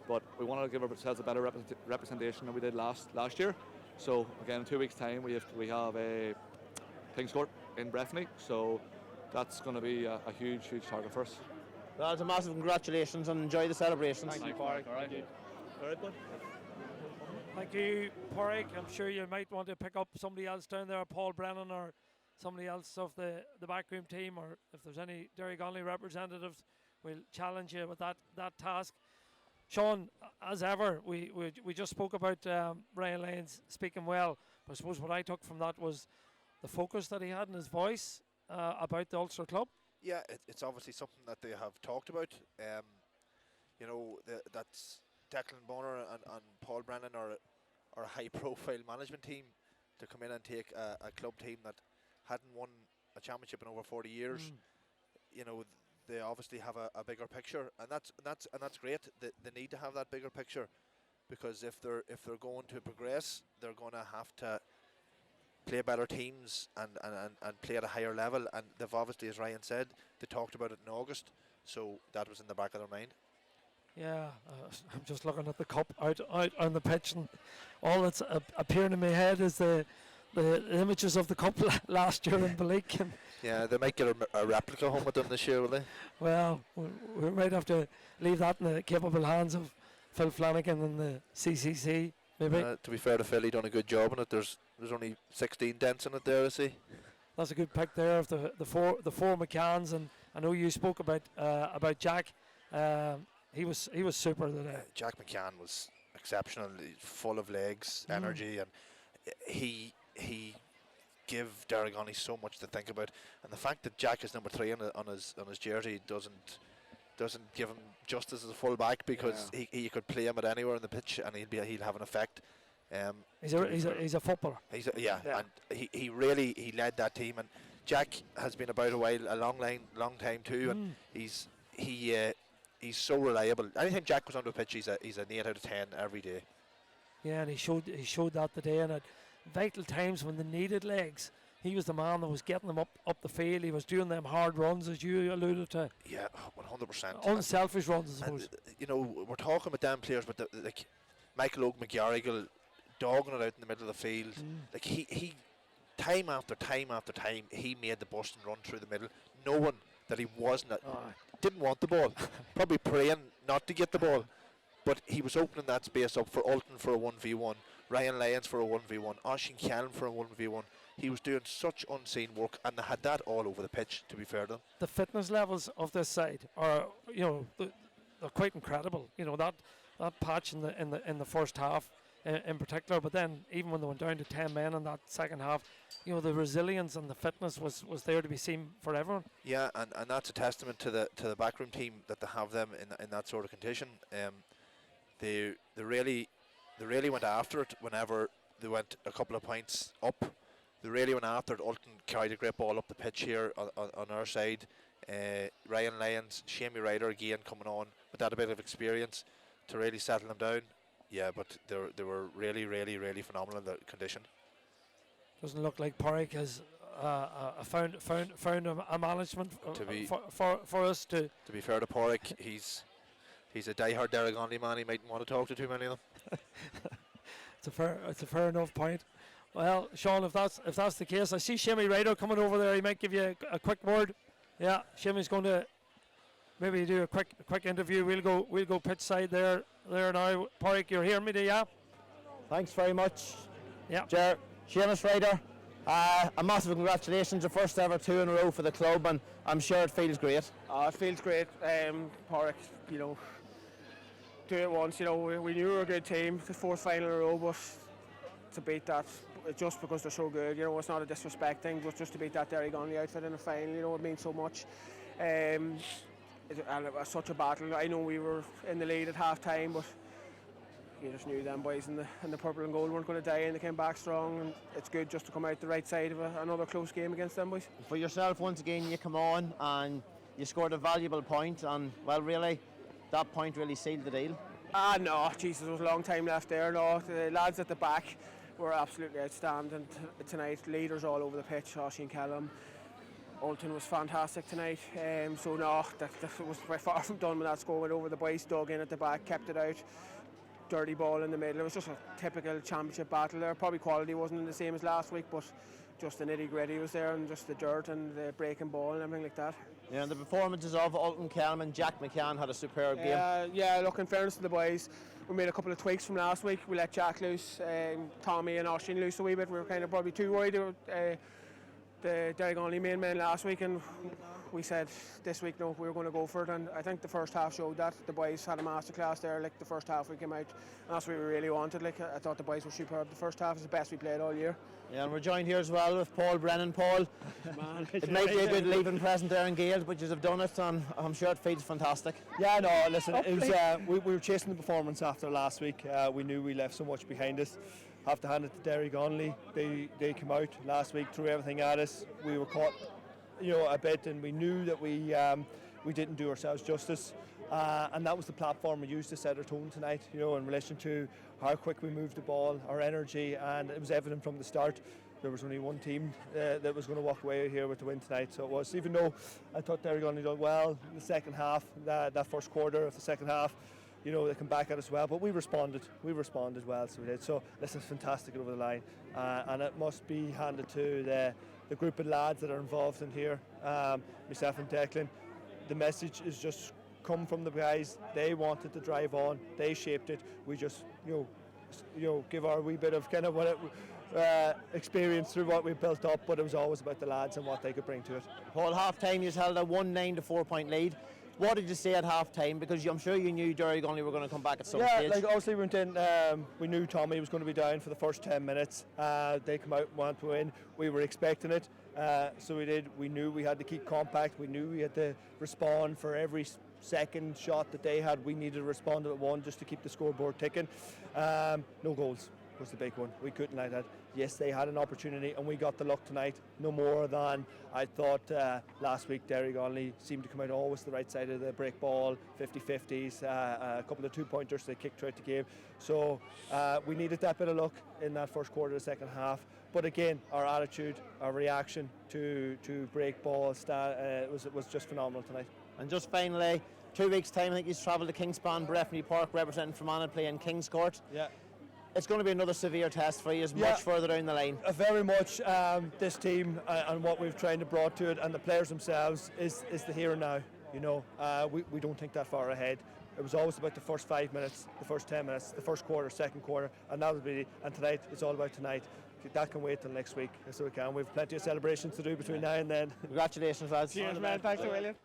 But we wanted to give ourselves a better representation than we did last year. So again, in 2 weeks' time, we have a Kings Court in Breffni. So that's going to be a huge target for us. Well, it's a massive congratulations, and enjoy the celebrations. Thank you, Park. All right. All right, bud. Thank you, Porrick. I'm sure you might want to pick up somebody else down there, Paul Brennan or somebody else of the backroom team, or if there's any Derrygonnelly representatives, we'll challenge you with that task. Sean, as ever, we just spoke about Ryan Lane's speaking well, but I suppose what I took from that was the focus that he had in his voice about the Ulster Club. Yeah, it's obviously something that they have talked about. That's Declan Bonner and Paul Brennan are a high-profile management team to come in and take a club team that hadn't won a championship in over 40 years. They obviously have a bigger picture, and that's great. They need to have that bigger picture, because if they're going to progress, they're going to have to play better teams and play at a higher level. And they've obviously, as Ryan said, they talked about it in August, so that was in the back of their mind. Yeah, I'm just looking at the cup out on the pitch, and all that's appearing in my head is the images of the cup last year in Belleek. Yeah, they might get a replica home with them this year, will they? Well, we might have to leave that in the capable hands of Phil Flanagan and the CCC, maybe. To be fair to Phil, he done a good job on it. There's only 16 dents in it there, I see. That's a good pick there of the four McCanns, and I know you spoke about Jack. He was super today. Jack McCann was exceptional, full of legs, energy, and he give Derrygonnelly so much to think about. And the fact that Jack is number 3 on his jersey doesn't give him justice as a full back, because he could play him at anywhere on the pitch and he'll have an effect. He's a footballer. And he really led that team. And Jack has been about a while, a long time too, and he's so reliable. Anytime Jack goes onto the pitch, he's an 8 out of 10 every day. Yeah, and he showed that today, and at vital times when they needed legs, he was the man that was getting them up the field. He was doing them hard runs, as you alluded to. Yeah, 100%. Unselfish runs, I suppose. We're talking about them players, but like Michael O'Mcgarrigle dogging it out in the middle of the field. Like he time after time after time, he made the bust and run through the middle, knowing that he didn't want the ball, probably praying not to get the ball, but he was opening that space up for Ulton for a 1v1, Ryan Lyons for a 1v1, Oisín Callan for a 1v1. He was doing such unseen work, and they had that all over the pitch, to be fair to them. The fitness levels of this side are, they're quite incredible. That patch in the first half in particular, but then even when they went down to 10 men in that second half, the resilience and the fitness was there to be seen for everyone. Yeah, and that's a testament to the backroom team that they have them in that sort of condition. They really went after it whenever they went a couple of points up. They really went after it. Ulton carried a great ball up the pitch here on our side. Ryan Lyons, Shamey Ryder again coming on with that a bit of experience to really settle them down. Yeah, but they were really, really, really phenomenal in the condition. Doesn't look like Porrick has found a management for us to. To be fair to Porrick, he's a diehard Derrygonnelly man. He mightn't want to talk to too many of them. It's a fair enough point. Well, Sean, if that's the case, I see Shamey Ryder coming over there. He might give you a quick word. Yeah, Shamey's going to maybe do a quick interview. We'll go pitch side there now. Porrick, you're hearing me, do you? Thanks very much. Yeah. Seamus Ryder, a massive congratulations, the first ever 2 in a row for the club, and I'm sure it feels great. It feels great. Porrick, do it once. We knew we were a good team, the 4th final in a row, but to beat that just because they're so good, it's not a disrespect thing, but just to beat that Derrygonnelly outfit in the final, it means so much. And it was such a battle. I know we were in the lead at half time, but you just knew them boys in the purple and gold weren't going to die, and they came back strong, and it's good just to come out the right side of another close game against them boys. For yourself, once again, you come on and you scored a valuable point, and well, really, that point really sealed the deal. No, Jesus, there was a long time left there. No, the lads at the back were absolutely outstanding tonight. Leaders all over the pitch. Oisín Callan, Ulton was fantastic tonight. So no, that was by far from done when that score went over. The boys dug in at the back, kept it out. Dirty ball in the middle. It was just a typical championship battle there. Probably quality wasn't the same as last week, but just the nitty gritty was there, and just the dirt and the breaking ball and everything like that. Yeah, and the performances of Ulton Callan and Jack McCann had a superb game. Yeah, look, in fairness to the boys, we made a couple of tweaks from last week. We let Jack loose, Tommy and Oisín loose a wee bit. We were kind of probably too worried about the Derrygonnelly main men last week, and we said this week, no, we were going to go for it, and I think the first half showed that. The boys had a masterclass there. Like, the first half we came out, and that's what we really wanted. Like, I thought the boys were superb. The first half is the best we played all year. Yeah, and we're joined here as well with Paul Brennan. Paul, it might be a good leaving present there in Gaels, but you have done it, and I'm sure it feels fantastic. Yeah, no, listen, it was, we were chasing the performance after last week. We knew we left so much behind us. Have to hand it to Derrygonnelly. They came out last week, threw everything at us. We were caught, a bit, and we knew that we didn't do ourselves justice. And that was the platform we used to set our tone tonight, in relation to how quick we moved the ball, our energy, and it was evident from the start there was only one team that was going to walk away here with the win tonight. So it was, even though I thought Derrygonnelly done well in the second half, that first quarter of the second half, they come back at us well, but we responded well, so we did. So this is fantastic over the line, and it must be handed to the group of lads that are involved in here, myself and Declan. The message is just come from the guys. They wanted to drive on, they shaped it. We just give our wee bit of kind of experience through what we built up, but it was always about the lads and what they could bring to it. Paul, half time you held a 1-9 to 4 point lead. What did you say at half time? Because I'm sure you knew Derrygonnelly were going to come back at some stage. Yeah, like obviously we went in, we knew Tommy was going to be down for the first 10 minutes. They come out and want to win. We were expecting it, so we did. We knew we had to keep compact. We knew we had to respond for every second shot that they had. We needed to respond at one just to keep the scoreboard ticking. No goals was the big one. We couldn't like that. Yes, they had an opportunity and we got the luck tonight. No more than I thought last week. Derrygonnelly seemed to come out always the right side of the break ball, 50-50s, a couple of 2-pointers they kicked throughout the game. So we needed that bit of luck in that first quarter of the second half. But again, our attitude, our reaction to break ball was just phenomenal tonight. And just finally, 2 weeks' time, I think he's travelled to Kingspan, Breffni Park, representing Fermanagh, playing Kings Court. Yeah. It's going to be another severe test for you, much further down the line. Very much. This team and what we've tried to brought to it, and the players themselves, is the here and now. We don't think that far ahead. It was always about the first 5 minutes, the first 10 minutes, the first quarter, second quarter, and that would be. And tonight, it's all about tonight. That can wait till next week, so we can. We've plenty of celebrations to do between now and then. Congratulations, lads. Cheers, man. Thanks a million.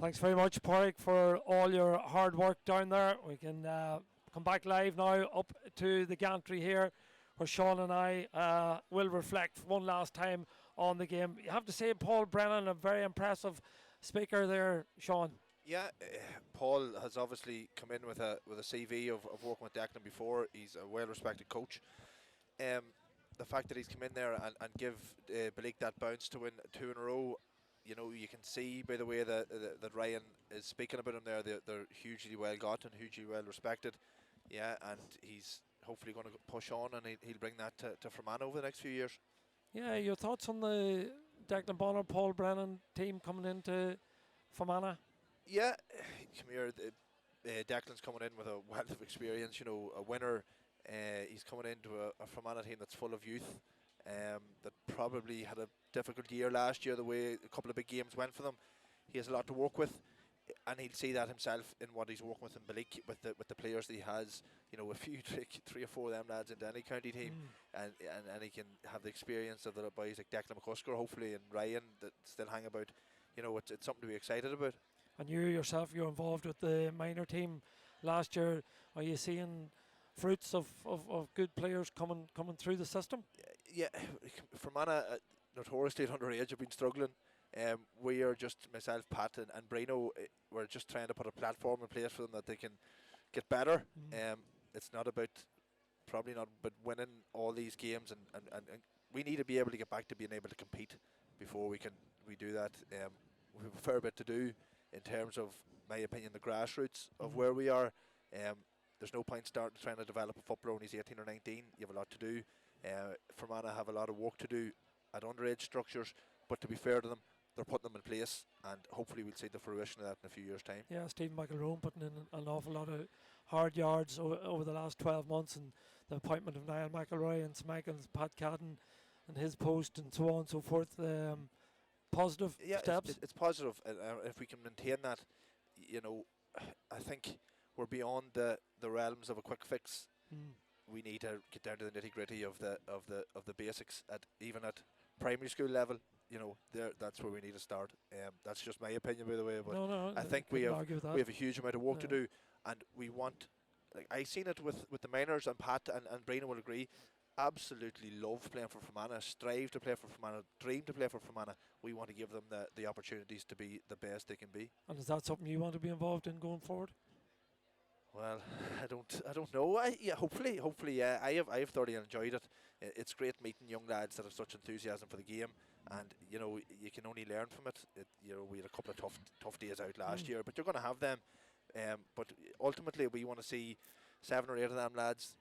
Thanks very much, Pádraig, for all your hard work down there. We can come back live now up to the gantry here, where Sean and I will reflect one last time on the game. You have to say, Paul Brennan, a very impressive speaker there, Sean. Yeah, Paul has obviously come in with a CV of working with Declan before. He's a well-respected coach. The fact that he's come in there and give Belleek that bounce to win 2 in a row, you know, you can see by the way that Ryan is speaking about him there, they're hugely well got and hugely well respected. Yeah, and he's hopefully going to push on, and he'll bring that to Fermanagh over the next few years. Yeah, your thoughts on the Declan Bonner, Paul Brennan team coming into Fermanagh? Yeah, come here. Declan's coming in with a wealth of experience. You know, a winner. He's coming into a Fermanagh team that's full of youth. That probably had a difficult year last year. The way a couple of big games went for them, he has a lot to work with, and he'll see that himself in what he's working with in Belleek with the players that he has. You know, a few three or four of them lads into any county team, and he can have the experience of the boys like Declan McCusker, hopefully, and Ryan that still hang about. You know, it's something to be excited about. And you yourself, you're involved with the minor team last year. Are you seeing fruits of good players coming through the system? Yeah, Fermanagh notoriously at underage have been struggling. We are just, myself, Pat and Brino, we're just trying to put a platform in place for them that they can get better. It's not about, probably not about winning all these games, and we need to be able to get back to being able to compete before we do that. We have a fair bit to do in terms of, my opinion, the grassroots of where we are. There's no point starting trying to develop a footballer when he's 18 or 19. You have a lot to do. Fermanagh have a lot of work to do at underage structures, but to be fair to them, they're putting them in place, and hopefully we'll see the fruition of that in a few years' time. Yeah, Stephen McElroone putting in an awful lot of hard yards over the last 12 months, and the appointment of Niall McElroy and Michael's Pat Cadden and his post and so on and so forth. Positive steps. It's positive, if we can maintain that. You know, I think we're beyond the realms of a quick fix. We need to get down to the nitty gritty of the basics even at primary school level. You know, that's where we need to start. That's just my opinion, by the way. But no, I think we have a huge amount of work to do, and we want. Like, I seen it with the minors, and Pat and Brina will agree. Absolutely love playing for Fermanagh, strive to play for Fermanagh, dream to play for Fermanagh. We want to give them the opportunities to be the best they can be. And is that something you want to be involved in going forward? Well, I don't know. Hopefully, yeah. I have thoroughly enjoyed it. It's great meeting young lads that have such enthusiasm for the game, and you know, you can only learn from it. You know, we had a couple of tough days out last year, but you're going to have them. But ultimately, we want to see 7 or 8 of them lads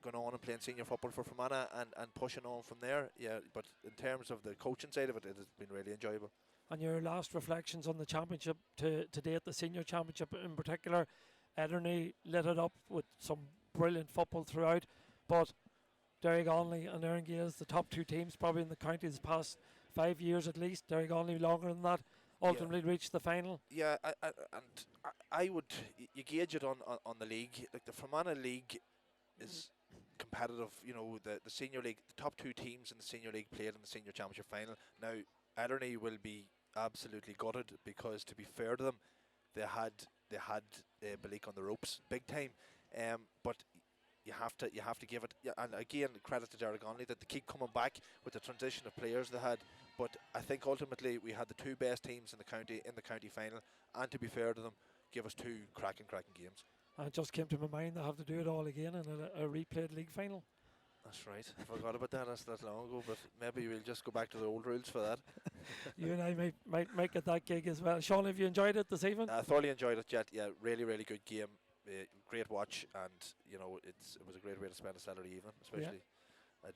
going on and playing senior football for Fermanagh and pushing on from there. Yeah, but in terms of the coaching side of it, it has been really enjoyable. And your last reflections on the championship to date, the senior championship in particular, Erne lit it up with some brilliant football throughout, but Derrygonnelly and Erne Gaels, the top 2 teams probably in the county the past 5 years at least, Derrygonnelly longer than that, ultimately reached the final. Yeah, I would, you gauge it on the league. Like, the Fermanagh league is competitive. You know, the senior league, the top 2 teams in the senior league played in the senior championship final. Now, Erne will be absolutely gutted because, to be fair to them, they had Belleek on the ropes big time. But you have to give it. Yeah, and again, credit to Derrygonnelly that they keep coming back with the transition of players they had. But I think ultimately we had the 2 best teams in the county final, and to be fair to them, give us 2 cracking games. And it just came to my mind they have to do it all again in a replayed league final. That's right. I forgot about that. That's long ago. But maybe we'll just go back to the old rules for that. You and I might get that gig as well. Sean, have you enjoyed it this evening? I thoroughly enjoyed it, Jet. Yeah, really good game. Great watch, and you know, it was a great way to spend a Saturday evening, especially. Yeah. I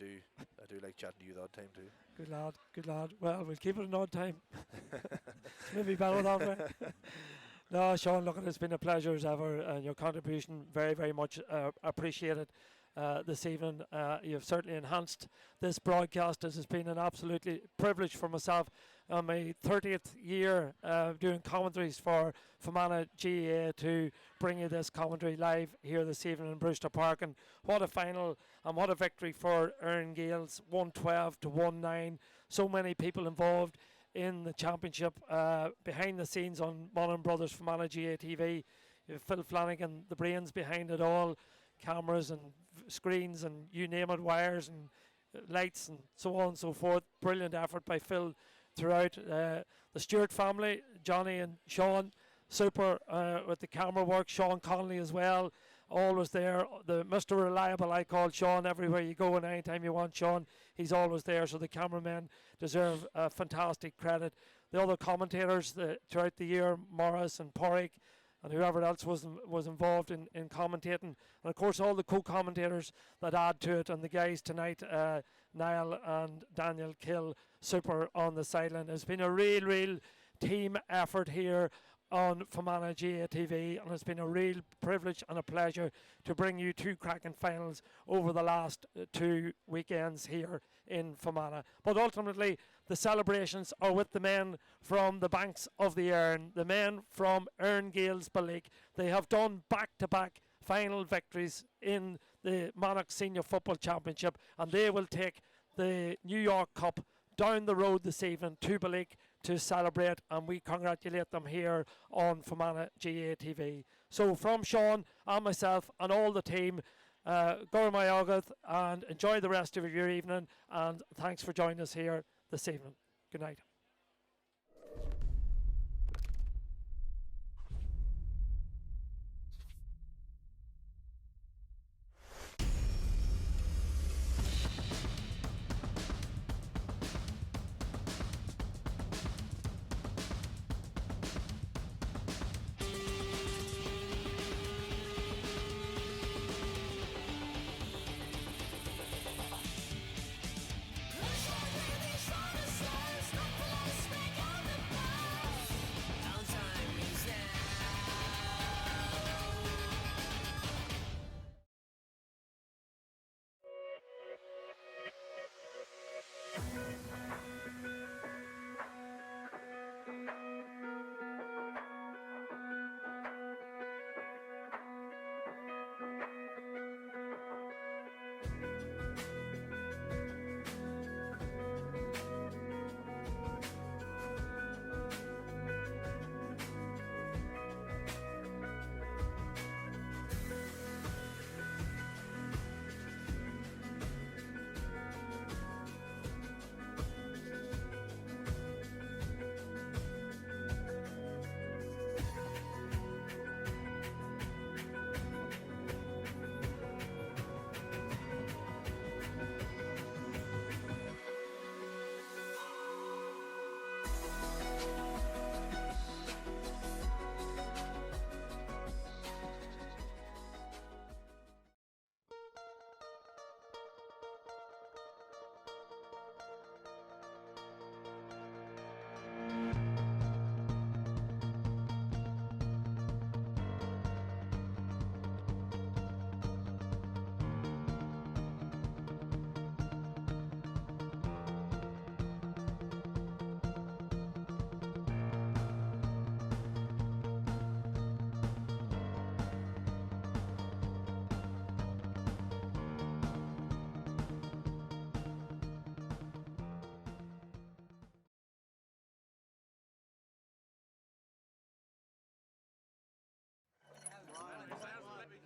do like chatting to you the odd time too. Good lad. Well, we'll keep it an odd time. Maybe better that way. No, Sean, look, it's been a pleasure as ever, and your contribution very much appreciated. this evening. You've certainly enhanced this broadcast. This has been an absolutely privilege for myself on my 30th year doing commentaries for Fermanagh GAA to bring you this commentary live here this evening in Brewster Park. And what a final and what a victory for Erne Gaels, 112 to 1-9. So many people involved in the championship. Behind the scenes on Monaghan Brothers Fermanagh GAA TV, Phil Flanagan, the brains behind it all, cameras and screens and you name it, wires and lights and so on and so forth. Brilliant effort by Phil throughout. The Stewart family, Johnny and Sean, super with the camera work. Sean Connolly as well, always there. The Mr. Reliable, I call Sean everywhere you go, and anytime you want Sean, he's always there. So the cameramen deserve fantastic credit. The other commentators throughout the year, Morris and Porrick, and whoever else was involved in commentating, and of course all the co-commentators that add to it, and the guys tonight, Niall and Daniel Kill, super on the sideline. It's been a real team effort here on Fermanagh GAA TV, and it's been a real privilege and a pleasure to bring you two cracking finals over the last 2 weekends here in Fermanagh. But ultimately, the celebrations are with the men from the banks of the Erne, the men from Erne Gaels Belleek. They have done back-to-back final victories in the Monarch Senior Football Championship, and they will take the New York Cup down the road this evening to Belleek to celebrate, and we congratulate them here on Fermanagh GAA TV. So from Sean and myself and all the team, Gormai Agath, and enjoy the rest of your evening, and thanks for joining us here this evening. Good night.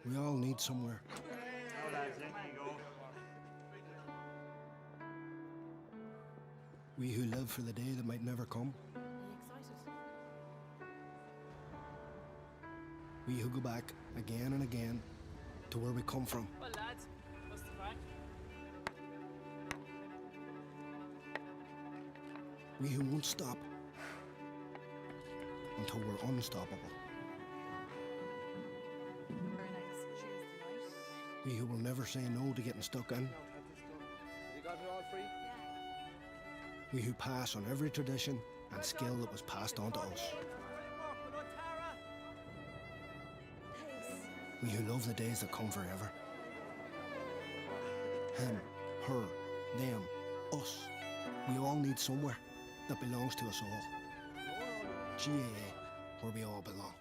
We all need somewhere. Now lads, in you go. We who live for the day that might never come. Are you excited? We who go back again and again to where we come from. Well, lads, what's the crack? We who won't stop until we're unstoppable. Very nice. Choose tonight. We who will never say no to getting stuck in. You got it all free? We who pass on every tradition and skill that was passed on to us. We who love the days that come forever. him, her, them, us. We all need somewhere that belongs to us all. GAA, where we all belong.